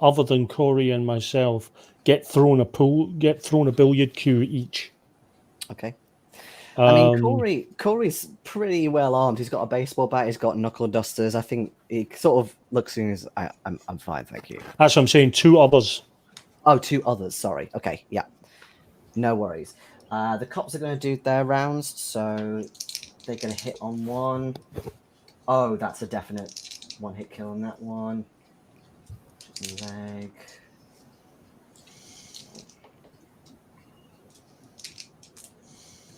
other than Corey and myself, get thrown a billiard cue each. Okay. I mean, Corey's pretty well armed. He's got a baseball bat. He's got knuckle dusters. I think he sort of looks at you as, I'm fine, thank you. That's what I'm saying. 2 others. Oh, 2 others. Sorry. Okay. Yeah. No worries. The cops are going to do their rounds, so they're going to hit on 1. Oh, that's a definite 1-hit kill on that one. Leg.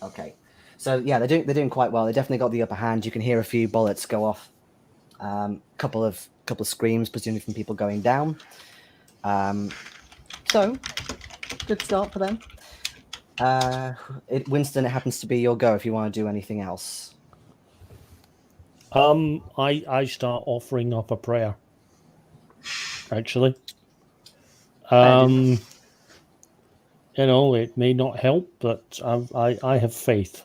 Okay. So yeah, they're doing quite well. They definitely got the upper hand. You can hear a few bullets go off. Couple of screams, presumably from people going down. So good start for them. Winston, it happens to be your go if you want to do anything else. I start offering up a prayer. Actually, it may not help, but I have faith,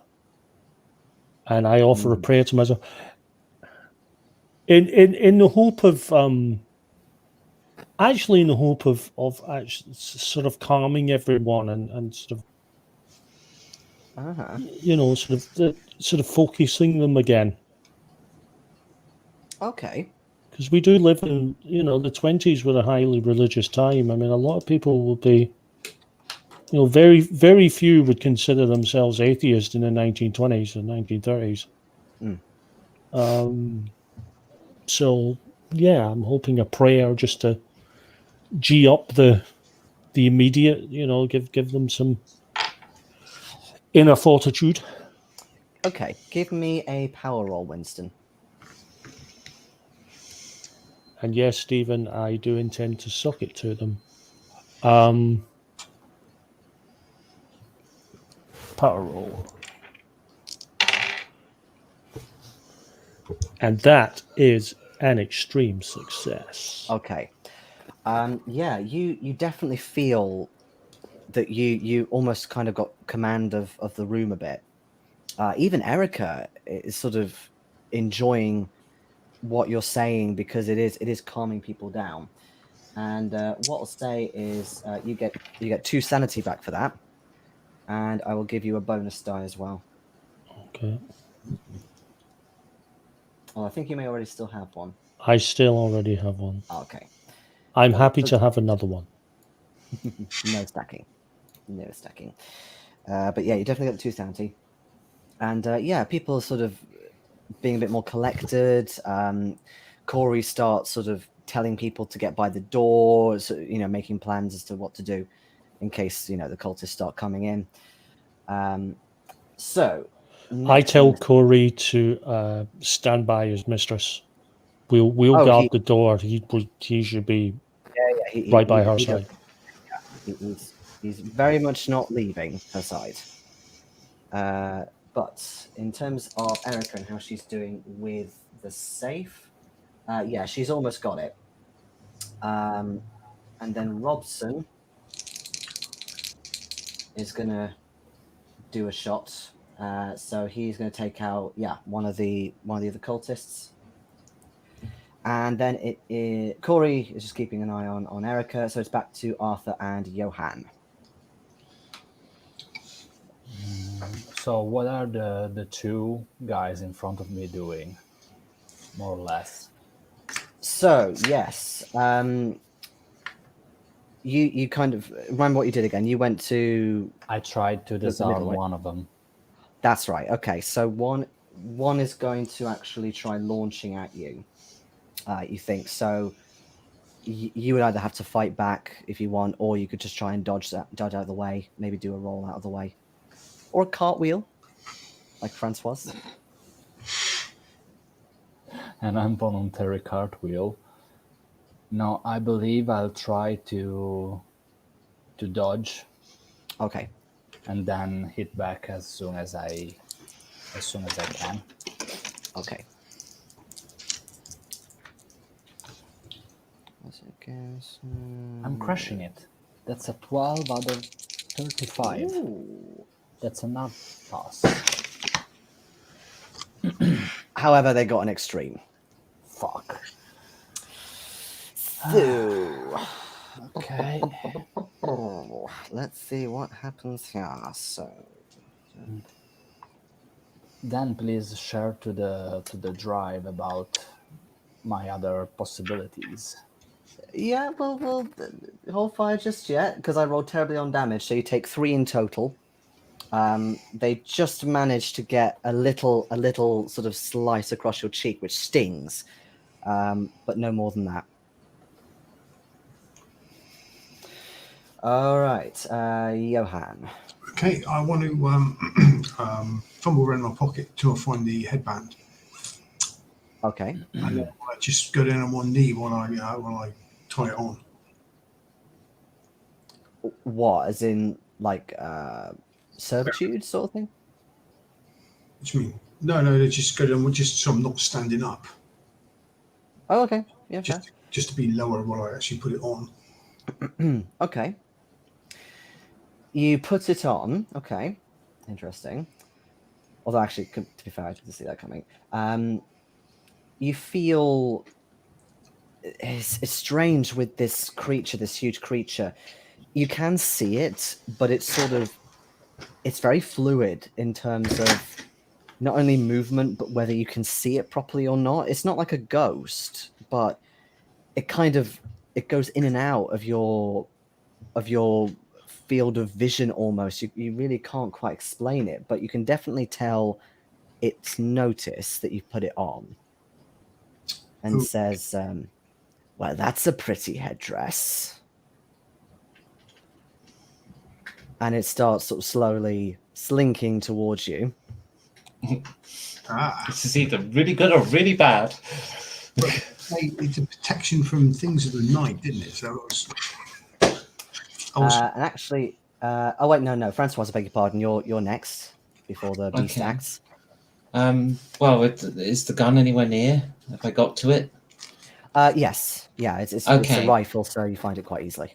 and I offer a prayer to myself in the hope of sort of calming everyone and sort of sort of focusing them again. Okay. Because we do live in, the 20s were a highly religious time. I mean, a lot of people will be, very, very few would consider themselves atheist in the 1920s and 1930s. So, yeah, I'm hoping a prayer just to G up the immediate, give them some inner fortitude. Okay, give me a power roll, Winston. And yes, Stephen, I do intend to suck it to them. Power roll. And that is an extreme success. Okay. Yeah, you definitely feel that you almost kind of got command of the room a bit. Even Erica is sort of enjoying what you're saying because it is calming people down. And what I'll say is you get 2 sanity back for that, and I will give you a bonus die as well. Okay. Well, I think you may already still have one. I still already have one. Okay. I'm happy to have another one. No stacking. But yeah, you definitely got the 2 sanity. And yeah, people are sort of being a bit more collected. Corey starts sort of telling people to get by the door, so, making plans as to what to do in case the cultists start coming in. So I next tell on this- Corey to stand by his mistress. We'll Oh, guard the door. He should be right by her side. He's very much not leaving her side. But in terms of Erica and how she's doing with the safe, yeah, she's almost got it. And then Robson is gonna do a shot. So he's gonna take out one of the other cultists. And then Corey is just keeping an eye on Erica. So it's back to Arthur and Johan. So what are the two guys in front of me doing, more or less? So yes, you kind of remember what you did again. You went to. I tried to disarm one of them. That's right. Okay, so one is going to actually try launching at you. You think so? You would either have to fight back if you want, or you could just try and dodge out of the way. Maybe do a roll out of the way, or a cartwheel, like Francoise. An involuntary cartwheel. No, I believe I'll try to dodge. Okay. And then hit back as soon as I can. Okay. I'm crushing it. That's a 12 out of 35. Ooh. That's a not pass. However, they got an extreme. Fuck. So, Okay. let's see what happens here. So, Then please share to the drive about my other possibilities. yeah, well, hold fire just yet because I rolled terribly on damage. So you take 3 in total. They just managed to get a little sort of slice across your cheek, which stings, but no more than that. All right, Johan. Okay, I want to fumble around my pocket till I find the headband. Okay. And then I just go down on one knee while I tie it on. What, as in like servitude sort of thing? What do you mean? No, they just go down just so I'm not standing up. Oh, okay. Yeah, fair. Just to be lower while I actually put it on. Okay. You put it on. Okay. Interesting. Although, actually, to be fair, I didn't see that coming. You feel it's strange with this creature, this huge creature. You can see it, but it's very fluid in terms of not only movement, but whether you can see it properly or not. It's not like a ghost, but it goes in and out of your field of vision almost. You really can't quite explain it, but you can definitely tell it's noticed that you've put it on and says, well, that's a pretty headdress. And it starts sort of slowly slinking towards you. This is either really good or really bad. It's a protection from things of the night, didn't it? So and actually, oh wait, no, Francoise, I beg your pardon. You're next before the beast acts. Well, is the gun anywhere near? Have I got to it? Yes, yeah, it's Okay. a rifle, so you find it quite easily.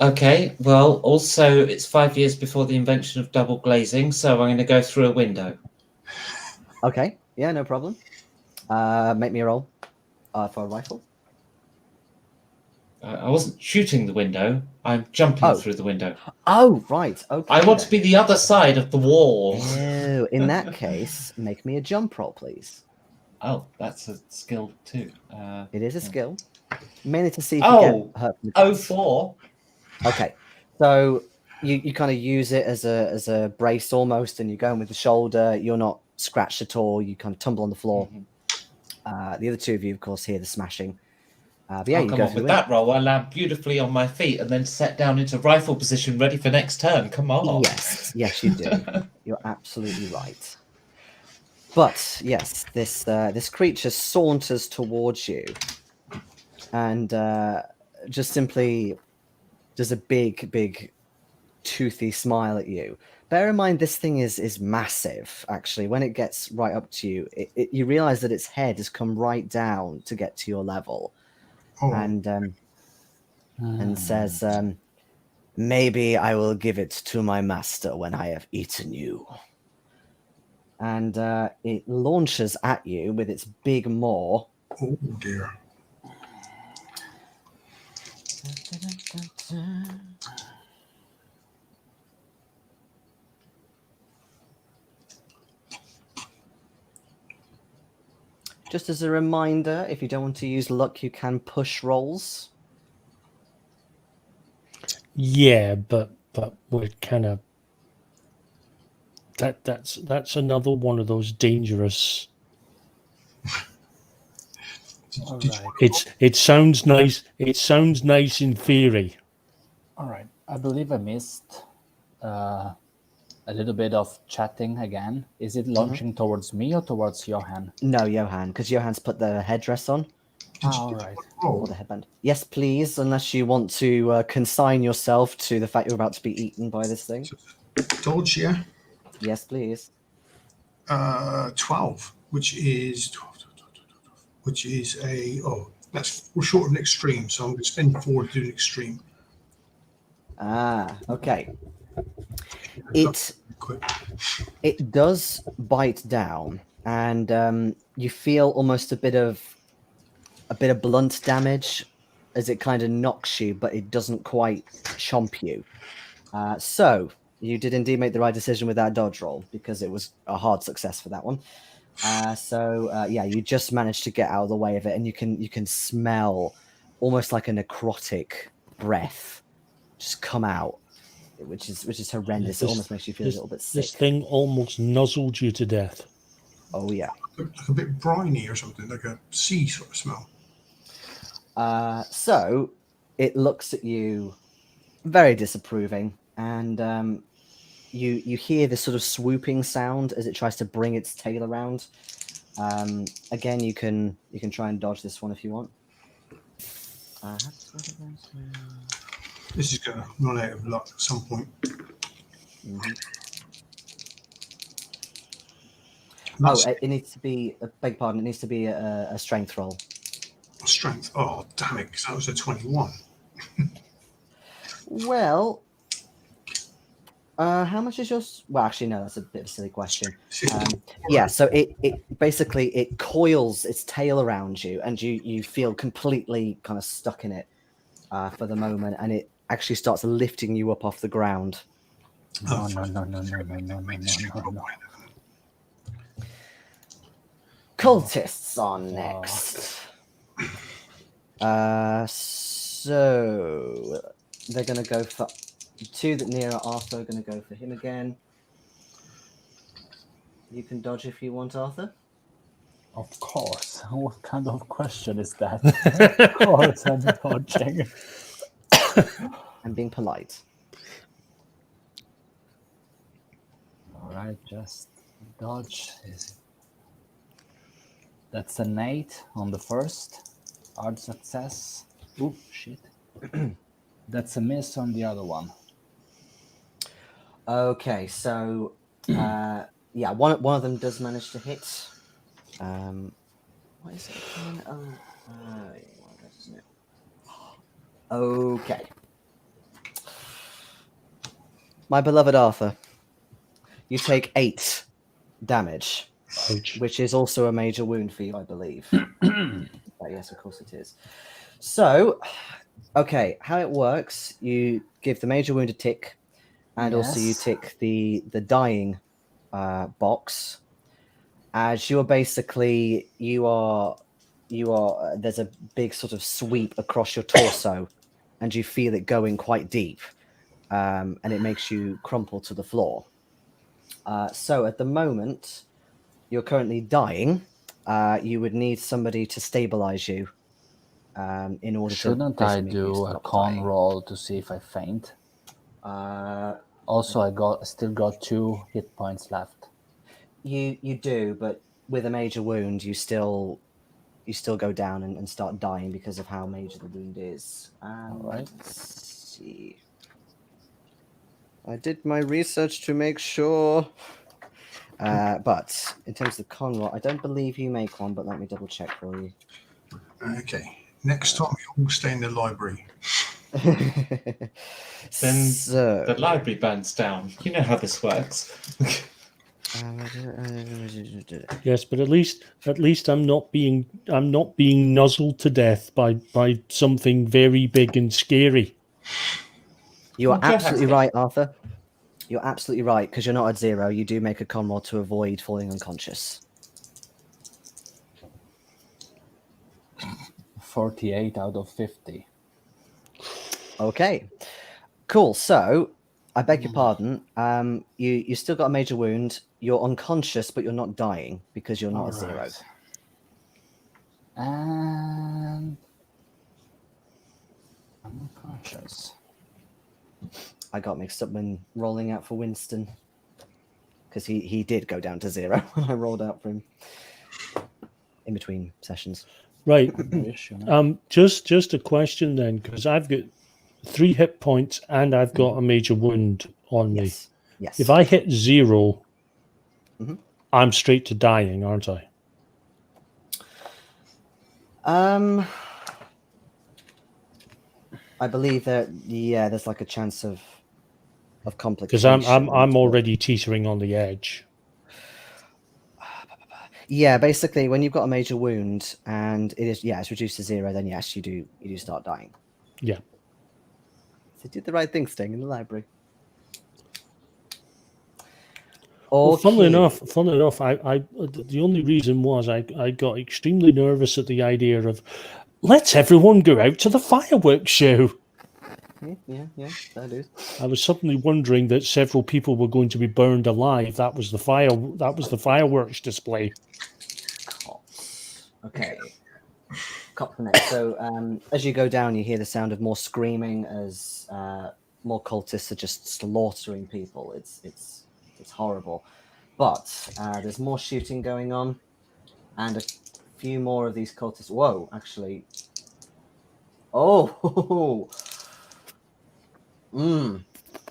Okay, well, also, it's 5 years before the invention of double glazing, so I'm going to go through a window. Okay, yeah, no problem. Make me a roll for a rifle. I wasn't shooting the window, I'm jumping through the window. Oh, right, okay. I want to be the other side of the wall. Oh, in that case, make me a jump roll, please. Oh, that's a skill too. It is a skill. Mainly to see if you get hurt. 04. Okay, so you kind of use it as a brace almost, and you're going with the shoulder. You're not scratched at all. You kind of tumble on the floor. The other two of you, of course, hear the smashing. But yeah, I'll you come go off through with that roll. I land beautifully on my feet and then set down into rifle position, ready for next turn. Come on. Yes, you do. You're absolutely right. But yes, this creature saunters towards you, and just simply does a big toothy smile at you. Bear in mind, this thing is massive. Actually, when it gets right up to you, you realize that its head has come right down to get to your level, Oh, and says, "Maybe I will give it to my master when I have eaten you." And it launches at you with its big maw. oh dear. Just as a reminder, if you don't want to use luck, you can push rolls. Yeah, but we're kind of that's another one of those dangerous. All Did right. It sounds nice. It sounds nice in theory. All right. I believe I missed a little bit of chatting again. Is it launching towards me or towards Johan? No, Johan, because Johan's put the headdress on. All right. roll? Or the headband. Yes, please, unless you want to consign yourself to the fact you're about to be eaten by this thing. Dodge, yeah. Yes, please. 12, which is that's we're short of an extreme, so I'm going to spend 4 to do an extreme. Okay. It does bite down, and you feel almost a bit of blunt damage as it kind of knocks you, but it doesn't quite chomp you. So you did indeed make the right decision with that dodge roll, because it was a hard success for that one. Yeah, you just managed to get out of the way of it, and you can smell almost like a necrotic breath just come out, which is horrendous. It almost makes you feel a little bit sick. This thing almost nuzzled you to death. Oh yeah. Like a bit briny or something, like a sea sort of smell. So it looks at you very disapproving, and you hear this sort of swooping sound as it tries to bring its tail around. Again, you can try and dodge this one if you want. This is going to run out of luck at some point. Mm-hmm. That's It needs to be. Beg pardon. It needs to be a strength roll. strength. Oh, damn it, because that was a 21. Well, how much is yours? Well, actually, no. That's a bit of a silly question. Yeah. So it basically it coils its tail around you, and you feel completely kind of stuck in it for the moment, and it actually starts lifting you up off the ground. No. Cultists are next. So they're going to go for two that near Arthur. Are going to go for him again. You can dodge if you want, Arthur. Of course. What kind of question is that? Of course, I'm dodging. I'm being polite. All right, just dodge. That's an 8 on the first. Hard success. Ooh, shit. That's a miss on the other one. Okay, so yeah, one of them does manage to hit. What is it again? Isn't it? Okay. My beloved Arthur, you take 8 damage, which is also a major wound for you, I believe. Yes, of course it is. So, okay, how it works, you give the major wound a tick, and also you tick the dying box. As you are basically, you are there's a big sort of sweep across your torso, and you feel it going quite deep, and it makes you crumple to the floor. So at the moment, you're currently dying, you would need somebody to stabilize you in order Shouldn't to I basically make you do a stop con dying. roll to see if I faint? Also, I still got 2 hit points left. You do, but with a major wound, you still go down and start dying because of how major the wound is. All right. Let's see. I did my research to make sure. But in terms of con roll, I don't believe you make one, but let me double check for you. Okay. Next time we all stay in the library. Then So, the library burns down. You know how this works. Yes, but at least I'm not being nuzzled to death by something very big and scary. you are Johan, absolutely right, Arthur. You're absolutely right, because you're not at 0. You do make a con roll to avoid falling unconscious. 48 out of 50. Okay, cool. So, I beg your pardon. You still got a major wound. You're unconscious, but you're not dying because you're not at 0. Alright. And I'm unconscious. I got mixed up when rolling out for Winston because he did go down to 0 when I rolled out for him in between sessions. Right. Wish, you know? Just a question then, because I've got 3 hit points and I've got a major wound on me. Yes. If I hit 0, Mhm. I'm straight to dying, aren't I? I believe that there's like a chance of Because complications. I'm already teetering on the edge. Yeah, basically, when you've got a major wound and it's reduced to 0, then yes, you do start dying. Yeah. So you did the right thing, staying in the library. Well, funnily Okay. enough, I the only reason was I got extremely nervous at the idea of let's everyone go out to the fireworks show. Yeah, that is. I was suddenly wondering that several people were going to be burned alive. That was the fireworks display. Cops. Okay. Cops next. So as you go down, you hear the sound of more screaming as more cultists are just slaughtering people. It's horrible. But there's more shooting going on, and a few more of these cultists. Whoa, actually. Oh.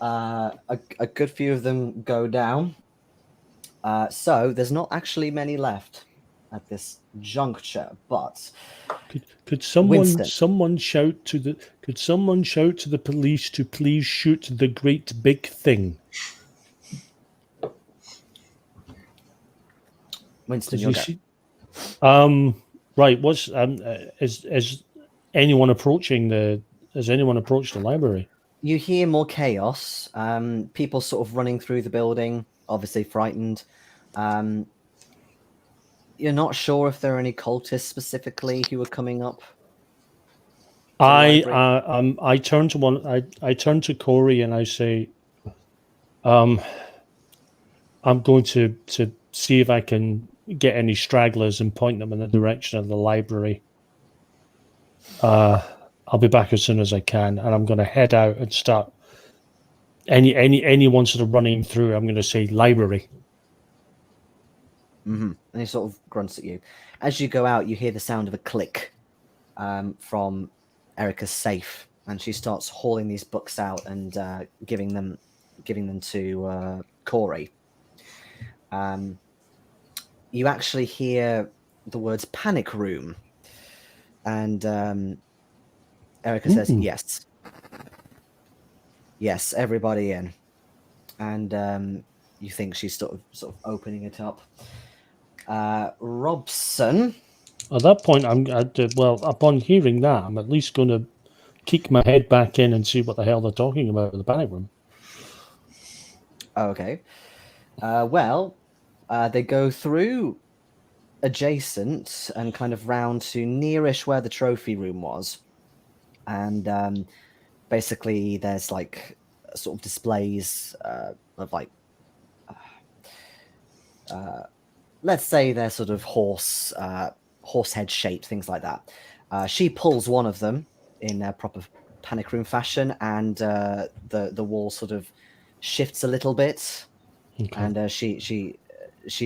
A good few of them go down. So there's not actually many left at this juncture, but Could someone Winston. shout to the police to please shoot the great big thing? Winston, Because you'll you go. see, right. What's is anyone approaching the? Has anyone approached the library? You hear more chaos. People sort of running through the building, obviously frightened. You're not sure if there are any cultists specifically who are coming up. I turn to one. I turn to Corey and I say, I'm going to see if I can get any stragglers and point them in the direction of the library. I'll be back as soon as I can, and I'm going to head out and start. Anyone sort of running through, I'm going to say library. Mm-hmm. And he sort of grunts at you. As you go out, you hear the sound of a click from Erica's safe, and she starts hauling these books out and giving them to Corey. You actually hear the words "panic room," and Erica says, "Yes, everybody in." And you think she's sort of opening it up. Robson. At that point, upon hearing that, I'm at least going to kick my head back in and see what the hell they're talking about in the panic room. Okay. They go through adjacent and kind of round to nearish where the trophy room was. And basically there's like sort of displays of like let's say they're sort of horse head shaped, things like that. She pulls one of them in a proper panic room fashion, and the wall sort of shifts a little bit, Okay. and she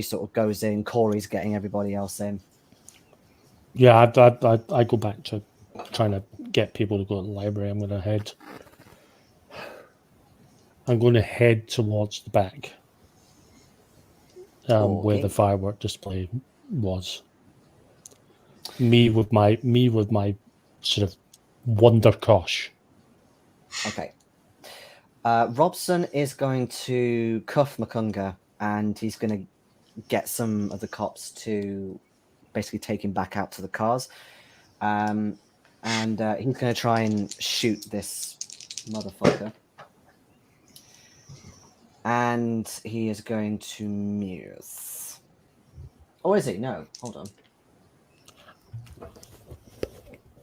sort of goes in. Corey's getting everybody else in. Yeah, I go back to trying to get people to go to the library. I'm going to head towards the back, where Okay. the firework display was. Me with my sort of wonder cosh. Okay. Robson is going to cuff Makunga, and he's going to get some of the cops to basically take him back out to the cars. And he's going to try and shoot this motherfucker. And he is going to miss. Oh, is he? No, hold on.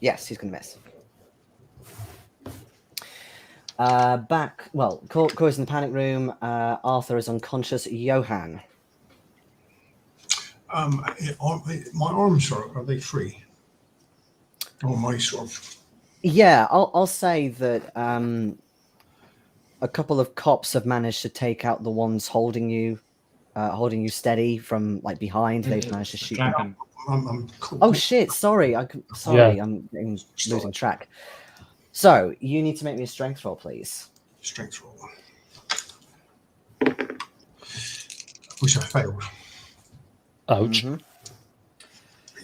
Yes, he's going to miss. Corey's in the panic room. Arthur is unconscious. Johan. My arms are they free? Or my sort of. Yeah, I'll say that a couple of cops have managed to take out the ones holding you steady from like behind. They've managed to shoot. Dragon. Oh shit! Sorry, I'm losing track. So you need to make me a strength roll, please. Strength roll. Which I failed. Ouch. Mm-hmm.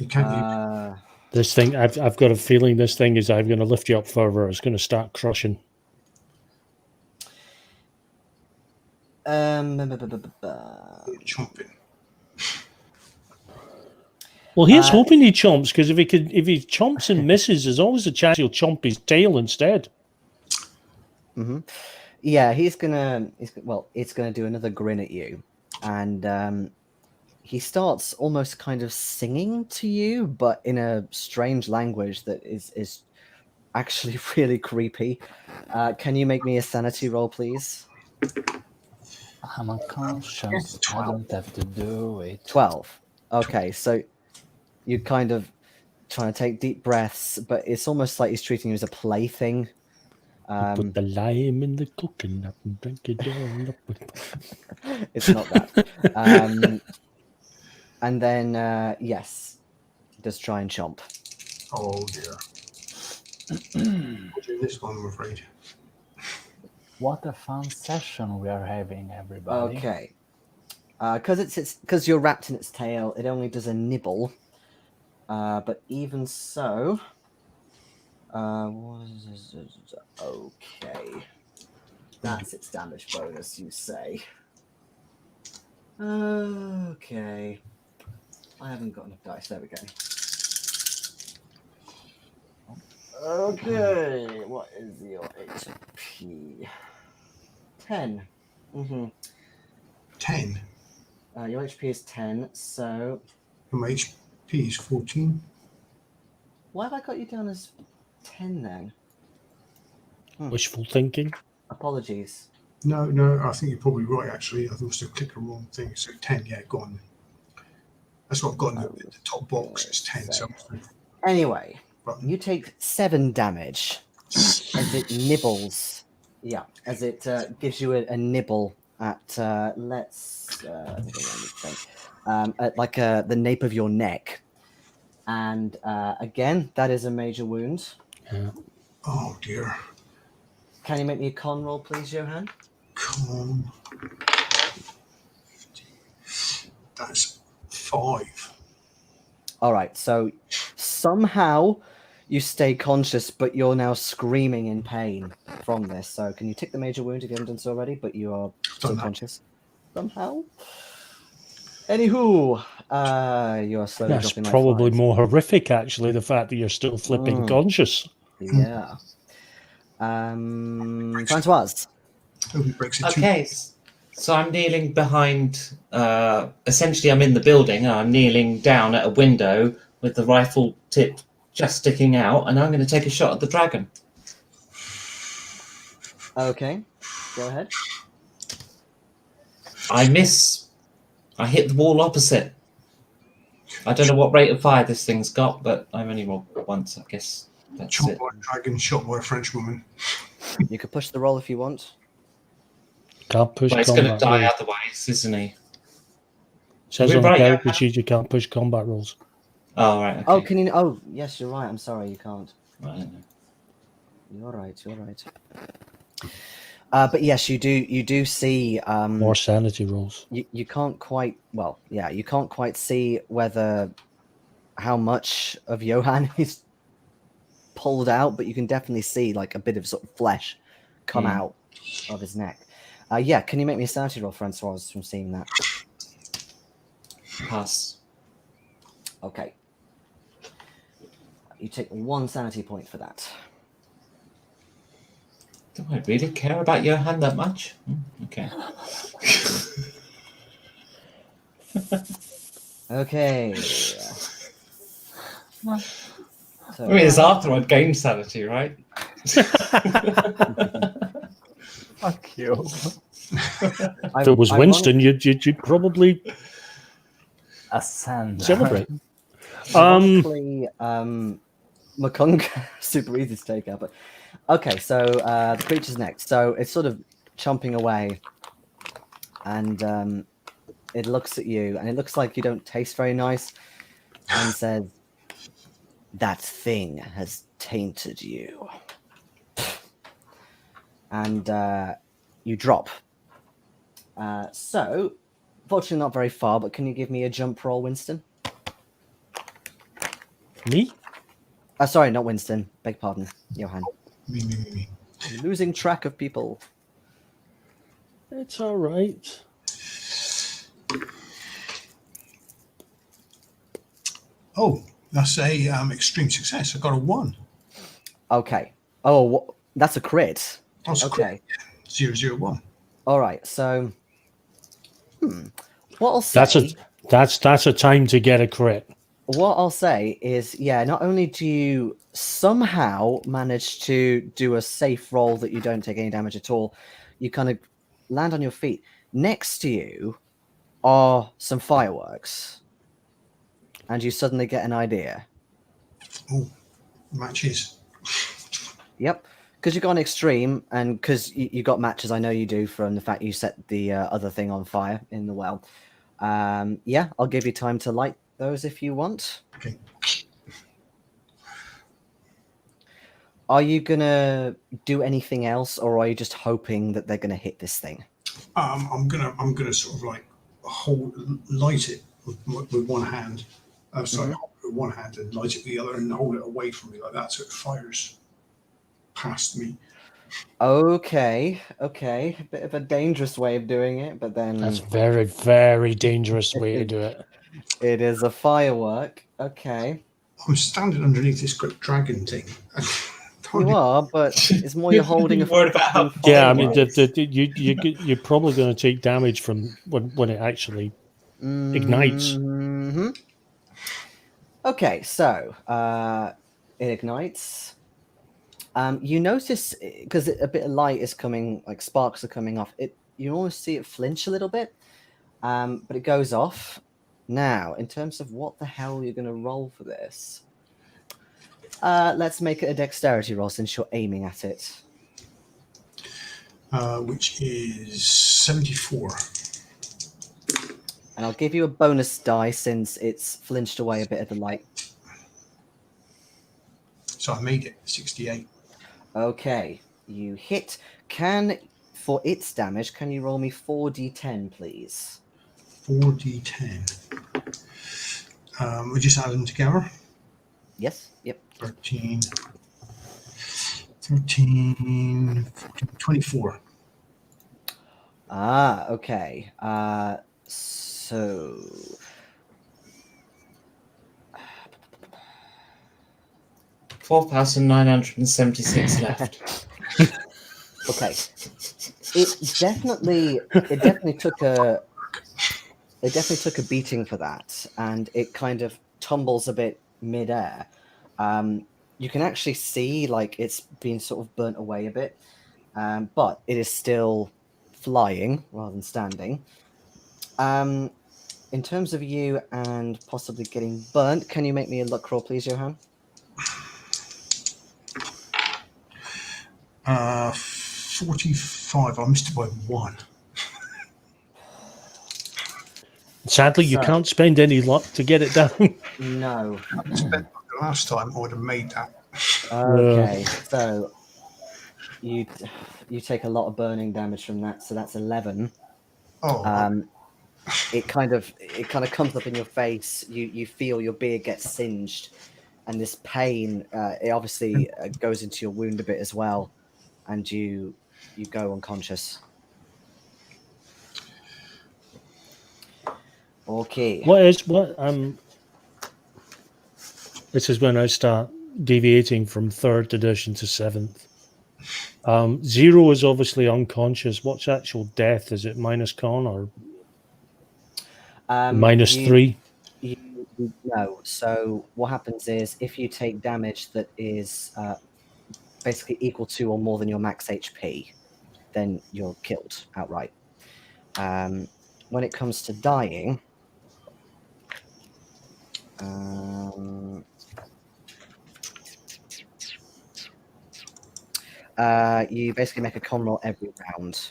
You can't. This thing, I've got a feeling this thing is either going to lift you up further or it's going to start crushing. Chomping. Well, here's hoping he chomps, because if he chomps and misses, there's always a chance he'll chomp his tail instead. Mm-hmm. Yeah, it's gonna do another grin at you, and he starts almost kind of singing to you, but in a strange language that is actually really creepy. Can you make me a sanity roll, please? I'm unconscious. I don't have to do it. 12. Okay, so you're kind of trying to take deep breaths, but it's almost like he's treating you as a plaything. Put the lime in the coconut and drink it all up. It's not that. And then, yes, just try and chomp. Oh dear. I'll do this one, I'm afraid. What a fun session we are having, everybody. Okay. Because you're wrapped in its tail, it only does a nibble. But even so, okay, that's its damage bonus, you say? Okay, I haven't got enough dice. There we go. Okay, what is your HP? 10. Mm-hmm. 10. Your HP is 10, so... My HP is 14. Why have I got you down as 10 then? Wishful thinking. Apologies. No, I think you're probably right, actually. I must have clicked the wrong thing. So 10, yeah, go on. That's what I've got in the top box. It's 10. So anyway, you take 7 damage as it nibbles. Yeah, as it gives you a nibble at, at like the nape of your neck. And again, that is a major wound. Yeah. Oh, dear. Can you make me a con roll, please, Johan? Con. That's 5. All right, so somehow you stay conscious, but you're now screaming in pain from this. So can you tick the major wound if you haven't done so already, but you are still conscious? Somehow. Anywho, you are slowly That's dropping like probably flies. more horrific, actually, the fact that you're still flipping conscious. Yeah. Francoise. Hope he breaks it Okay, so I'm kneeling behind. Essentially, I'm in the building. I'm kneeling down at a window with the rifle tip just sticking out, and I'm going to take a shot at the dragon. Okay, go ahead. I miss. I hit the wall opposite. I don't know what rate of fire this thing's got, but I've only rolled once. I guess that's Shot it. by a dragon, shot by a French woman. You could push the roll if you want. Can't push Well, he's going to combat die rolls. otherwise, isn't he? Says We're on the right, character yeah. sheet you can't push combat rolls. Oh, right. Okay. Oh, can you? Oh, yes, you're right. I'm sorry, you can't. Right, I don't know. You're right. You're right. But yes, you do. You do see. More sanity rolls. You can't quite. Well, yeah, you can't quite see how much of Johan is pulled out, but you can definitely see like a bit of sort of flesh come out of his neck. Yeah, can you make me a sanity roll, Francoise, from seeing that? Pass. Okay. You take 1 sanity point for that. Do I really care about Johan that much? Okay. Okay. I mean, it's after I'd gained sanity, right? Fuck you. If it was Winston, you'd probably Ascend. celebrate. Ironically, Makunga, super easy to take out. But okay, so the creature's next. So it's sort of chomping away, and it looks at you, and it looks like you don't taste very nice, and says, "That thing has tainted you," and you drop. So, fortunately, not very far. But can you give me a jump roll, Winston? Me? Sorry, not Winston. Beg pardon, Johan. Me. You're losing track of people. It's all right. Oh, that's a extreme success. I got a 1. Okay. Oh, that's a crit. That's a Okay. crit. 001. All right. So, what I'll say. That's a time to get a crit. What I'll say is, yeah, not only do you somehow manage to do a safe roll that you don't take any damage at all, you kind of land on your feet. Next to you are some fireworks. And you suddenly get an idea. Oh, matches. Yep. Because you got an extreme, and because you got matches, I know you do, from the fact you set the other thing on fire in the well. Yeah, I'll give you time to light those if you want. Okay. Are you gonna do anything else, or are you just hoping that they're gonna hit this thing? I'm gonna sort of like light it with one hand. Sorry, hold it with one hand and light it with the other, and hold it away from me like that, so it fires past me. Okay. A bit of a dangerous way of doing it, but then That's very, very dangerous way to do it. it is a firework. Okay. I'm standing underneath this great dragon thing. You are, but it's more you're holding a Worried about how Yeah, I mean, fireworks. you're probably going to take damage from when it actually ignites. Mm-hmm. Okay, so it ignites. You notice, because a bit of light is coming, like sparks are coming off. You almost see it flinch a little bit, but it goes off. Now, in terms of what the hell you're going to roll for this, let's make it a dexterity roll since you're aiming at it. Which is 74. And I'll give you a bonus die since it's flinched away a bit of the light. So I made it 68. Okay, you hit. For its damage, can you roll me 4d10, please? 4d10. We just add them together. Yes. Yep. 13, 14, 24. Okay. So 4,976 left. okay. It definitely took a beating for that, and it kind of tumbles a bit midair. You can actually see like it's been sort of burnt away a bit, but it is still flying rather than standing. in terms of you and possibly getting burnt, can you make me a luck roll, please, Johan? 45. I missed it by 1. Sadly, you So- can't spend any luck to get it down. No. I spent the last time I would have made that. Okay, so you take a lot of burning damage from that, so that's 11. Oh, It kind of comes up in your face. You feel your beard gets singed, and this pain it obviously goes into your wound a bit as well, and you go unconscious. Okay. This is when I start deviating from 3rd edition to 7th. 0 is obviously unconscious. What's actual death? Is it minus con or minus 3? No. So what happens is if you take damage that is basically equal to or more than your max HP, then you're killed outright. When it comes to dying, you basically make a con roll every round.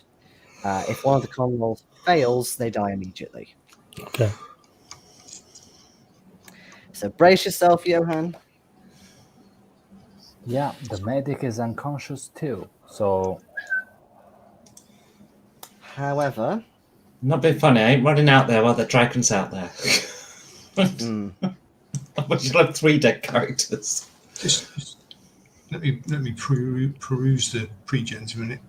If one of the con rolls fails, they die immediately. Okay. So brace yourself, Johan. Yeah, the medic is unconscious too. So However, Not being funny, I ain't running out there while the dragon's out there. I should have 3 dead characters. just let me peruse the pre-gens a minute.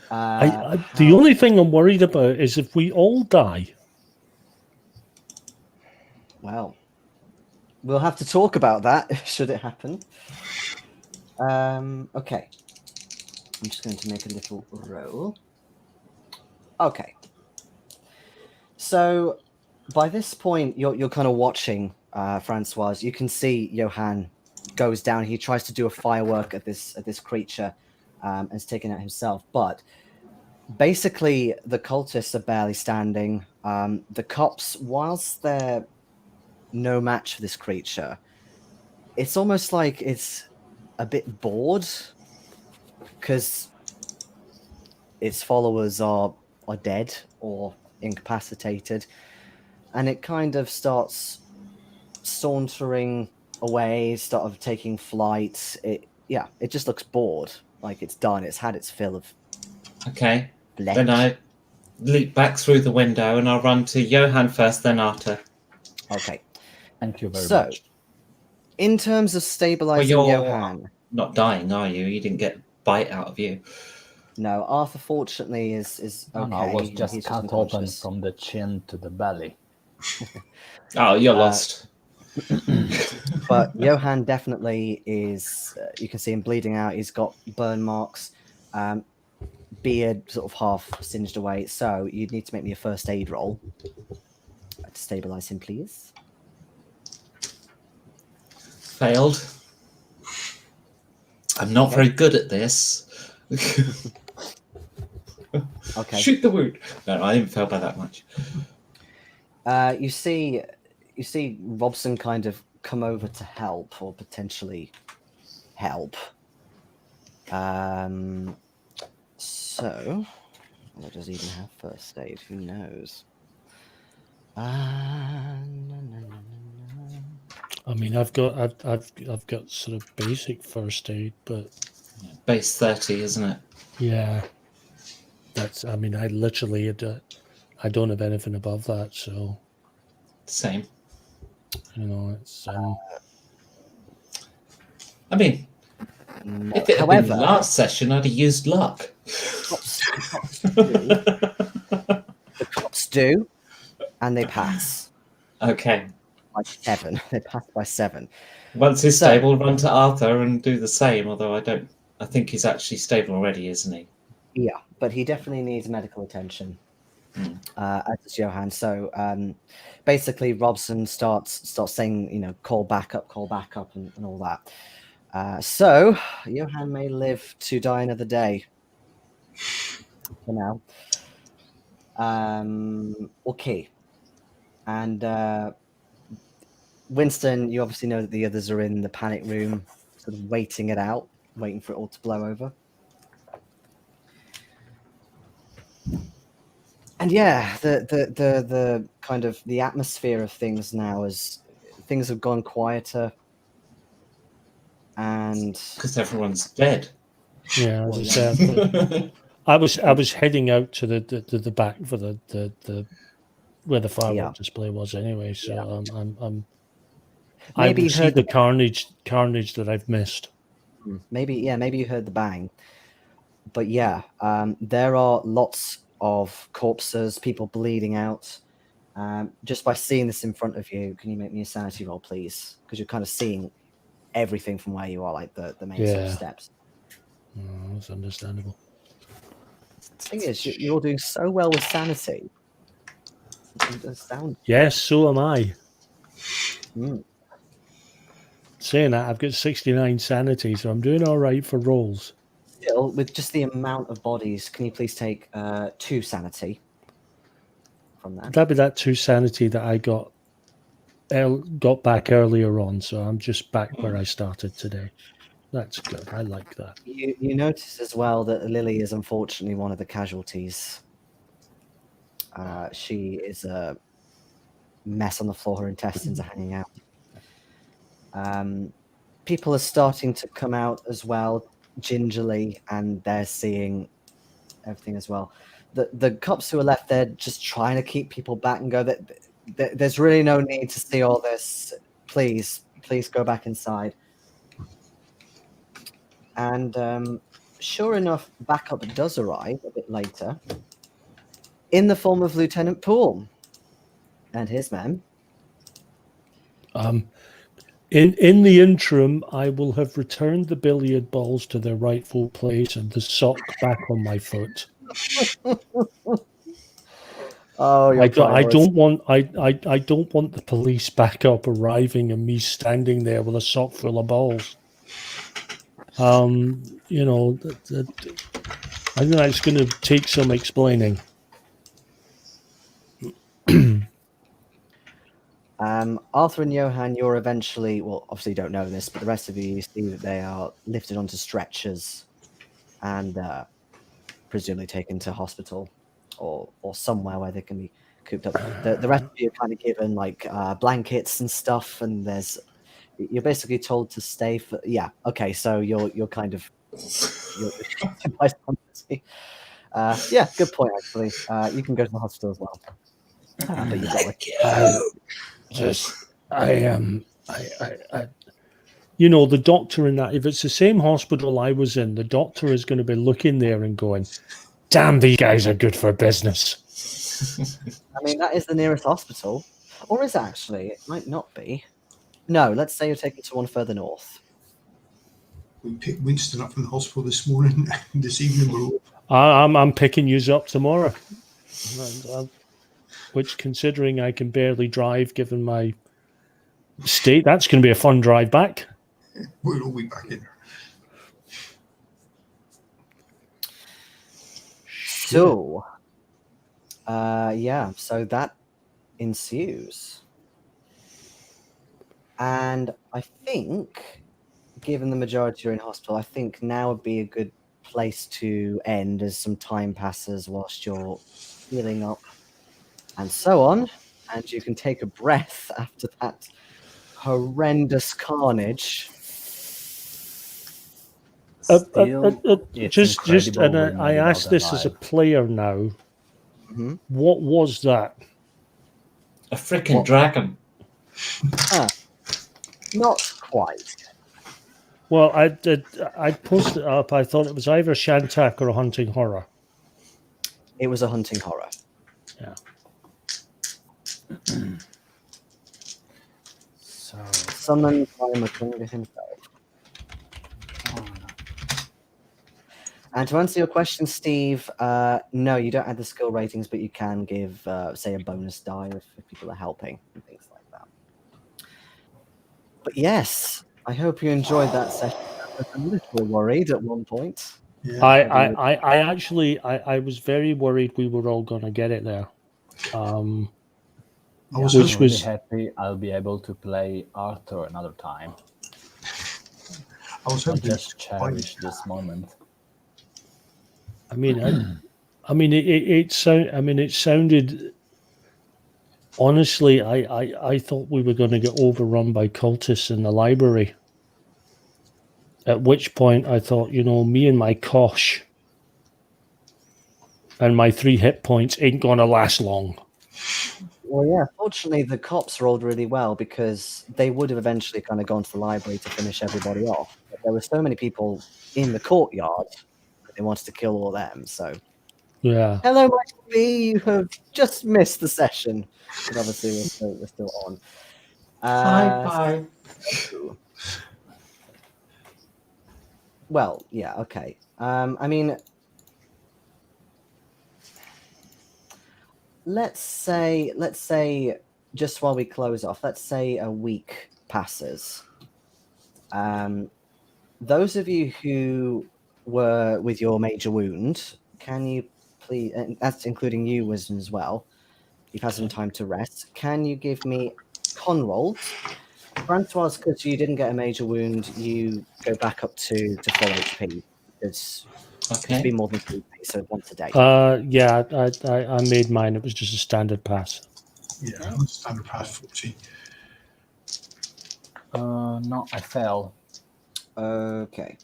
The only thing I'm worried about is if we all die. Well, we'll have to talk about that should it happen. Okay. I'm just going to make a little roll. Okay. So by this point, you're kind of watching Francoise. You can see Johan goes down. He tries to do a firework at this creature and is taking it himself. But basically, the cultists are barely standing. The cops, whilst they're no match for this creature, it's almost like it's a bit bored because its followers are dead or incapacitated, and it kind of starts sauntering away, sort of taking flight. It just looks bored, like it's done. It's had its fill of Okay. flesh. Then I leap back through the window and I'll run to Johan first, then Arthur. Okay. thank you very So, much. in terms of stabilizing Well, you're Johan, not dying, are you? You didn't get a bite out of you. no, Arthur fortunately is okay. No, I was He's just cut open unconscious. from the chin to the belly. Oh, you're lost. But Johan definitely is. You can see him bleeding out. He's got burn marks, beard sort of half singed away. So you'd need to make me a first aid roll to stabilize him, please. Failed. I'm not Okay. very good at this. Okay. Shoot the wound. No, I didn't fail by that much. You see Robson kind of come over to help or potentially help. So, or does he even have first aid? Who knows? I mean, I've got sort of basic first aid, but Base 30, isn't it? yeah, that's. I mean, I literally I don't have anything above that, so Same. it's. I mean, if it had been the last session, I'd have used luck. The cops do, and they pass Okay. by 7. They pass by 7. Once he's So- stable, run to Arthur and do the same, although I think he's actually stable already, isn't he? Yeah, but he definitely needs medical attention, as does Johan. So basically, Robson starts saying, call back up, and all that. So Johan may live to die another day for now. Okay. And Winston, you obviously know that the others are in the panic room, sort of waiting it out, waiting for it all to blow over. And yeah, the kind of the atmosphere of things now is things have gone quieter, and Because everyone's dead. Yeah, as Well, I yeah. said, I was heading out to the back for the where the firework Yeah. display was anyway. So Yeah. I Maybe will you see heard the carnage that I've missed. maybe you heard the bang, but yeah, there are lots of corpses, people bleeding out. Just by seeing this in front of you, can you make me a sanity roll, please? Because you're kind of seeing everything from where you are, like the main sort of Yeah. steps. Oh, that's understandable. The thing is, you're all doing so well with sanity. It's astounding. Yes, so am I. Mm. Saying that, I've got 69 sanity, so I'm doing all right for rolls. Still, with just the amount of bodies, can you please take 2 sanity from that? That'd be that 2 sanity that I got back earlier on, so I'm just back where I started today. That's good. I like that. You notice as well that Lily is unfortunately one of the casualties. She is a mess on the floor. Her intestines are hanging out. People are starting to come out as well, gingerly, and they're seeing everything as well. The cops who are left there just trying to keep people back and go that there's really no need to see all this. Please go back inside. And sure enough, backup does arrive a bit later in the form of Lieutenant Poole and his men. In the interim, I will have returned the billiard balls to their rightful place and the sock back on my foot. Oh, I don't want the police backup arriving and me standing there with a sock full of balls. You know, I think that's going to take some explaining. Arthur and Johan, you're eventually, well, obviously you don't know this, but the rest of you see that they are lifted onto stretchers and presumably taken to hospital or somewhere where they can be cooped up. The rest of you are kind of given like blankets and stuff, and you're basically told to stay for, yeah, okay, so you're kind of, you're by somebody. Yeah, good point, actually. You can go to the hospital as well. But you've got like, you know, the doctor in that, if it's the same hospital I was in, the doctor is going to be looking there and going, damn, these guys are good for business. I mean, that is the nearest hospital. Or is it actually? It might not be. No, let's say you're taken to one further north. We picked Winston up from the hospital this morning. This evening, we're all... I'm picking you up tomorrow. Which, considering I can barely drive, given my state, that's going to be a fun drive back. We'll all be back in there. So, yeah, so that ensues. And I think, given the majority are in hospital, I think now would be a good place to end as some time passes whilst you're healing up and so on. And you can take a breath after that horrendous carnage. Just, and I ask this as a player now. Mm-hmm. What was that? A freaking dragon. Not quite. Well, I posted it up. I thought it was either Shantak or a hunting horror. It was a hunting horror. Yeah. So, Summoned by Makunga himself. And to answer your question, Steve, no, you don't add the skill ratings, but you can give, say, a bonus die if people are helping and things like that. But yes, I hope you enjoyed that session. I was a little worried at one point. Yeah. I actually I was very worried we were all going to get it there. I was Which I'm really was- happy I'll be able to play Arthur another time. I was I'll hoping just cherish this moment. I mean, it sounded. Honestly, I thought we were going to get overrun by cultists in the library. At which point I thought, me and my kosh and my 3 hit points ain't going to last long. Well, yeah, fortunately, the cops rolled really well because they would have eventually kind of gone to the library to finish everybody off. But there were so many people in the courtyard that they wanted to kill all them. So, Yeah. hello, Michael B. You have just missed the session, but obviously we're still on. Bye. So- well, yeah, okay. I mean, let's say just while we close off, let's say a week passes. Those of you who were with your major wound, can you please, and that's including you, Winston, as well, you've had some time to rest, can you give me con rolls? Francoise, because you didn't get a major wound, you go back up to full HP. It's Okay. been more than 3 days, so once a day. Yeah, I made mine. It was just a standard pass. Yeah, standard pass 40. No, I fell. Okay.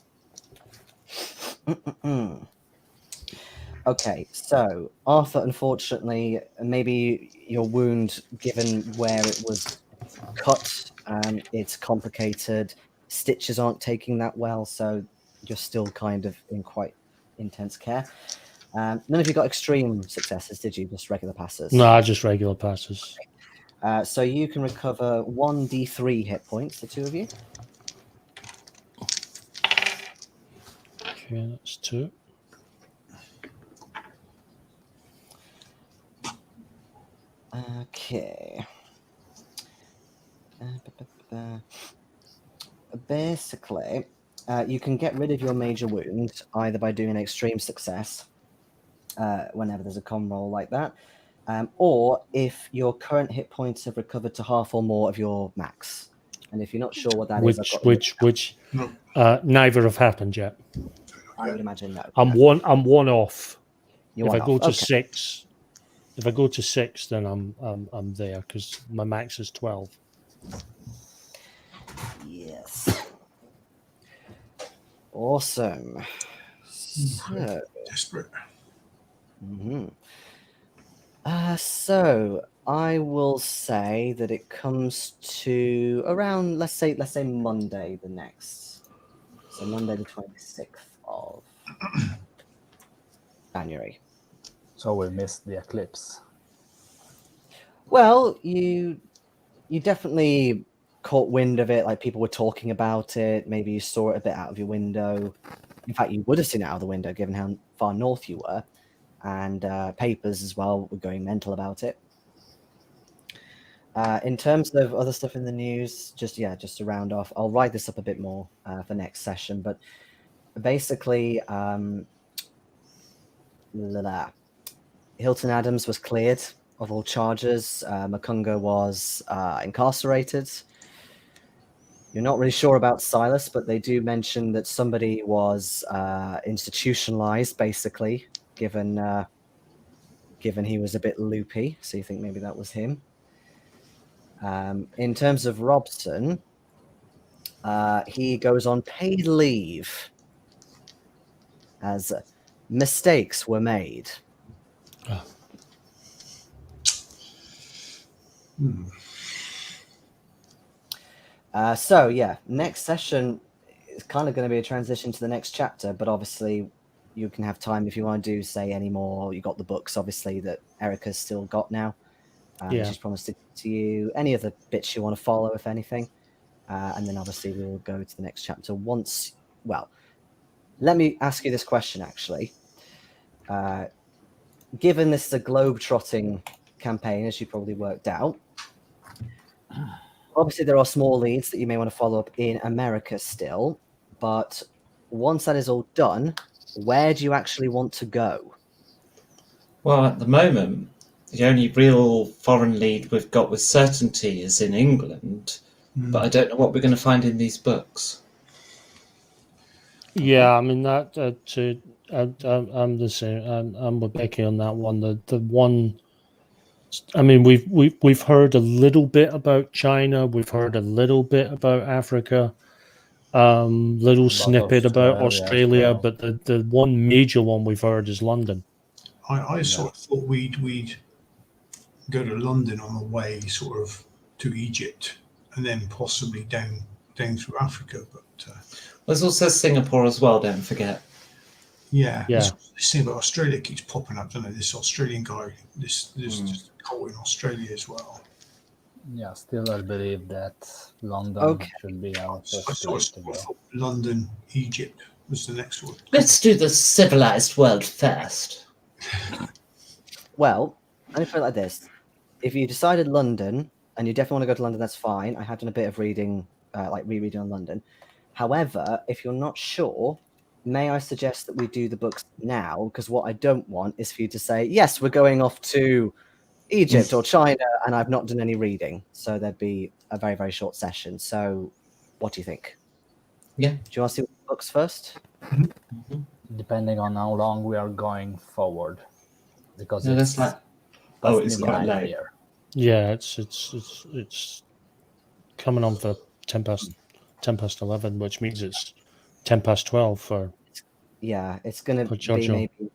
Okay, so Arthur, unfortunately, maybe your wound, given where it was cut, it's complicated. Stitches aren't taking that well, so you're still kind of in quite intense care. None of you got extreme successes, did you? Just regular passes? No, just regular passes. So you can recover 1d3 hit points, the two of you. Okay, that's 2. Okay. Basically, you can get rid of your major wound either by doing an extreme success whenever there's a con roll like that, or if your current hit points have recovered to half or more of your max. And if you're not sure what that is, I've got Which No. neither have happened yet. I would imagine no. I'm one off. You're If one I go off. to Okay. 6, if I go to 6, then I'm there because my max is 12. Yes. Awesome. So, Desperate. so I will say that it comes to around let's say Monday the next. So Monday the 26th of January. So we missed the eclipse. Well, you definitely caught wind of it, like people were talking about it. Maybe you saw it a bit out of your window. In fact, you would have seen it out of the window given how far north you were. And papers as well were going mental about it. In terms of other stuff in the news, just to round off, I'll write this up a bit more for next session. But basically, Hilton Adams was cleared of all charges. Makunga was incarcerated. You're not really sure about Silas, but they do mention that somebody was institutionalized, basically, given he was a bit loopy. So you think maybe that was him. In terms of Robson, he goes on paid leave as mistakes were made. So yeah, next session is kind of going to be a transition to the next chapter, but obviously you can have time if you want to do say any more. You got the books obviously that Erica's still got now. She's promised to give to you any other bits you want to follow, if anything, and then obviously we will go to the next chapter once. Well, let me ask you this question actually. Given this is a globe-trotting campaign, as you probably worked out, obviously there are small leads that you may want to follow up in America still, but once that is all done, where do you actually want to go? Well, at the moment, the only real foreign lead we've got with certainty is in England, but I don't know what we're going to find in these books. Yeah, I mean that. I'm the same. I'm with Becky on that one. The one. I mean, we've heard a little bit about China. We've heard a little bit about Africa. Little snippet about Australia, but the one major one we've heard is London. I sort of thought we'd go to London on the way, sort of to Egypt, and then possibly down through Africa. But there's also Singapore as well. Don't forget. Yeah. This thing about Australia keeps popping up, doesn't it? This Australian guy, this just a cult in Australia as well. Yeah, still I believe that London should be our first place to go. London, Egypt was the next one. Let's do the civilized world first. Well, let me put it like this. If you decided London, and you definitely want to go to London, that's fine. I have done a bit of reading, like rereading on London. However, if you're not sure, may I suggest that we do the books now? Because what I don't want is for you to say, yes, we're going off to Egypt or China, and I've not done any reading. So there'd be a very, very short session. So what do you think? Yeah. Do you want to see the books first? Depending on how long we are going forward. Because it's like, it's quite late. Here. Yeah, it's coming on for 10:11, which means it's 10:12 for. Yeah, it's going to be maybe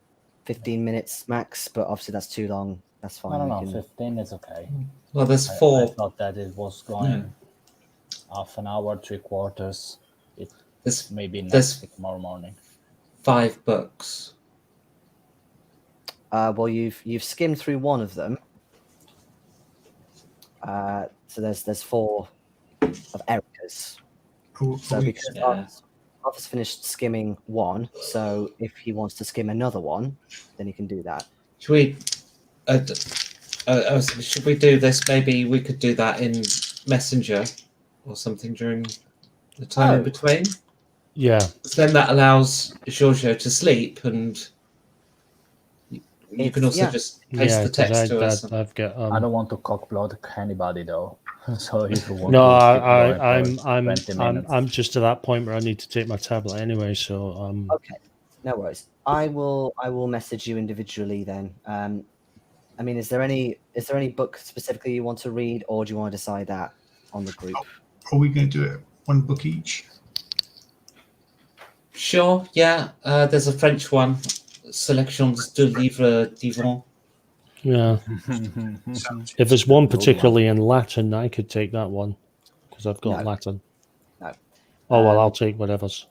15 minutes max, but obviously that's too long. That's fine. No, 15 is okay. Well, there's 4. I thought that it was going half an hour, 3/4. It's maybe next tomorrow morning. 5 books. Well, you've skimmed through one of them. So there's 4 of Erica's. So because Arthur's finished skimming one, so if he wants to skim another one, then he can do that. Should we do this? Maybe we could do that in Messenger or something during the time in between. Yeah. Then that allows Giorgio to sleep, and you can also just paste the text to us. I don't want to cockblock anybody though. So if you want I'm just to that point where I need to take my tablet anyway. So okay, no worries. I will message you individually then. I mean, is there any book specifically you want to read, or do you want to decide that on the group? Are we going to do it one book each? Sure. Yeah. There's a French one, Sélections de livres divans. Yeah. If there's one particularly in Latin, I could take that one because I've got Latin. No. Oh well, I'll take whatever's.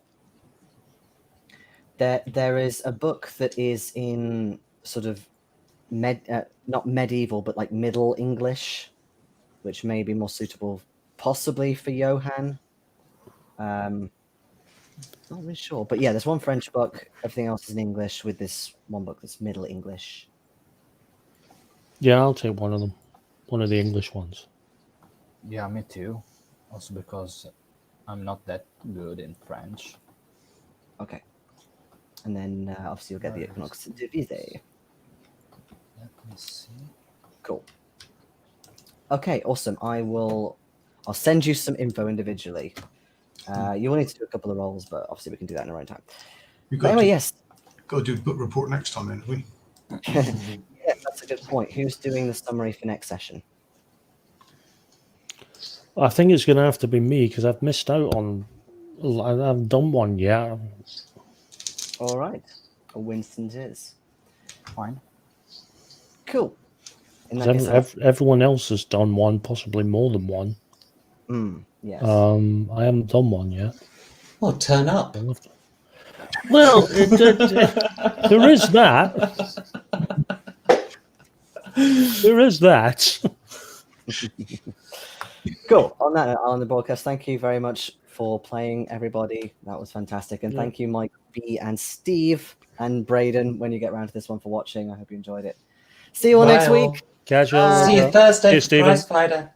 There is a book that is in sort of not medieval, but like Middle English, which may be more suitable, possibly for Johan. Not really sure, but yeah, there's one French book. Everything else is in English, with this one book that's Middle English. Yeah, I'll take one of them. One of the English ones. Yeah, me too. Also because I'm not that good in French. Okay. And then obviously you'll get the Equinox Divise. Let me see. Cool. Okay, awesome. I'll send you some info individually. You will need to do a couple of rolls, but obviously we can do that in our own time. Yes. Got to do a book report next time, then, have we? Yeah, that's a good point. Who's doing the summary for next session? I think it's going to have to be me because I've missed out on. I haven't done one yet. All right. Winston's is. Fine. Cool. Everyone else has done one, possibly more than one. Yes. I haven't done one yet. Oh, turn up. Well, there is that. There is that. Cool. On that note, on the broadcast, thank you very much for playing, everybody. That was fantastic. And thank you, Mike B and Steve and Braden, when you get around to this one, for watching. I hope you enjoyed it. See you all next week. Casual. See you Thursday. Cheers, Prize Fighter.